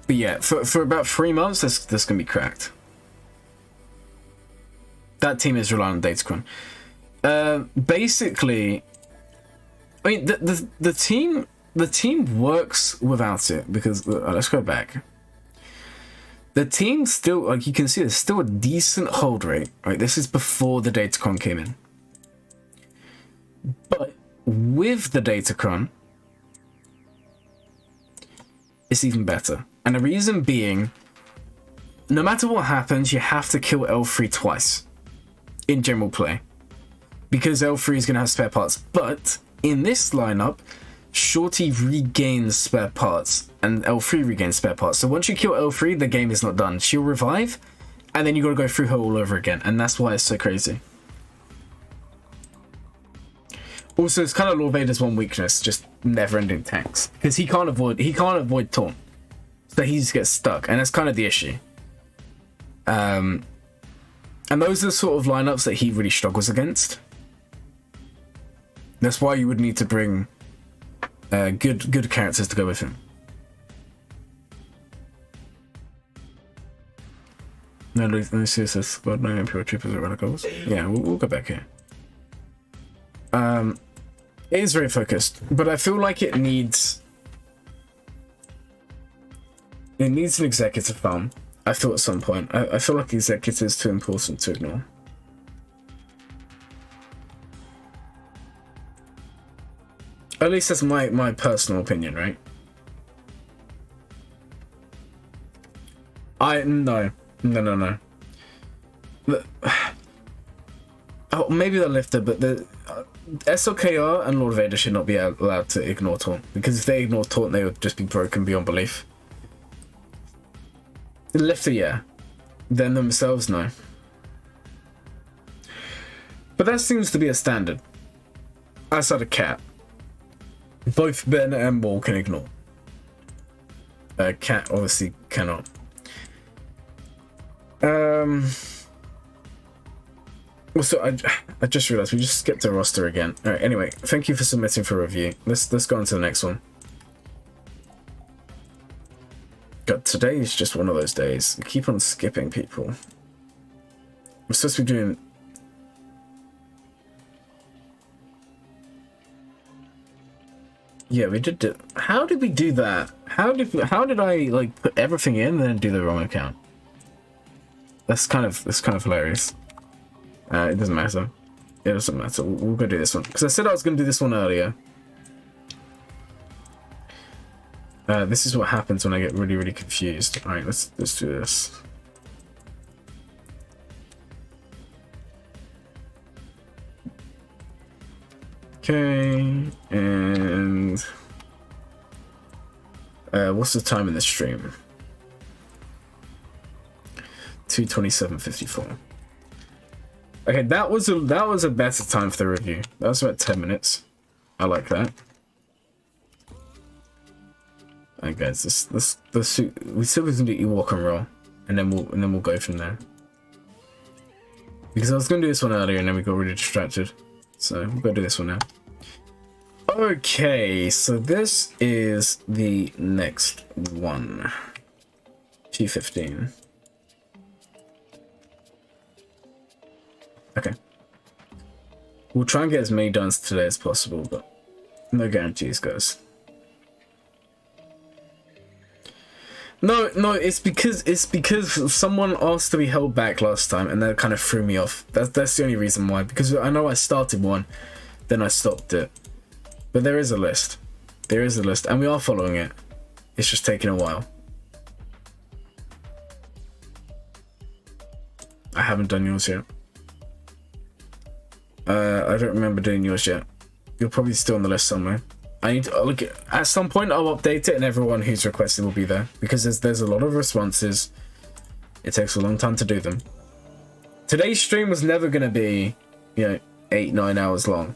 But yeah, for about 3 months, this can be cracked. That team is relying on Datacron. Basically, I mean the team works without it because let's go back. The team still, like you can see, there's still a decent hold rate. Right, this is before the Datacron came in. But with the Datacron, it's even better. And the reason being, no matter what happens, you have to kill L3 twice in general play. Because L3 is going to have spare parts. But in this lineup, Shorty regains spare parts and L3 regains spare parts. So once you kill L3, the game is not done. She'll revive and then you got to go through her all over again. And that's why it's so crazy. Also, it's kind of Lord Vader's one weakness, just never-ending tanks. Because he can't avoid taunt. So he just gets stuck. And that's kind of the issue. And those are the sort of lineups that he really struggles against. That's why you would need to bring good characters to go with him. No, let me see this squad. No Imperial Troopers or Radicals. Yeah, we'll go back here. It is very focused, but I feel like it needs an executive farm. I thought at some point. I feel like executive is too important to ignore. At least that's my personal opinion, right? No. Oh, maybe the lifter, but the SLKR and Lord Vader should not be allowed to ignore taunt, because if they ignore taunt, they would just be broken beyond belief. The lifter, yeah. Them themselves, no. But that seems to be a standard. Outside of Cat. Both Ben and Maul can ignore. Cat obviously cannot. Also, I just realized we just skipped the roster again. Alright, anyway, thank you for submitting for review. Let's go on to the next one. God, today is just one of those days. I keep on skipping people. We're supposed to be doing... Yeah, we did do... How did we do that? How did I like put everything in and then do the wrong account? That's kind of hilarious. It doesn't matter. It doesn't matter. We'll go do this one because I said I was going to do this one earlier. This is what happens when I get really confused. All right, let's do this. Okay, and what's the time in the stream? 2:27:54. Okay, that was a better time for the review. That was about 10 minutes. I like that. Alright guys, we still can do EwokNroll, and then we'll go from there. Because I was gonna do this one earlier and then we got really distracted. So we'll go do this one now. Okay, so this is the next one. G15. Okay. We'll try and get as many done today as possible, but no guarantees, guys. No, it's because someone asked to be held back last time, and that kind of threw me off. That's the only reason why. Because I know I started one, then I stopped it. But there is a list. There is a list, and we are following it. It's just taking a while. I haven't done yours yet. I don't remember doing yours yet. You're probably still on the list somewhere. I need to look at some point. I'll update it, and everyone who's requested will be there because there's a lot of responses. It takes a long time to do them. Today's stream was never gonna be, 8-9 hours long.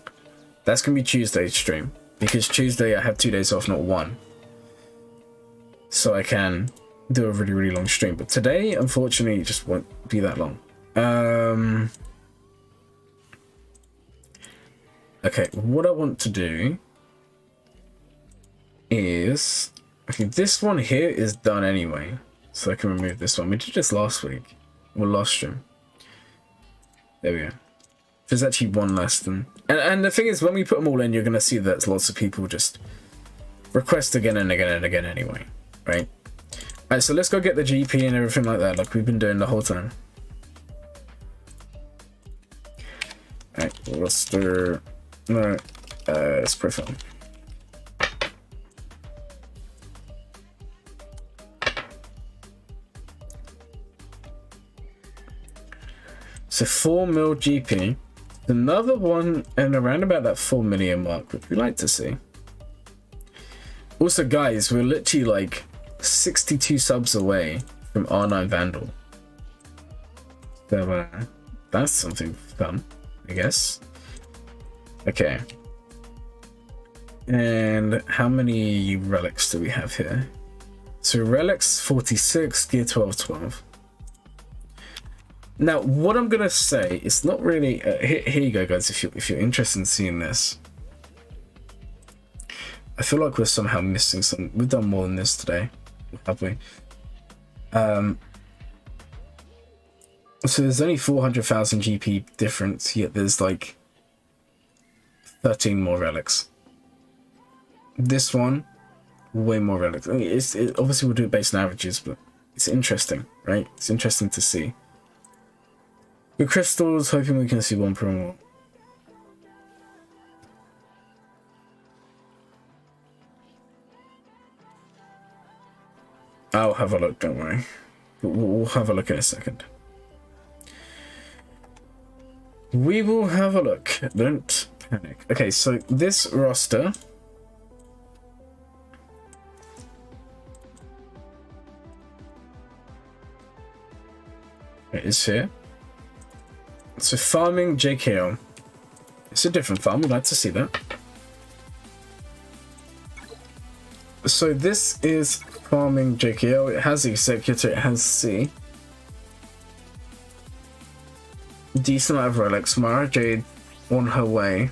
That's gonna be Tuesday's stream because Tuesday I have 2 days off, not one. So I can do a really, really long stream. But today, unfortunately, it just won't be that long. Okay, what I want to do is... Okay, this one here is done anyway. So I can remove this one. We did this last week. Or last stream. There we go. There's actually one less than... And the thing is, when we put them all in, you're going to see that lots of people just request again and again and again anyway. Right? Alright, so let's go get the GP and everything like that, like we've been doing the whole time. Alright, roster... No, it's profile. So 4 mil GP. Another one and around about that 4 million mark, which we like to see. Also, guys, we're literally like 62 subs away from R9 Vandal. So that's something fun, I guess. Okay. And how many relics do we have here? So relics 46, gear 12. Now, what I'm gonna say is not really. Here you go, guys. If you're interested in seeing this, I feel like we're somehow missing some. We've done more than this today, have we? So there's only 400,000 GP difference, yet there's like 13 more relics. This one, way more relics. I mean, obviously we'll do it based on averages, but it's interesting, right? It's interesting to see. With crystals, hoping we can see one per more. I'll have a look, don't worry. We'll have a look in a second. We will have a look. Don't panic. Okay, so this roster is here. So farming Caokeo. It's a different farm. We'd like to see that. So this is farming Caokeo. It has executor. It has C. Decent amount of relics. Mara Jade on her way.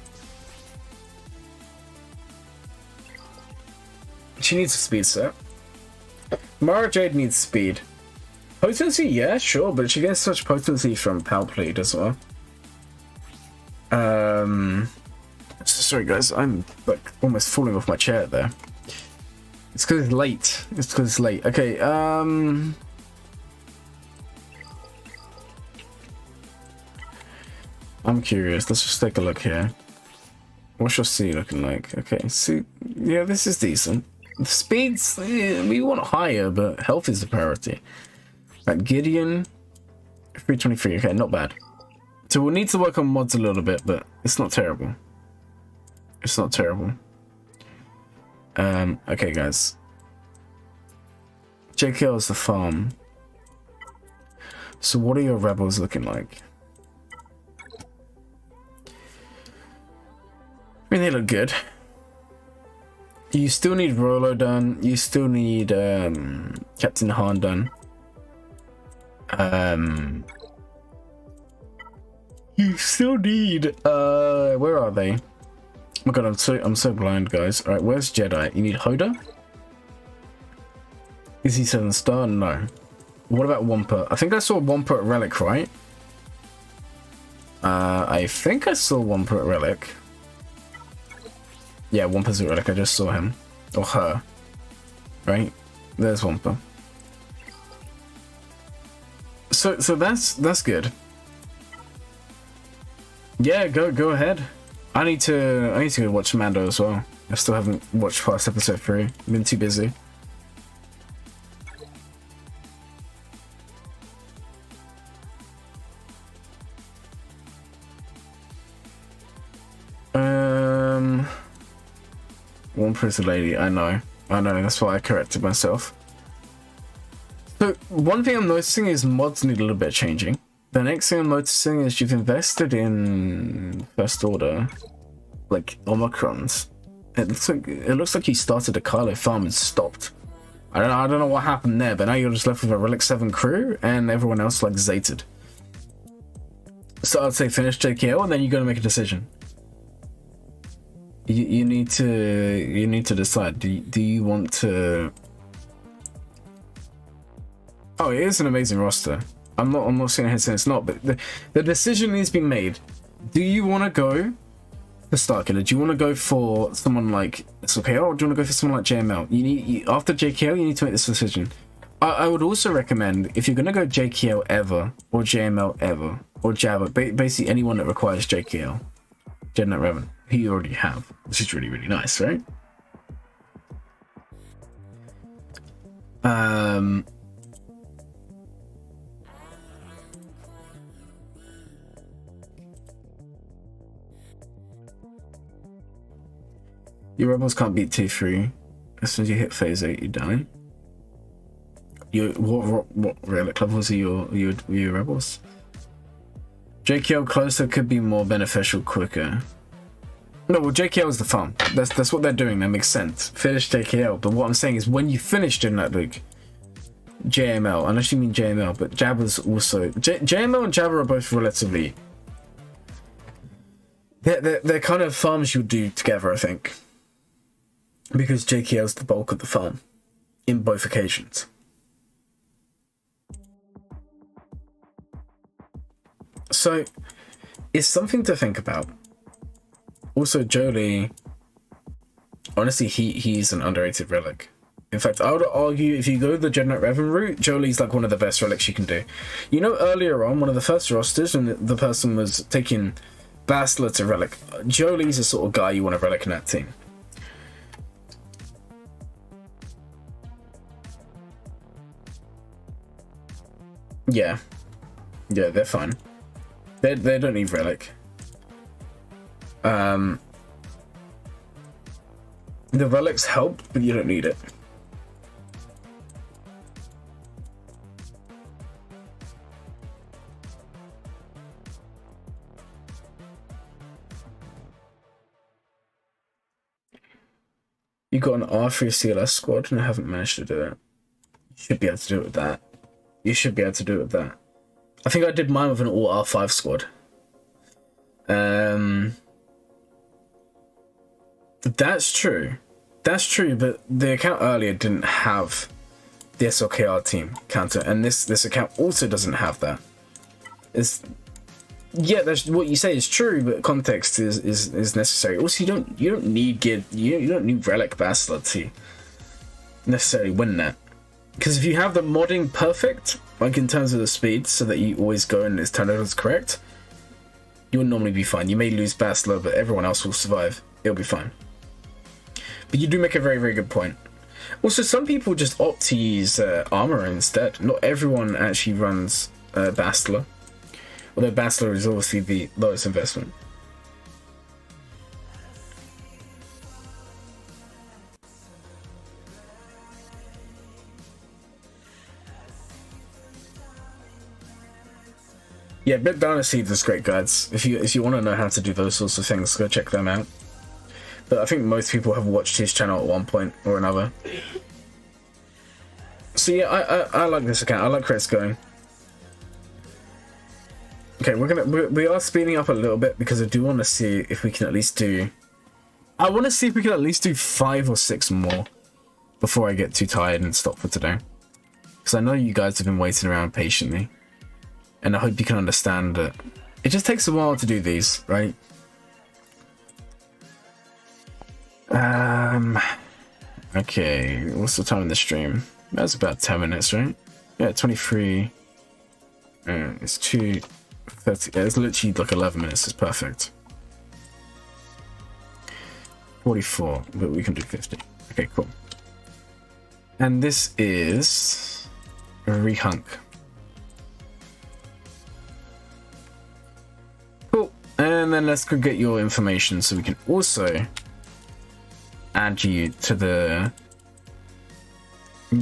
She needs a speed set. Mara Jade needs speed. Potency, yeah, sure, but she gets such potency from Palpy as well. Sorry guys, I'm like almost falling off my chair there. It's because it's late. It's because it's late. Okay, I'm curious. Let's just take a look here. What's your C looking like? Okay, see, yeah, this is decent. The speeds, we want higher, but health is the priority. Right, Gideon, 323. Okay, not bad. So we'll need to work on mods a little bit, but it's not terrible. It's not terrible. Okay, guys. Caokeo is the farm. So what are your rebels looking like? I mean, they look good. You still need Rolo done. You still need Captain Han done. You still need where are they? Oh my god, I'm so blind, guys. All right, where's Jedi? You need Hoda. Is he 7-star? No. What about Wampa? I think I saw Wampa at Relic, right? I think I saw Wampa at Relic. Yeah, Wampa's at Relic. I just saw him or her. Right? There's Wampa. So that's good. Yeah, go ahead. I need to go watch Mando as well. I still haven't watched past episode 3. I've been too busy. One pretty lady. I know. That's why I corrected myself. So one thing I'm noticing is mods need a little bit of changing. The next thing I'm noticing is you've invested in First Order, like Omicrons. It looks like you started a Kylo farm and stopped. I don't know what happened there, but now you're just left with a Relic 7 crew and everyone else like zated. So I'd say finish JKO and then you got to make a decision. You need to decide. Do you want to? Oh, it is an amazing roster. I'm not saying it's not, but the decision needs to be made. Do you want to go for Starkiller? Do you want to go for someone like SLKO, or do you want to go for someone like JML? After JKL, you need to make this decision. I would also recommend, if you're going to go JKL ever, or JML ever, or Jabba, basically anyone that requires JKL, Jednat Revan, who you already have, which is really, really nice, right? Your rebels can't beat T3. As soon as you hit phase 8, you die. What relic levels are your rebels? JKL closer could be more beneficial quicker. No, well, JKL is the farm. That's what they're doing. That makes sense. Finish JKL. But what I'm saying is, when you finished in that league, JML, unless you mean JML, but Jabba's also JML and Jabba are both relatively. They're kind of farms you'll do together, I think, because JKL is the bulk of the farm in both occasions. So it's something to think about. Also, Jolie, honestly, he's an underrated relic. In fact, I would argue if you go the Jednat Revan route, Jolie's like one of the best relics you can do. You know, earlier on, one of the first rosters, when the person was taking Bastila to relic, Jolie's the sort of guy you want to relic in that team. Yeah, they're fine. They don't need relic. The relics help, but you don't need it. You got an R3 CLS squad and I haven't managed to do it. You should be able to do it with that. You should be able to do it with that. I think I did mine with an all R5 squad. That's true. That's true, but the account earlier didn't have the SLKR team counter, and this account also doesn't have that. Yeah, that's what you say is true, but context is necessary. Also, you don't need relic Bastila to necessarily win that, because if you have the modding perfect, like in terms of the speed, so that you always go and its turnover is correct, you'll normally be fine. You may lose Bastila, but everyone else will survive. It'll be fine. But you do make a very, very good point. Also, some people just opt to use armor instead. Not everyone actually runs Bastila, although Bastila is obviously the lowest investment. Yeah, Bit Dynasty does great guides. If you want to know how to do those sorts of things, go check them out. but I think most people have watched his channel at one point or another. So yeah, I like this account. I like where it's going. Okay, we are speeding up a little bit because I do want to see if we can at least do. I want to see if we can at least do 5 or 6 more before I get too tired and stop for today. Because I know you guys have been waiting around patiently, and I hope you can understand that it just takes a while to do these, right? Okay, what's the time in the stream? That's about 10 minutes, right? Yeah, 23. It's 2:30. Yeah, it's literally like 11 minutes. It's perfect. 44, but we can do 50. Okay, cool. And this is Rehunk. Cool. And then let's go get your information so we can also add you to the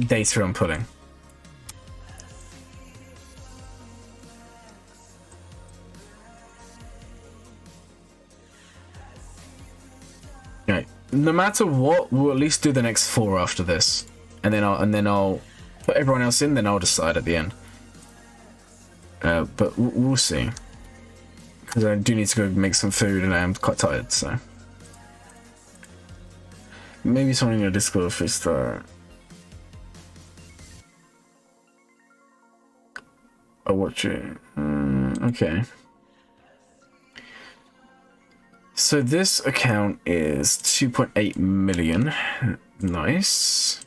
data I'm putting. Right. No matter what, we'll at least do the next 4 after this, and then I'll put everyone else in. Then I'll decide at the end. But we'll see, because I do need to go make some food, and I am quite tired. So maybe someone in your Discord if we start. I'll watch it. Okay. So this account is 2.8 million. Nice.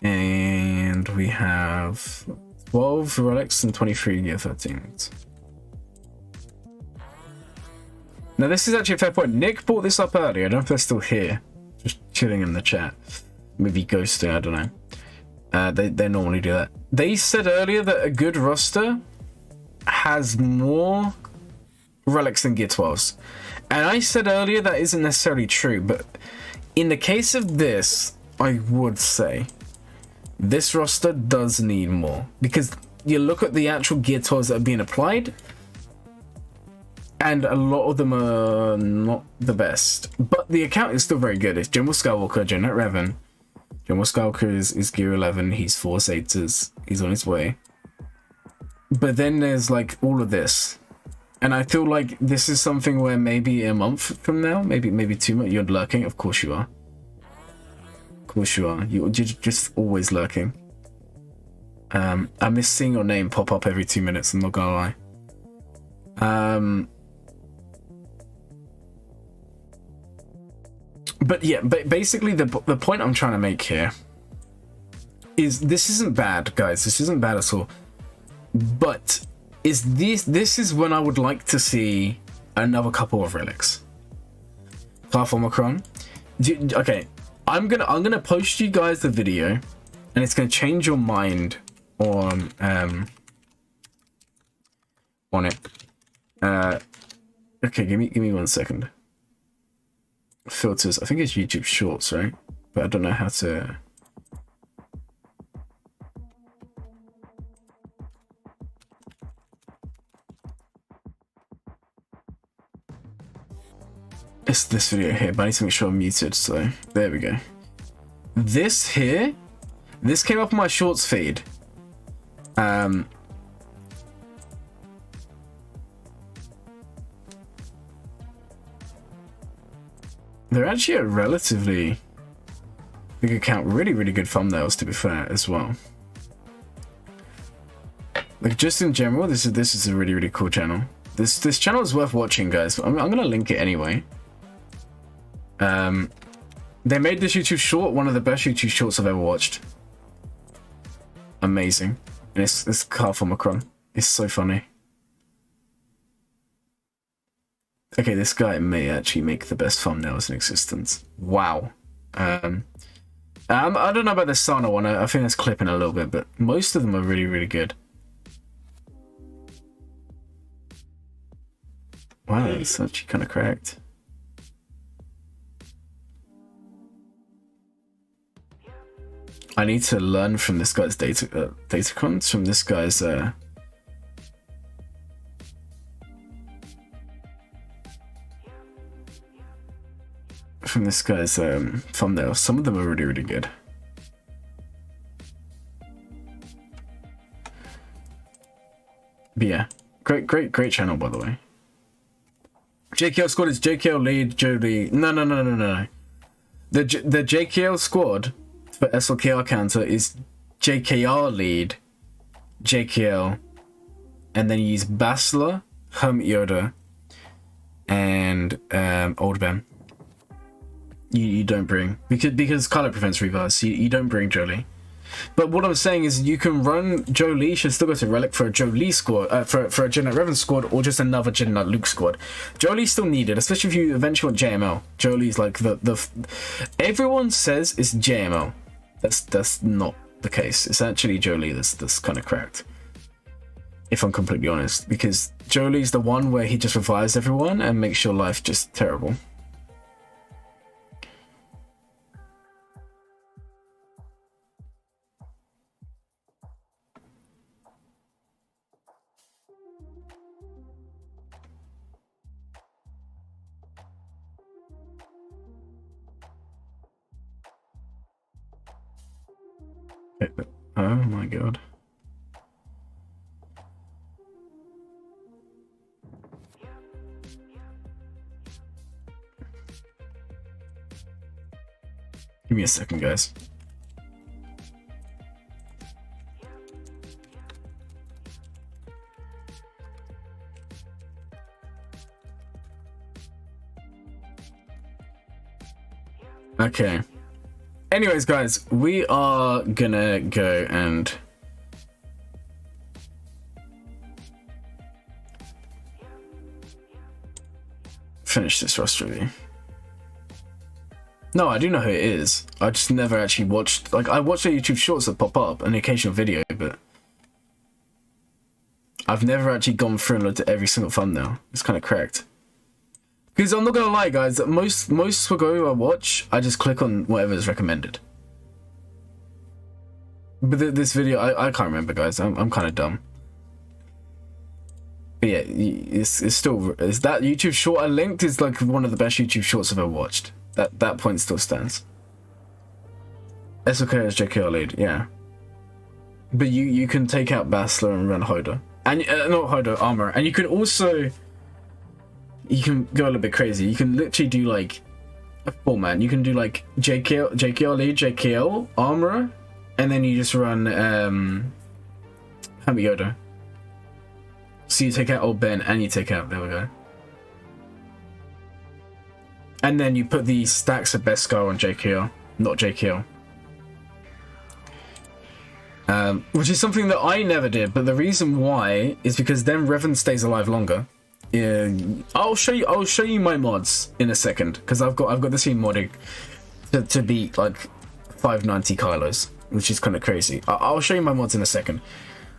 And we have 12 relics and 23 gear 13s. Now this is actually a fair point. Nick brought this up earlier. I don't know if they're still here. Just chilling in the chat. Maybe ghosting, I don't know. They normally do that. They said earlier that a good roster has more relics than gear 12s, and I said earlier that isn't necessarily true, but in the case of this, I would say this roster does need more, because you look at the actual gear 12s that are being applied, and a lot of them are not the best, but the account is still very good. It's General Skywalker, General Revan. General Skywalker is gear 11, he's 4 Satas, he's on his way. But then there's like all of this. And I feel like this is something where maybe a month from now, maybe 2 months, you're lurking. Of course you are. Of course you are. You're just always lurking. I miss seeing your name pop up every 2 minutes, I'm not gonna lie. But yeah, basically the point I'm trying to make here is this isn't bad, guys. This isn't bad at all. But this is when I would like to see another couple of relics. Path Omicron. Okay, I'm gonna post you guys the video, and it's gonna change your mind on it. Okay, give me 1 second. Filters. I think it's YouTube Shorts, right? But I don't know how to. It's this video here, but I need to make sure I'm muted, so there we go. This here, this came up on my Shorts feed. They're actually a relatively big account, really good thumbnails to be fair as well. Like just in general, this is a really cool channel. This channel is worth watching, guys. I'm gonna link it anyway. They made this YouTube short one of the best YouTube shorts I've ever watched. Amazing. And it's Path Omicron. It's so funny. Okay, this guy may actually make the best thumbnails in existence. Wow. I don't know about the Sana one. I think that's clipping a little bit, but most of them are really good. Wow, that's actually kind of correct. I need to learn from this guy's datacons, from this guy's from this guy's thumbnail. Some of them are really, really good. But yeah, great channel, by the way. JKL squad is JKL lead, Jody. No. The JKL squad for SLKR counter is JKR lead, JKL, and then you use Basler, Hermit Yoda, and Old Ben. You don't bring because Kylo prevents revives, so you don't bring Jolie. But what I'm saying is you can run Jolie, should still go to Relic for a Jolie squad, for a Jedi Revan squad, or just another Jedi Luke squad. Jolie's still needed, especially if you eventually want JML. Jolie's like everyone says it's JML. That's not the case. It's actually Jolie that's kind of cracked, if I'm completely honest, because Jolie's the one where he just revives everyone and makes your life just terrible. Oh my god. Give me a second, guys. Okay. Anyways, guys, we are gonna go and finish this roster review. No, I do know who it is. I just never actually watched, like, I watched the YouTube shorts that pop up, an occasional video, but I've never actually gone through and looked at every single thumbnail. It's kind of cracked. Because I'm not gonna lie, guys, most Swago I watch, I just click on whatever is recommended. But this video, I can't remember, guys. I'm kind of dumb. But yeah, it's still, is that YouTube short I linked is like one of the best YouTube shorts I've ever watched. That point still stands. SOK is JKR lead, yeah. But you can take out Basler and run Hoda. And not Hoda, Armor. And you can also, you can go a little bit crazy. You can literally do like a 4-man. You can do like JKR lead, JKL, Armor, and then you just run Hermit Yoda. So you take out Old Ben and you take out, there we go. And then you put the stacks of Beskar on JKL, not JKL. Which is something that I never did, but the reason why is because then Revan stays alive longer. I'll show you my mods in a second, because I've got the same modding to beat like 590 Kylos, which is kind of crazy. I'll show you my mods in a second,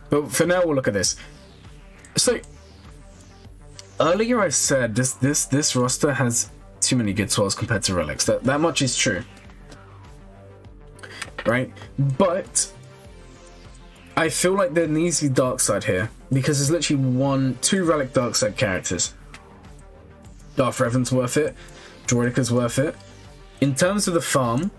but for now we'll look at this. So earlier I said this roster has too many good souls compared to relics. That much is true, right? But I feel like there needs to be dark side here, because there's literally 2 relic dark side characters. Darth Revan's worth it, Droidica's worth it. In terms of the farm,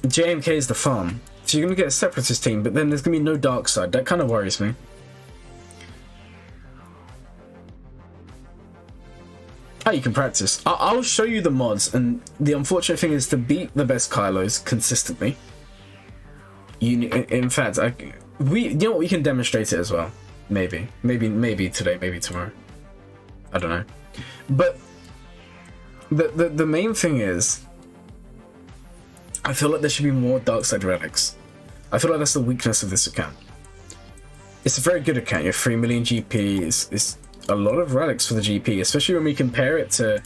JMK is the farm, so you're gonna get a separatist team, but then there's gonna be no dark side. That kind of worries me. Oh, you can practice. I'll show you the mods, and the unfortunate thing is to beat the best Kylos consistently. In fact, you know what, we can demonstrate it as well. Maybe today, maybe tomorrow. I don't know. But the main thing is, I feel like there should be more dark side relics. I feel like that's the weakness of this account. It's a very good account. You have 3 million GP. It's a lot of relics for the GP, especially when we compare it to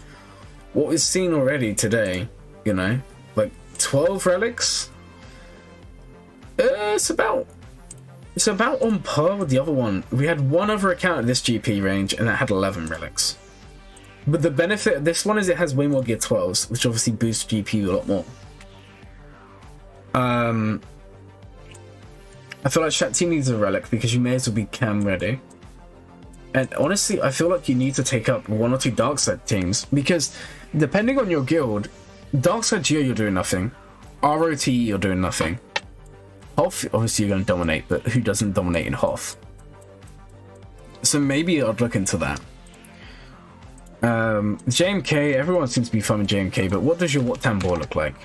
what we've seen already today. You know, like 12 relics. It's about on par with the other one. We had one other account at this GP range, and that had 11 relics. But the benefit of this one is it has way more Gear 12s, which obviously boosts GP a lot more. I feel like Shakti needs a relic because you may as well be cam ready. And honestly, I feel like you need to take up 1 or 2 dark side teams, because depending on your guild, dark side Geo you're doing nothing, ROTE you're doing nothing. Hoth, obviously you're going to dominate, but who doesn't dominate in Hoth? So maybe I'd look into that. JMK, everyone seems to be farming JMK, but what does your What Tambor look like?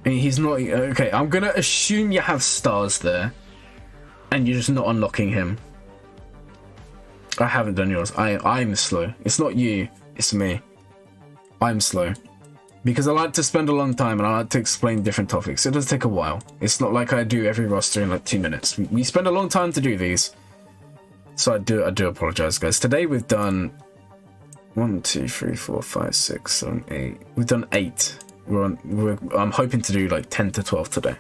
I mean, he's not... Okay, I'm going to assume you have stars there, and you're just not unlocking him. I haven't done yours. I'm slow. It's not you, it's me. I'm slow. Because I like to spend a long time and I like to explain different topics. It does take a while. It's not like I do every roster in like 2 minutes. We spend a long time to do these. So I do apologize, guys. Today we've done 1, 2, 3, 4, 5, 6, 7, 8. We've done 8. I'm hoping to do like 10 to 12 today.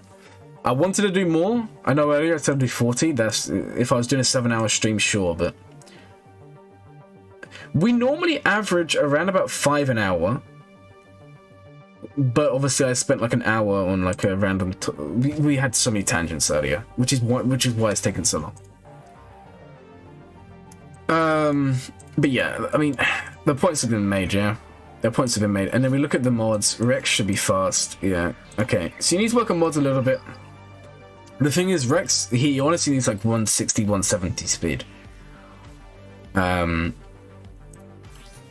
I wanted to do more. I know earlier I said do 40. That's if I was doing a 7-hour stream, sure, but we normally average around about 5 an hour. But obviously I spent like an hour on like a random we had so many tangents earlier, which is why it's taken so long. But yeah, I mean, the points have been made, yeah. The points have been made. And then we look at the mods. Rex should be fast, yeah. Okay, so you need to work on mods a little bit. The thing is, Rex, he honestly needs like 160, 170 speed.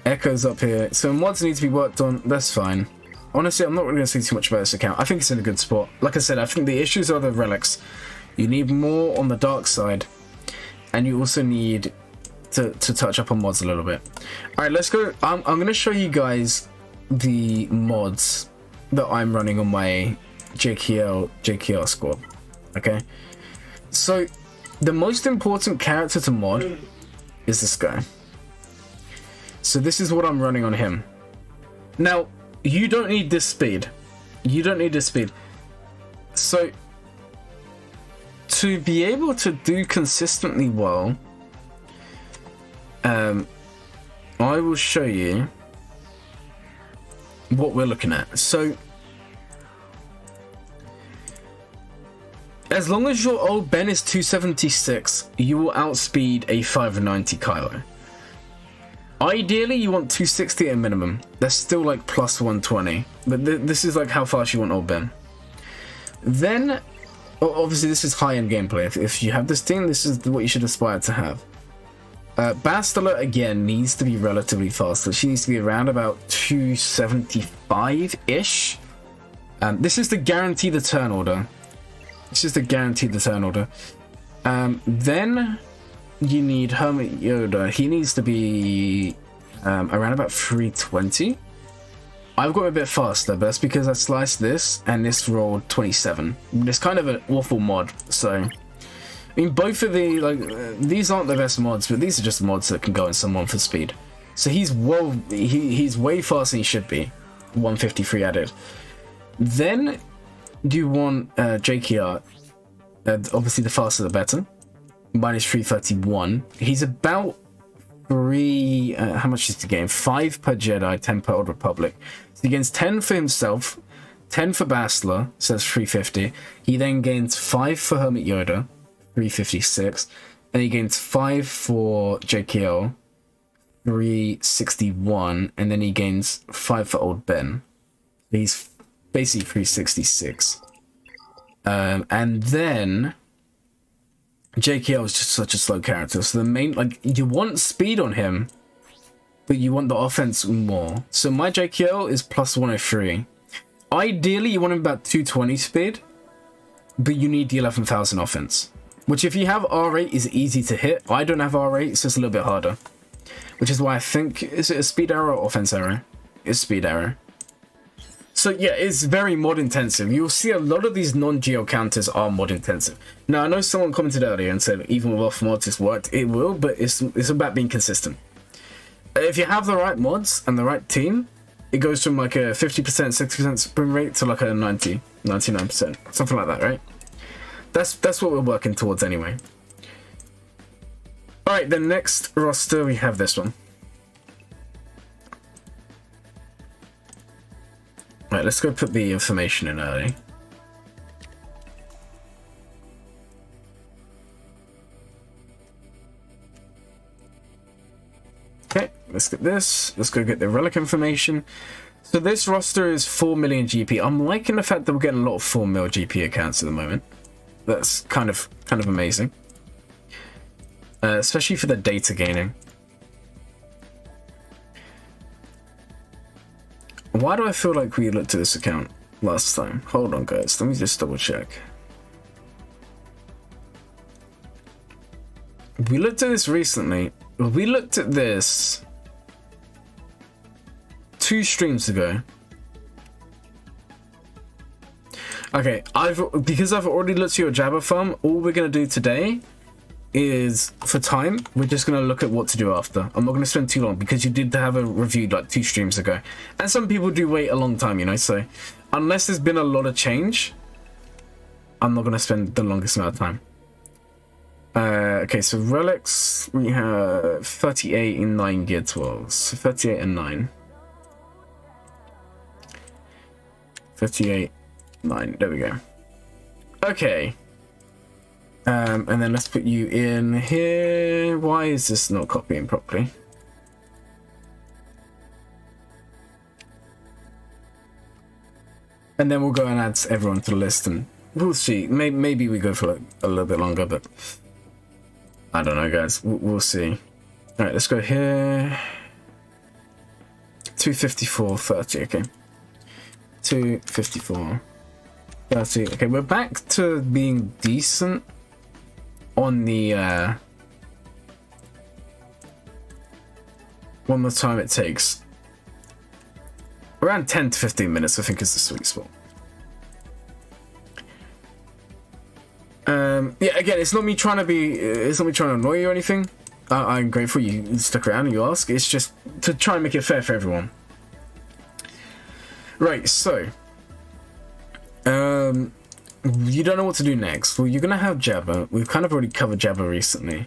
Echo's up here. So mods need to be worked on, that's fine. Honestly, I'm not really going to say too much about this account. I think it's in a good spot. Like I said, I think the issues are the relics. You need more on the dark side. And you also need to touch up on mods a little bit. Alright, let's go. I'm going to show you guys the mods that I'm running on my JKL squad. Okay? So, the most important character to mod is this guy. So this is what I'm running on him. Now, you don't need this speed. You don't need this speed. So, to be able to do consistently well, I will show you what we're looking at. So, as long as your old Ben is 276, you will outspeed a 590 Kylo. Ideally, you want 260 at a minimum. That's still like plus 120. But this is like how fast you want old Ben. Then, obviously this is high-end gameplay. If you have this team, this is what you should aspire to have. Bastila, again, needs to be relatively fast. She needs to be around about 275-ish. This is to guarantee the turn order. This is to guarantee the turn order. Then you need Hermit Yoda. He needs to be around about 320. I've got him a bit faster, but that's because I sliced this and this rolled 27. It's kind of an awful mod, so I mean, both of the these aren't the best mods, but these are just mods that can go in someone for speed. So he's way faster than he should be. 153 added. Then do you want JKR? Obviously, the faster the better. Minus 331. He's about 3. How much is the game? 5 per Jedi, 10 per Old Republic. So he gains 10 for himself, 10 for Bastila, so that's 350. He then gains 5 for Hermit Yoda, 356. And he gains 5 for JKL, 361. And then he gains 5 for Old Ben. He's basically 366. And then JKL is just such a slow character, so the main, you want speed on him, but you want the offense more. So my JKL is plus 103. Ideally, you want him about 220 speed, but you need the 11,000 offense, which if you have R8 is easy to hit. I don't have R8, so it's a little bit harder, which is why I think, is it a speed arrow or offense arrow? It's speed arrow. So yeah, it's very mod intensive. You'll see a lot of these non-geo counters are mod intensive. Now I know someone commented earlier and said even with off mods it's worked. It will, but it's about being consistent. If you have the right mods and the right team, it goes from like a 50%, 60% spin rate to like a 90, 99%, something like that, right? That's what we're working towards anyway. All right, the next roster we have this one. Right, let's go put the information in early. let's get this. Let's go get the relic information. So this roster is 4 million GP. I'm liking the fact that we're getting a lot of 4 mil GP accounts at the moment. That's kind of amazing. Especially for the data gaining. Why do I feel like we looked at this account last time? Hold on, guys. Let me just double check. We looked at this recently. We looked at this 2 streams ago. Okay, because I've already looked at your Jabba farm, all we're gonna do today is, for time, we're just gonna look at what to do after. I'm not gonna spend too long because you did have a review like 2 streams ago. And some people do wait a long time, you know, so unless there's been a lot of change, I'm not gonna spend the longest amount of time. Okay, so relics, we have 38 in 9 gear 12s. So 38 and 9. 38, 9, there we go. Okay. And then let's put you in here. Why is this not copying properly? And then we'll go and add everyone to the list and we'll see. Maybe we go for like a little bit longer, but I don't know, guys. We'll see. All right, let's go here. 254.30. Okay. 254.30. Okay, we're back to being decent on the time it takes. Around 10 to 15 minutes, I think, is the sweet spot. Yeah, again, it's not me trying to annoy you or anything. I'm grateful you stuck around and you ask. It's just to try and make it fair for everyone. Right, so you don't know what to do next. Well, you're gonna have Jabba. We've kind of already covered Jabba recently.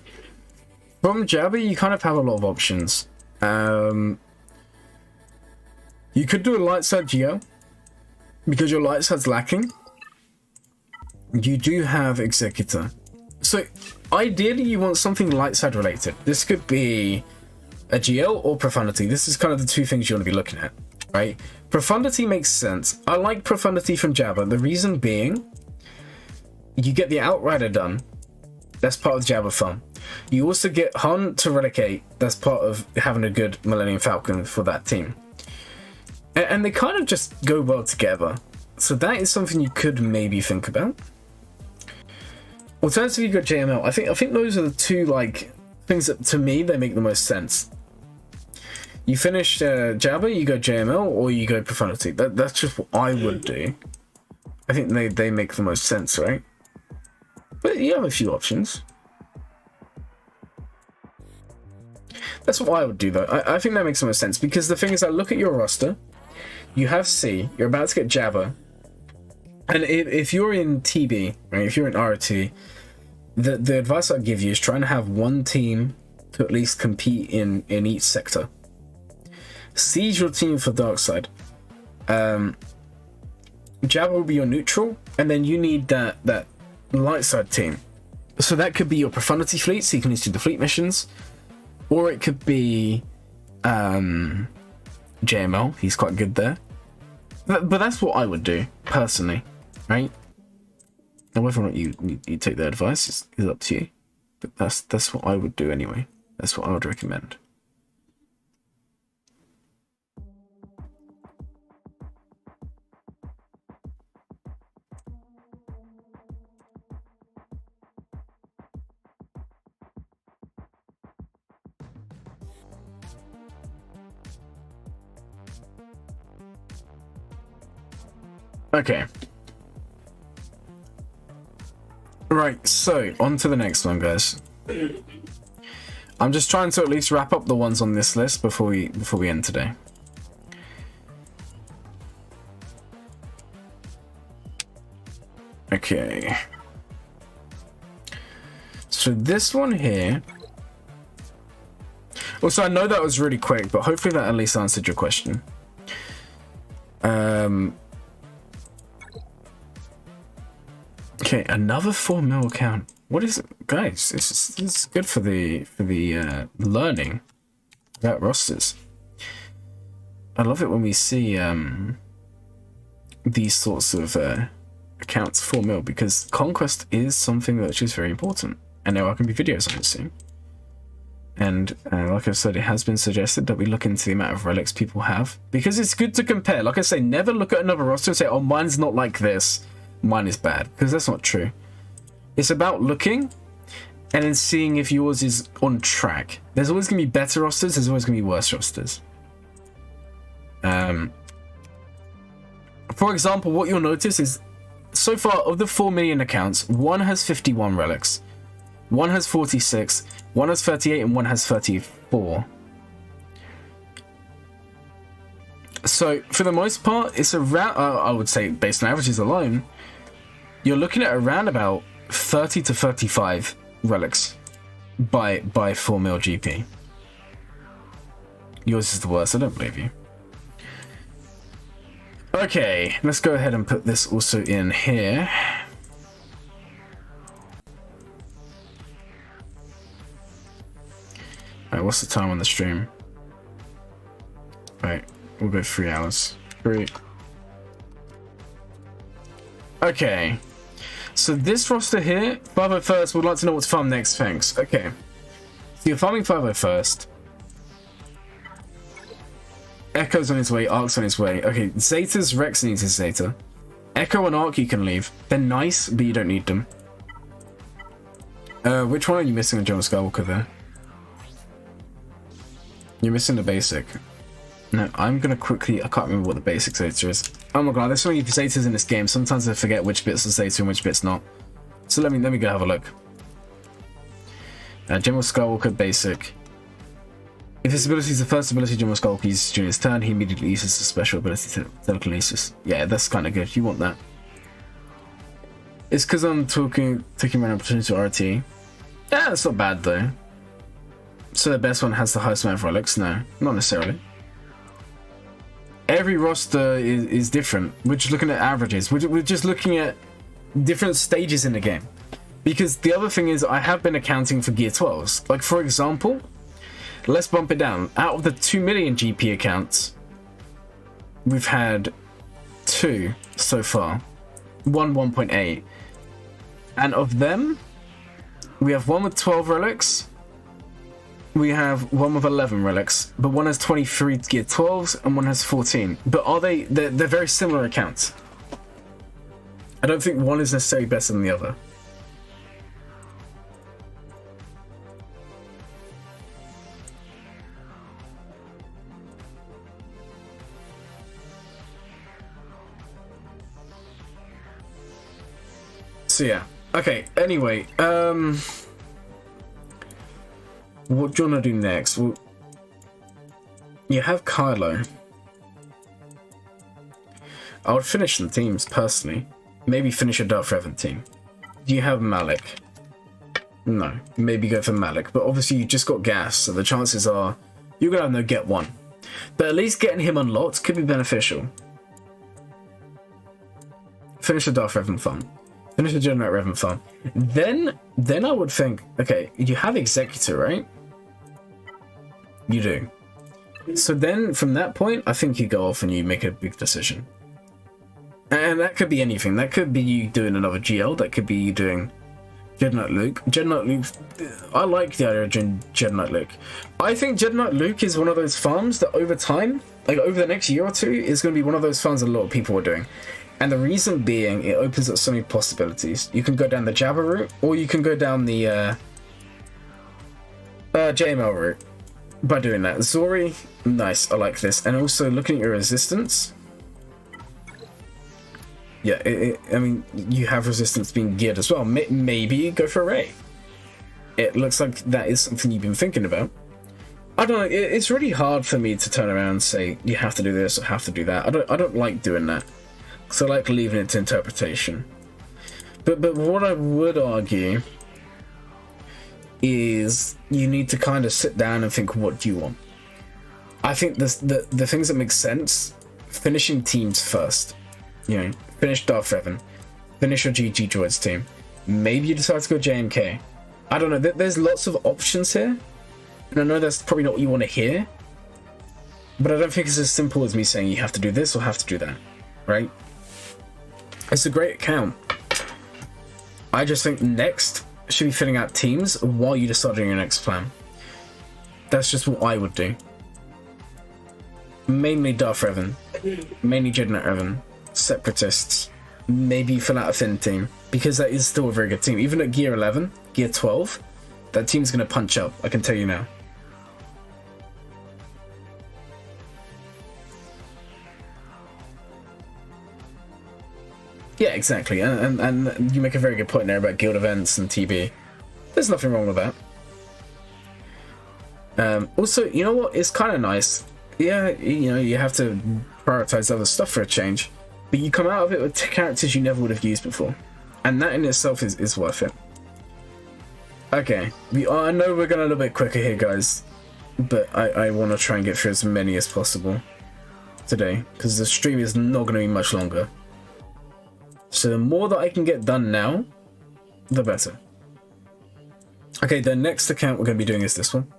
From Jabba, you kind of have a lot of options. You could do a light side Geo because your light side's lacking. You do have Executor. So ideally you want something light side related. This could be a GL or Profundity. This is kind of the 2 things you want to be looking at, right? Profundity makes sense. I like Profundity from Jabba. The reason being, you get the Outrider done. That's part of the Jabba farm. You also get Han to Relic 8. That's part of having a good Millennium Falcon for that team. And they kind of just go well together. So that is something you could maybe think about. Alternatively, you got JML. I think those are the 2 like things that to me they make the most sense. You finish Jabba, you go JML, or you go Profundity. That's just what I would do. I think they make the most sense, right? But you have a few options. That's what I would do, though. I think that makes the most sense because the thing is, I look at your roster. You have C. You're about to get Jabba. And if you're in TB, right, if you're in RT, the advice I'd give you is trying to have one team to at least compete in each sector. C's your team for dark side. Jabba will be your neutral, and then you need that light side team. So that could be your Profundity fleet, so you can just do the fleet missions, or it could be JML. He's quite good there. But that's what I would do personally, right? Now whether or not you take their advice is up to you. But that's what I would do anyway. That's what I would recommend. Okay. Right, so on to the next one, guys. I'm just trying to at least wrap up the ones on this list before we end today. Okay. So this one here. Also, I know that was really quick, but hopefully that at least answered your question. Okay, another 4 mil account. What is it, guys? This is good for the learning. About rosters. I love it when we see these sorts of accounts 4 mil, because conquest is something which is very important, and there are going to be videos on it soon. And like I said, it has been suggested that we look into the amount of relics people have, because it's good to compare. Like I say, never look at another roster and say, oh, mine's not like this, mine is bad, because that's not true. It's about looking and then seeing if yours is on track. There's always going to be better rosters, there's always going to be worse rosters. For example, what you'll notice is, so far of the 4 million accounts, one has 51 relics, one has 46, one has 38, and one has 34. So for the most part, it's around, I would say based on averages alone, you're looking at around about 30 to 35 relics by 4 mil GP. Yours is the worst, I don't believe you. Okay, let's go ahead and put this also in here. Alright, what's the time on the stream? Right, we'll go 3 hours. 3. Okay. So this roster here, 501st, would like to know what to farm next, thanks. Okay. So you're farming 501st. Echo's on his way, Ark's on his way. Okay, Zeta's Rex needs his Zeta. Echo and Ark you can leave. They're nice, but you don't need them. Which one are you missing on General Skywalker there? You're missing the basic. No, I'm gonna quickly, I can't remember what the basic Zeta is. Oh my god, there's so many Zetas in this game, sometimes I forget which bit's are Zeta and which bit's not. So let me go have a look. General Skywalker basic. If his ability is the first ability General Skywalker uses during his turn, he immediately uses the special ability telekinesis. Yeah, that's kind of good. You want that. It's because I'm taking my opportunity to RT. Yeah, that's not bad though. So the best one has the highest amount of relics? No, not necessarily. Every roster is different. We're just looking at averages. We're just looking at different stages in the game. Because the other thing is, I have been accounting for Gear 12s. Like, for example, let's bump it down. Out of the 2 million GP accounts, we've had 2 so far. 1.8. And of them, we have one with 12 relics. We have one with 11 relics, but one has 23 Gear 12s and one has 14. But are they're very similar accounts. I don't think one is necessarily better than the other. So yeah. Okay, anyway, what do you want to do next? Well, you have Kylo. I would finish the teams, personally. Maybe finish a Darth Revan team. Do you have Malik? No. Maybe go for Malik. But obviously you just got gas, so the chances are you're going to get one. But at least getting him unlocked could be beneficial. Finish the Darth Revan farm. Finish the Generate Revan farm. Then I would think, okay, you have Executor, right? You do. So then, from that point, I think you go off and you make a big decision. And that could be anything. That could be you doing another GL. That could be you doing Jedi Knight Luke. Jedi Knight Luke, I like the idea of Jedi Knight Luke. I think Jedi Knight Luke is one of those farms that over time, like over the next year or two, is going to be one of those farms a lot of people are doing. And the reason being, it opens up so many possibilities. You can go down the Jabba route, or you can go down the JML route. By doing that, Zori, nice, I like this. And also looking at your resistance, yeah, I mean, you have resistance being geared as well. Maybe go for Rey. It looks like that is something you've been thinking about. I don't know, it's really hard for me to turn around and say you have to do this or have to do that. I don't like doing that, because I like leaving it to interpretation. But what I would argue is you need to kind of sit down and think, what do you want? I think the things that make sense, finishing teams first. You know, finish Darth Revan, finish your GG Droids team. Maybe you decide to go JMK. I don't know, there's lots of options here. And I know that's probably not what you want to hear, but I don't think it's as simple as me saying you have to do this or have to do that, right? It's a great account. I just think next should be filling out teams while you decide on your next plan. That's just what I would do. Mainly Darth Revan, mainly Jedi Revan, Separatists, maybe fill out a Finn team, because that is still a very good team. Even at Gear 11, Gear 12, that team's going to punch up, I can tell you now. Yeah, exactly, and you make a very good point there about guild events and TB. There's nothing wrong with that. Also, you know what? It's kind of nice. Yeah, you know, you have to prioritize other stuff for a change, but you come out of it with characters you never would have used before, and that in itself is worth it. Okay, I know we're going a little bit quicker here, guys, but I want to try and get through as many as possible today, because the stream is not going to be much longer. So the more that I can get done now, the better. Okay, the next account we're going to be doing is this one.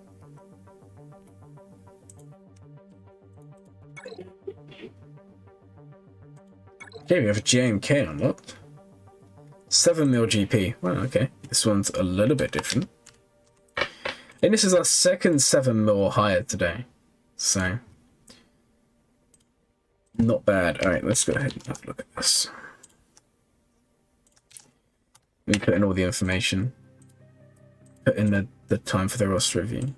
Okay, we have a JMK unlocked. 7 mil GP. Well, okay. This one's a little bit different. And this is our second 7 mil or higher today. So, not bad. Alright, let's go ahead and have a look at this. Let me put in all the information. Put in the time for the roster review.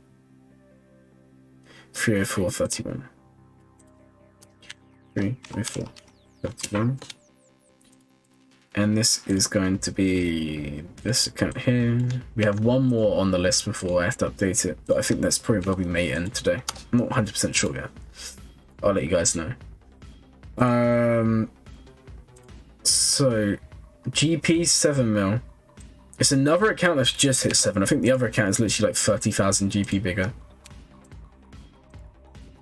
304.31. 304.31. And this is going to be this account here. We have one more on the list before I have to update it, but I think that's probably where we may end today. I'm not 100% sure yet. I'll let you guys know. So GP 7 mil. It's another account that's just hit 7. I think the other account is literally like 30,000 GP bigger.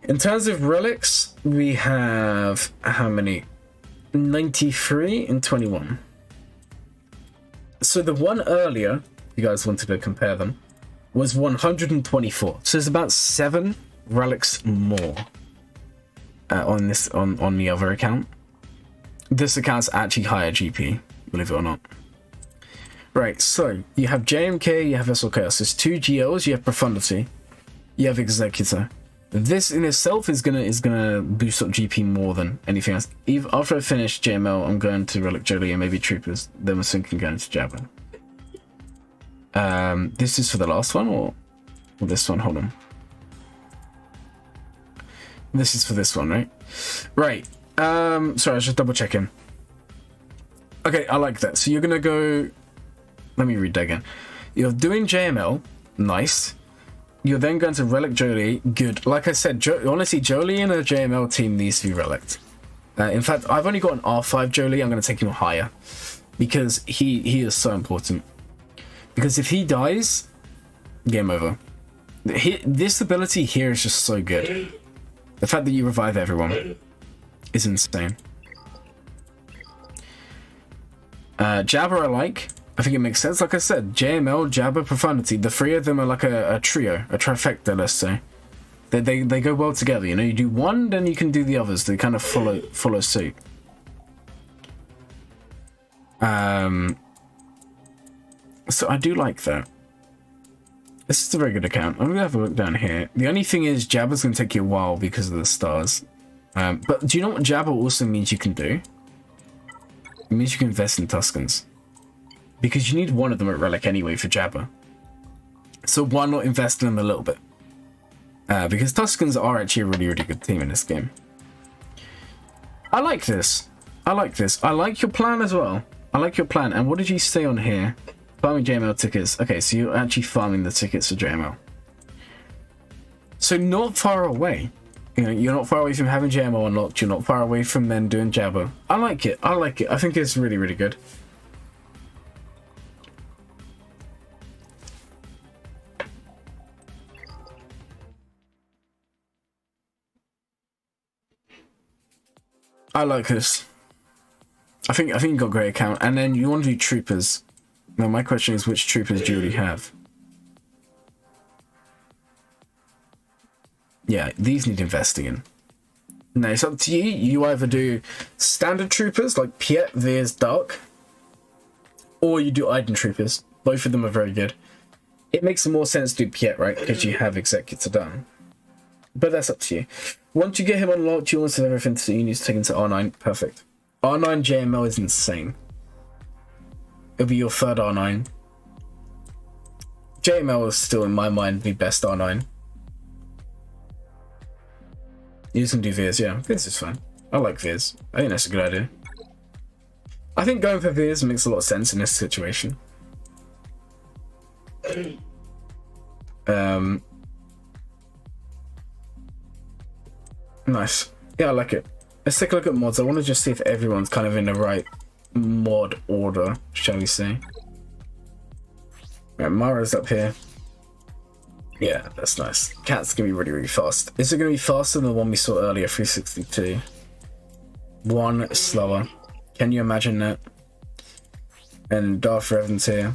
In terms of relics, we have how many? 93 and 21. So the one earlier, if you guys wanted to compare them, was 124. So there's about 7 relics more on this on the other account. This account's actually higher GP, believe it or not. Right, so you have JMK, you have SLK. So there's 2 GLs, you have Profundity, you have Executor. This in itself is gonna boost up GP more than anything else. Even after I finish JML, I'm going to Relic Jolie and maybe Troopers. Then we're thinking going to Jabba. This is for the last one or this one? Hold on. This is for this one, right? Right. Sorry, I was just double checking. Okay, I like that. So you're gonna go. Let me read that again. You're doing JML, nice. You're then going to Relic Jolie, good. Like I said, honestly, Jolie in a JML team needs to be relicked. In fact, I've only got an R5 Jolie. I'm going to take him higher because he is so important. Because if he dies, game over. This ability here is just so good. The fact that you revive everyone is insane. Jabba I like. I think it makes sense. Like I said, JML, Jabba, Profundity. The 3 of them are like a trio, a trifecta, let's say. They go well together. You know, you do one, then you can do the others. They kind of follow suit. So I do like that. This is a very good account. I'm gonna have a look down here. The only thing is, Jabba's gonna take you a while because of the stars. But do you know what Jabba also means you can do? It means you can invest in Tuskens. Because you need one of them at Relic anyway for Jabba. So why not invest in them a little bit? Because Tuskens are actually a really, really good team in this game. I like this. I like this. I like your plan as well. I like your plan. And what did you say on here? Farming JML tickets. Okay, so you're actually farming the tickets for JML. So not far away. You know, you're not far away from having JML unlocked. You're not far away from then doing Jabba. I like it. I like it. I think it's really, really good. I like this. I think you got a great account. And then you want to do Troopers. Now my question is, which Troopers do you already have? Yeah, these need investing in. Now, it's up to you. You either do standard troopers like Piet, Veers, Dark, or you do Iden troopers. Both of them are very good. It makes more sense to do Piet, right? Because you have Executor done. But that's up to you. Once you get him unlocked, you also have everything so you need to take him to R9. Perfect. R9 JML is insane. It'll be your third R9. JML is still, in my mind, the best R9. You can do Veers, yeah. Veers is fine. I like Veers. I think that's a good idea. I think going for Veers makes a lot of sense in this situation. Nice. Yeah, I like it. Let's take a look at mods. I want to just see if everyone's kind of in the right mod order, shall we say. Right, Mara's up here. Yeah, that's nice. Cat's gonna be really, really fast. Is it gonna be faster than the one we saw earlier, 362? One slower. Can you imagine that? And Darth Revan's here.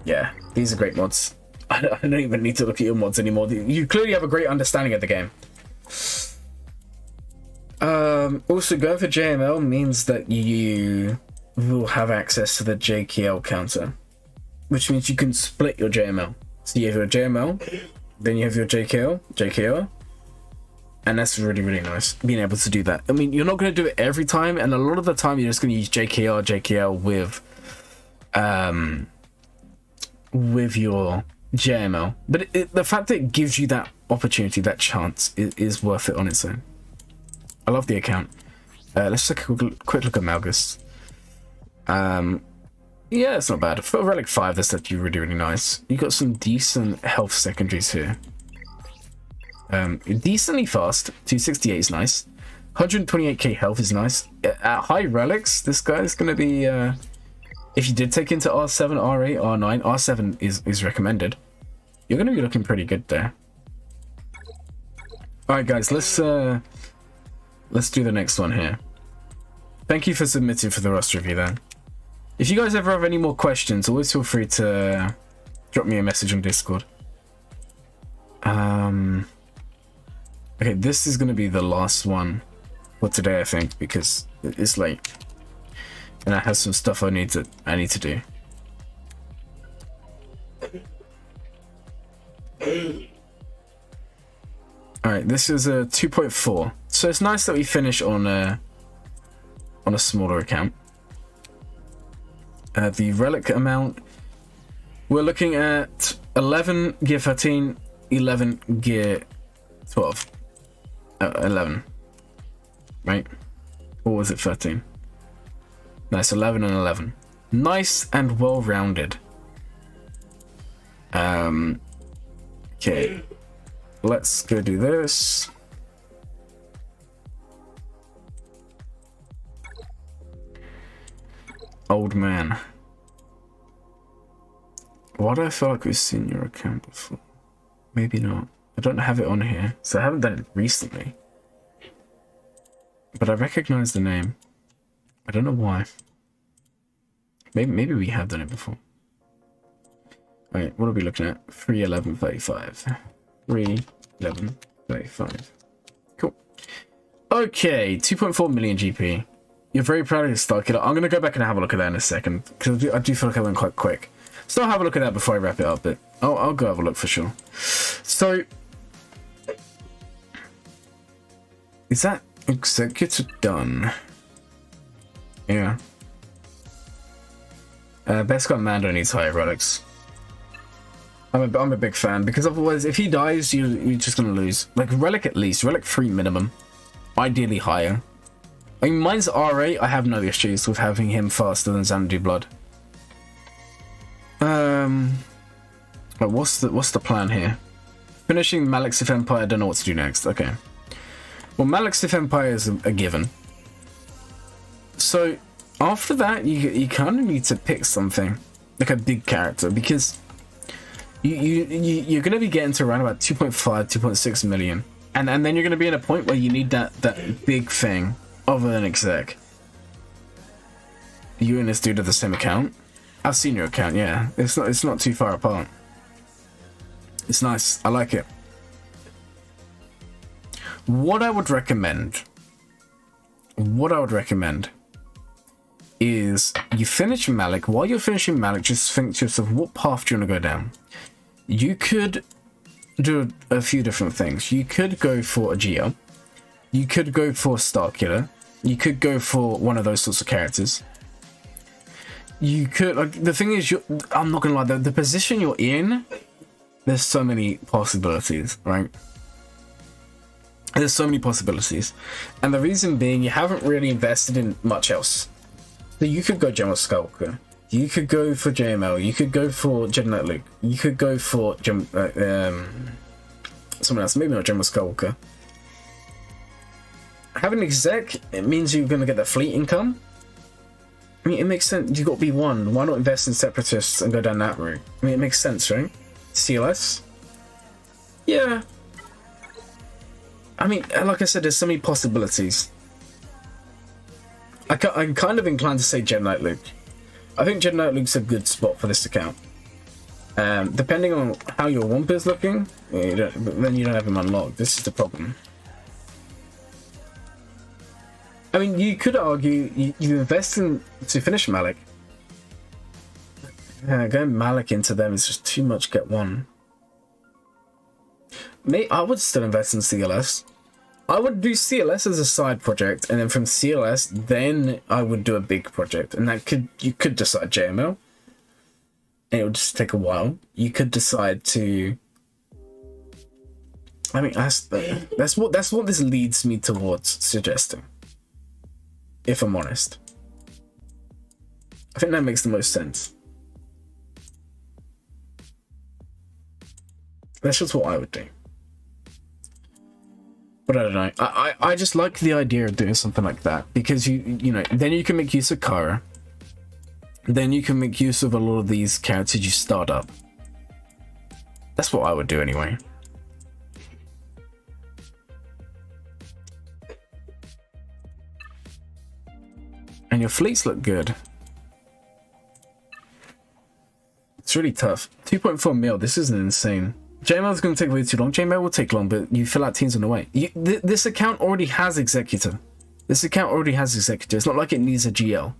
Yeah, these are great mods. I don't even need to look at your mods anymore. You clearly have a great understanding of the game. Also, going for JML means that you will have access to the JKL counter, which means you can split your JML. So you have your JML, then you have your JKL, and that's really, really nice, being able to do that. I mean, you're not going to do it every time, and a lot of the time you're just going to use JKL with your JML. But the fact that it gives you that opportunity, that chance, is worth it on its own. I love the account. Let's take a quick look at Malgus. Yeah, it's not bad. For Relic 5, that's actually really, really nice. You got some decent health secondaries here. Decently fast. 268 is nice. 128k health is nice. At high relics, this guy is going to be... if you did take into R7, R8, R9, R7 is recommended. You're going to be looking pretty good there. Alright guys, let's do the next one here. Thank you for submitting for the roster review then. If you guys ever have any more questions, always feel free to drop me a message on Discord. Okay, this is going to be the last one for today, I think, because it's late. And I have some stuff I need to do. Alright, this is a 2.4. So it's nice that we finish on a smaller account. The relic amount, we're looking at 11 gear 13, 11 gear 12. 11. Right? Or was it 13? Nice, 11 and 11. Nice and well-rounded. Okay. Let's go do this. Old man. Why do I feel like we've seen your account before? Maybe not. I don't have it on here, so I haven't done it recently. But I recognize the name. I don't know why. Maybe we have done it before. Alright, what are we looking at? 31135. 31135. Cool. Okay, 2.4 million GP. You're very proud of your Star Killer. I'm going to go back and have a look at that in a second, because I do feel like I went quite quick. So I'll have a look at that before I wrap it up, but I'll go have a look for sure. So, is that Executor done? Yeah. Beskar Mando needs higher relics. I'm a big fan, because otherwise, if he dies, you're just going to lose. Like, relic at least. Relic 3 minimum. Ideally higher. I mean, mine's R8. I have no issues with having him faster than Xanadu Blood. But what's the plan here? Finishing Malexith Empire. I don't know what to do next. Okay. Well, Malexith Empire is a given. So after that, you kind of need to pick something like a big character, because you're going to be getting to around about 2.5, 2.6 million, and then you're going to be in a point where you need that big thing other than exec. You and this dude have the same account? I've seen your account, yeah. It's not too far apart. It's nice. I like it. What I would recommend is you finish Malik. While you're finishing Malik, just think to yourself, what path do you want to go down? You could do a few different things. You could go for a GL. You could go for a Star Killer. You could go for one of those sorts of characters. You could, like, the thing is, I'm not gonna lie, the position you're in, there's so many possibilities, right? There's so many possibilities. And the reason being, you haven't really invested in much else. So you could go General Skywalker. You could go for JML. You could go for Jedi Knight Luke. You could go for someone else. Maybe not General Skywalker. Having exec, it means you're going to get the fleet income. I mean, it makes sense. You got B1. Why not invest in Separatists and go down that route? I mean, it makes sense, right? CLS? Yeah. I mean, like I said, there's so many possibilities. I'm kind of inclined to say Jedi Knight Luke. I think Jedi Knight Luke's a good spot for this account. Depending on how your Wump is looking, then you don't have him unlocked. This is the problem. I mean, you could argue you invest in to finish Malik. Going Malik into them is just too much. Get one. I would still invest in CLS. I would do CLS as a side project, and then from CLS, then I would do a big project, and you could decide JML, and it would just take a while. You could decide to. I mean, that's what this leads me towards suggesting. If I'm honest, I think that makes the most sense. That's just what I would do. But I don't know. I just like the idea of doing something like that, because you know, then you can make use of Kara. Then you can make use of a lot of these characters you start up. That's what I would do anyway. And your fleets look good. It's really tough. 2.4 mil. This isn't insane. JML is going to take way too long. JML will take long, but you fill out teams on the way. This account already has Executor. This account already has Executor. It's not like it needs a GL.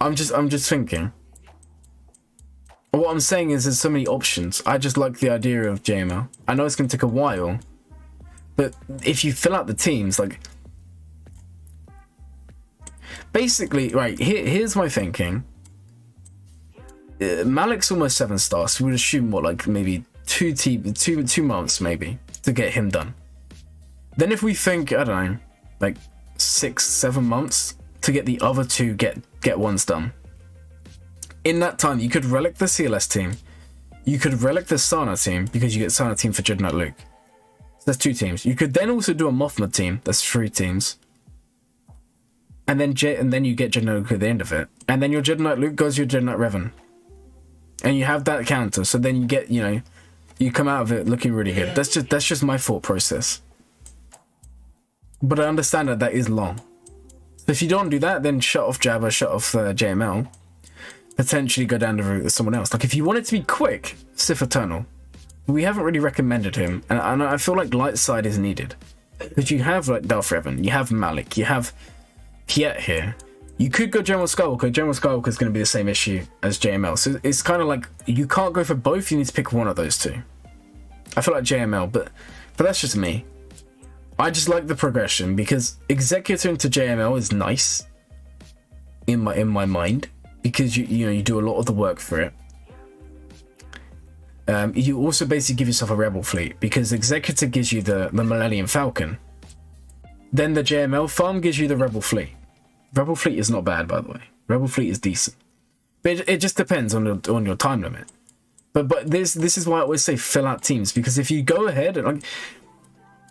I'm just thinking. What I'm saying is there's so many options. I just like the idea of JML. I know it's going to take a while, but if you fill out the teams, like... Basically, right, here's my thinking. Malik's almost 7 stars, so we would assume, what, like maybe 2 months maybe to get him done. Then if we think, I don't know, like 6-7 months to get the other 2 get ones done. In that time, you could relic the CLS team. You could relic the Sana team, because you get Sana team for Jedi Knight Luke. So that's 2 teams. You could then also do a Mothma team. That's 3 teams. And then you get Jedi Knight Luke at the end of it. And then your Jedi Knight Luke goes your Jedi Knight Revan. And you have that counter. So then you get, you know, you come out of it looking really good. That's just my thought process. But I understand that is long. So if you don't do that, then shut off Jabba, shut off JML. Potentially go down the route of someone else. Like if you want it to be quick, Sith Eternal. We haven't really recommended him. And I feel like light side is needed. Because you have like Darth Revan, you have Malik, you have Piet here. You could go General Skywalker. General Skywalker is going to be the same issue as JML. So it's kind of like you can't go for both. You need to pick one of those 2. I feel like JML, but that's just me. I just like the progression because Executor into JML is nice in my mind, because you know you do a lot of the work for it. You also basically give yourself a rebel fleet, because Executor gives you the Millennium Falcon. Then the JML farm gives you the Rebel Fleet. Rebel Fleet is not bad, by the way. Rebel Fleet is decent. But it just depends on your time limit. But this is why I always say fill out teams, because if you go ahead and like,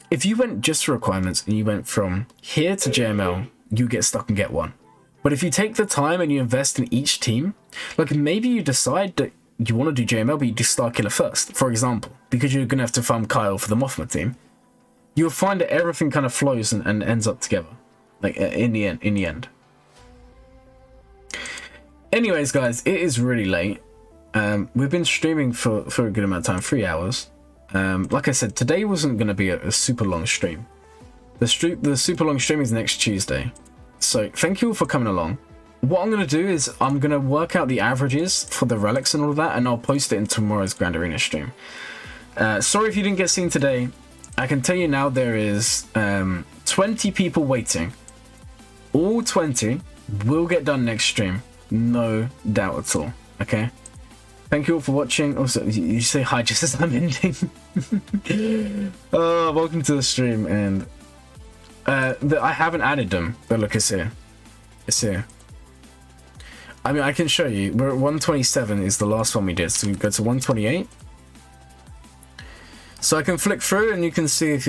if you went just for requirements and you went from here to JML, you get stuck and get one. But if you take the time and you invest in each team, like maybe you decide that you want to do JML, but you do Star Killer first, for example, because you're gonna have to farm Kyle for the Mothma team. You'll find that everything kind of flows and ends up together, like in the end. Anyways, guys, it is really late. We've been streaming for a good amount of time, 3 hours. Like I said, today wasn't going to be a super long stream. The super long stream is next Tuesday. So thank you all for coming along. What I'm going to do is I'm going to work out the averages for the relics and all of that, and I'll post it in tomorrow's Grand Arena stream. Sorry if you didn't get seen today. I can tell you now there is 20 people waiting. All 20 will get done next stream. No doubt at all. Okay? Thank you all for watching. Also, you say hi just as I'm ending. Welcome to the stream, and I haven't added them, but look, it's here. It's here. I mean, I can show you. We're at 127 is the last one we did, so we go to 128. So I can flick through, and you can see if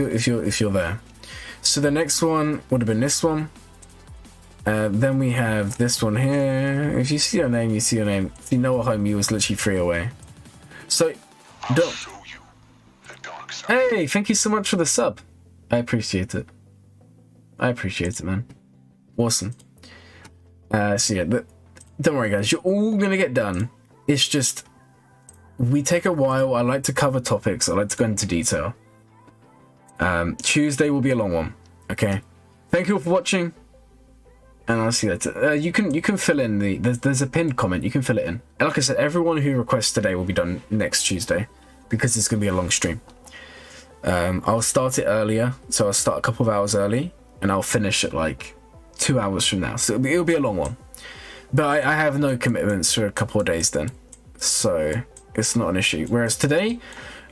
you're there. So the next one would have been this one. Then we have this one here. If you see your name, you see your name. If you know at home, you was literally 3 away. So, hey, thank you so much for the sub. I appreciate it. I appreciate it, man. Awesome. So yeah, don't worry, guys. You're all gonna get done. It's just we take a while. I like to cover topics. I like to go into detail. Tuesday will be a long one. Okay. Thank you all for watching. And I'll see that. You can fill in there's a pinned comment. You can fill it in. And like I said, everyone who requests today will be done next Tuesday because it's gonna be a long stream. I'll start it earlier, so I'll start a couple of hours early, and I'll finish at like 2 hours from now. So it'll be a long one. But I have no commitments for a couple of days then, so it's not an issue. Whereas today,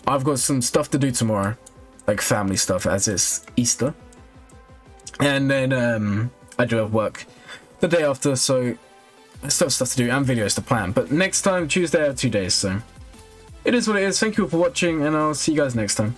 I've got some stuff to do tomorrow, like family stuff, as it's Easter, and then I do have work the day after, so I still have stuff to do and videos to plan. But next time, Tuesday, I have 2 days, so it is what it is. Thank you all for watching, and I'll see you guys next time.